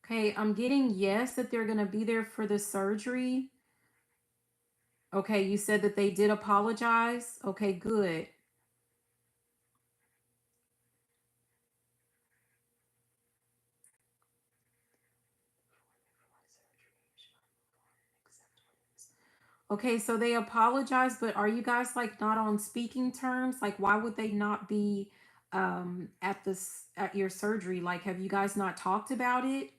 Speaker 1: Okay, I'm getting yes that they're going to be there for the surgery. Okay, you said that they did apologize. Okay, good. Okay, so they apologize, but are you guys like not on speaking terms? Like, why would they not be at this at your surgery? Like, have you guys not talked about it?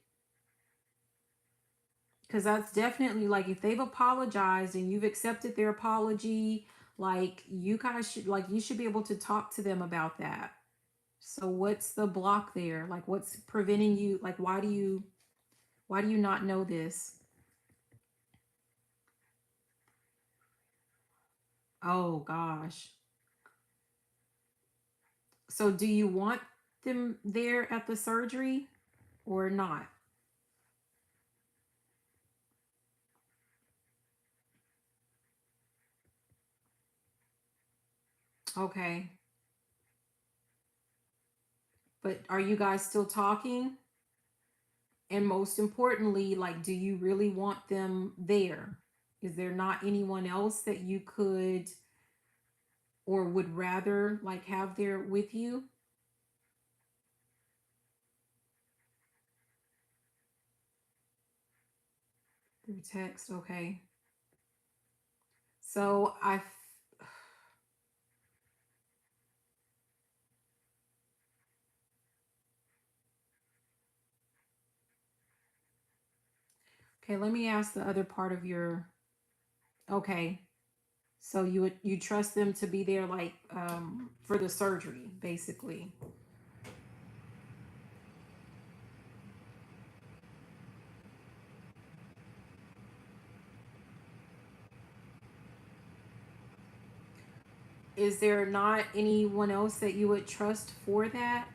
Speaker 1: Because that's definitely like if they've apologized and you've accepted their apology, like you guys should like you should be able to talk to them about that. So what's the block there? Like what's preventing you? Like why do you not know this? Oh gosh. So do you want them there at the surgery or not? Okay. But are you guys still talking? And most importantly, like, do you really want them there? Is there not anyone else that you could or would rather like have there with you? Text, okay. So okay, let me ask the other part of your, okay. So you trust them to be there like for the surgery, basically. Is there not anyone else that you would trust for that?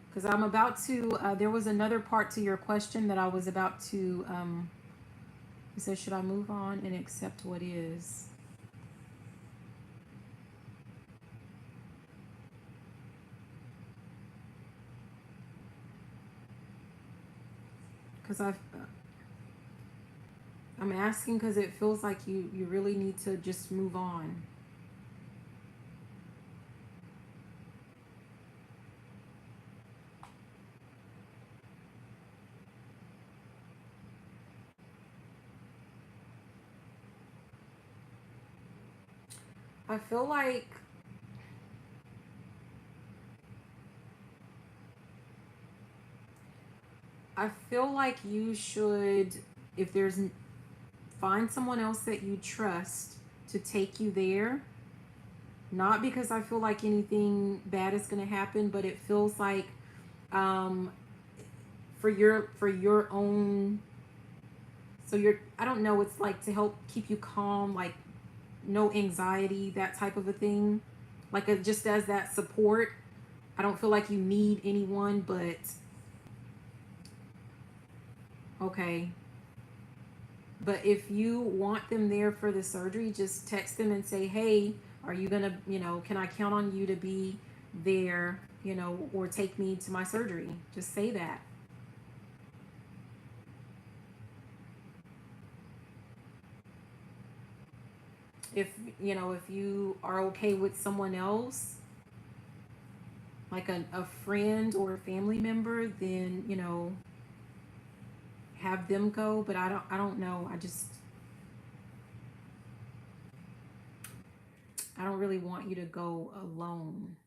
Speaker 1: Because I'm about to, there was another part to your question that I was about to, it says, should I move on and accept what is? Because I'm asking because it feels like you really need to just move on. I feel like I feel like you should, if there's, find someone else that you trust to take you there. Not because I feel like anything bad is going to happen, but it feels like um, for your own. So you're, I don't know. It's like to help keep you calm, like no anxiety, that type of a thing. Like it just as that support. I don't feel like you need anyone, but okay. But if you want them there for the surgery, just text them and say, hey, are you going to, can I count on you to be there, or take me to my surgery? Just say that. If, if you are okay with someone else, like a friend or a family member, then, have them go. But I don't know. I don't really want you to go alone.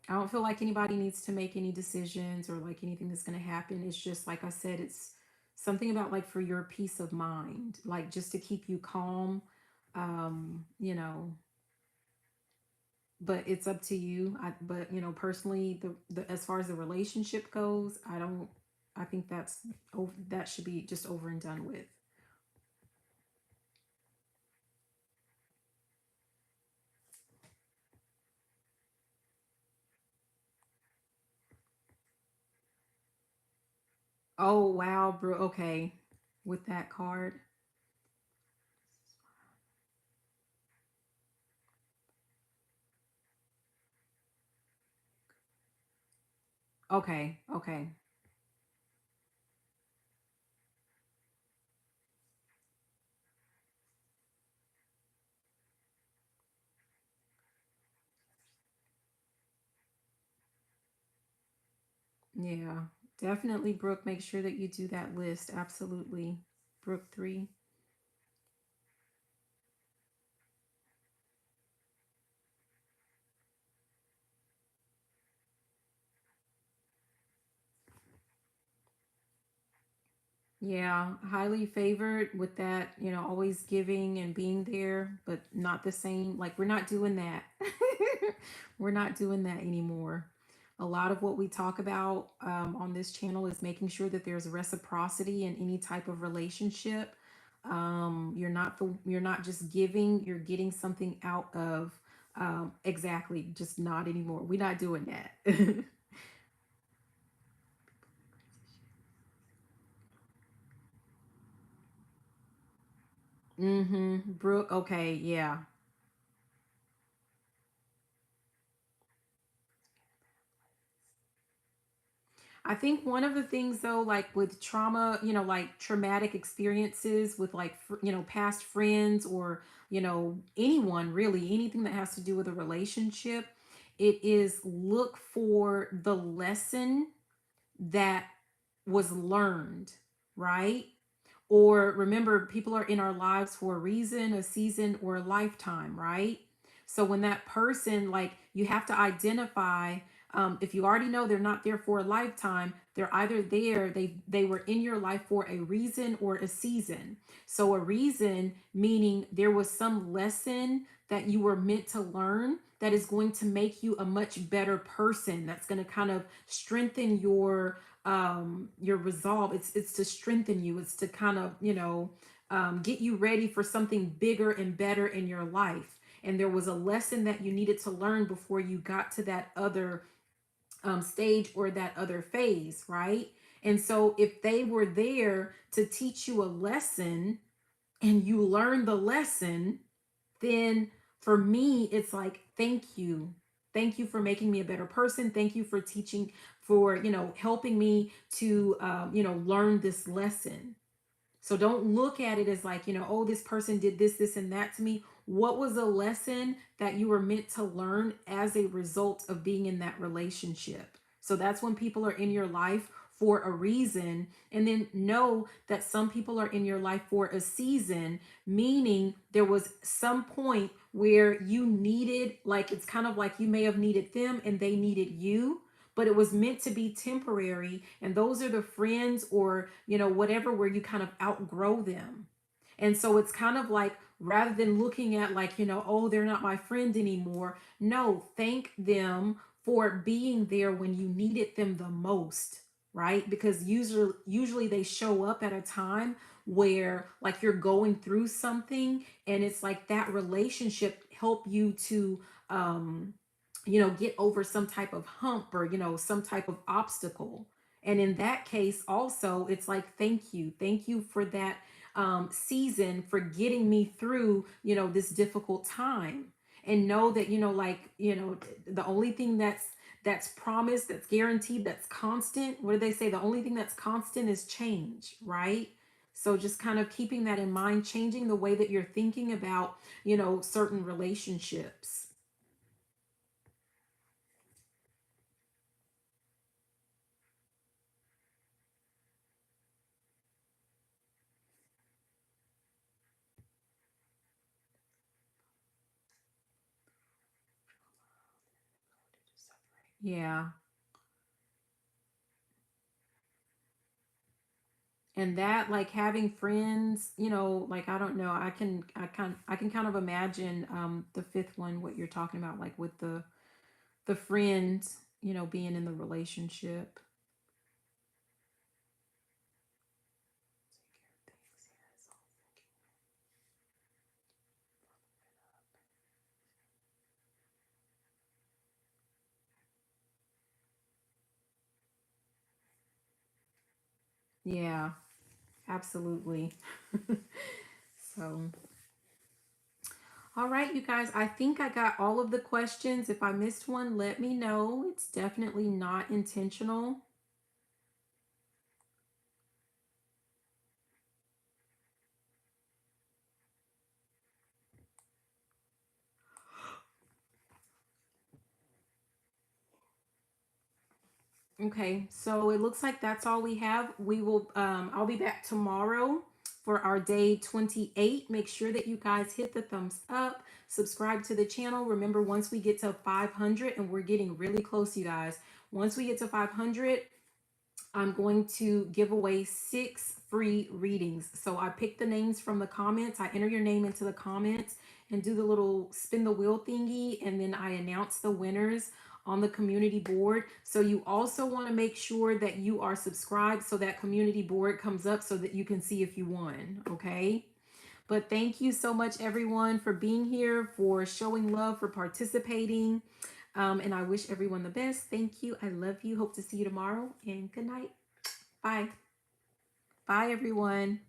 Speaker 1: I don't feel like anybody needs to make any decisions or like anything that's going to happen. It's just like I said, it's something about like for your peace of mind, like just to keep you calm. Um, you know, but it's up to you. But personally, the as far as the relationship goes, I don't. I think that should be just over and done with. Oh wow, bro. Okay, with that card. Okay, okay. Yeah, definitely, Brooke. Make sure that you do that list. Absolutely, Brooke 3. Yeah, highly favored with that. Always giving and being there, but not the same. Like we're not doing that. We're not doing that anymore. A lot of what we talk about on this channel is making sure that there's reciprocity in any type of relationship. You're not just giving, you're getting something out of exactly, just not anymore. We're not doing that. Mm-hmm. Brooke, okay, yeah. I think one of the things though, like with trauma, like traumatic experiences with like, past friends or, anyone really, anything that has to do with a relationship, it is look for the lesson that was learned, right? Or remember, people are in our lives for a reason, a season, or a lifetime, right? So when that person, like, you have to identify, if you already know they're not there for a lifetime, they're either there, they were in your life for a reason or a season. So a reason meaning there was some lesson that you were meant to learn that is going to make you a much better person. That's going to kind of strengthen your resolve. It's to strengthen you. It's to kind of get you ready for something bigger and better in your life. And there was a lesson that you needed to learn before you got to that other stage or that other phase, right? And so if they were there to teach you a lesson and you learn the lesson, then for me, it's like, thank you. Thank you for making me a better person. Thank you for teaching, for, helping me to, learn this lesson. So don't look at it as like, oh, this person did this, this, and that to me. What was a lesson that you were meant to learn as a result of being in that relationship? So that's when people are in your life for a reason. And then know that some people are in your life for a season, meaning there was some point where you needed, like, it's kind of like you may have needed them and they needed you, but it was meant to be temporary. And those are the friends or, whatever, where you kind of outgrow them. And so it's kind of like, rather than looking at like, oh, they're not my friend anymore. No, thank them for being there when you needed them the most, right? Because usually they show up at a time where like you're going through something, and it's like that relationship help you to get over some type of hump or, some type of obstacle. And in that case, also, it's like, thank you. Thank you for that season, for getting me through, this difficult time. And know that, the only thing that's promised, that's guaranteed, that's constant. What do they say? The only thing that's constant is change, right? So just kind of keeping that in mind, changing the way that you're thinking about, certain relationships. Yeah. And that, like, having friends, like, I don't know, I can kind of imagine the fifth one, what you're talking about, like with the friends, being in the relationship. Yeah, absolutely. So, all right, you guys, I think I got all of the questions. If I missed one, let me know. It's definitely not intentional. Okay, so it looks like that's all we have. I'll be back tomorrow for our day 28. Make sure that you guys hit the thumbs up, subscribe to the channel. Remember, once we get to 500, and we're getting really close, you guys, once we get to 500, I'm going to give away 6 free readings. So I pick the names from the comments. I enter your name into the comments and do the little spin the wheel thingy. And then I announce the winners on the community board. So you also want to make sure that you are subscribed so that community board comes up so that you can see if you won. Okay. But thank you so much, everyone, for being here, for showing love, for participating. And I wish everyone the best. Thank you. I love you. Hope to see you tomorrow. And good night. Bye. Bye, everyone.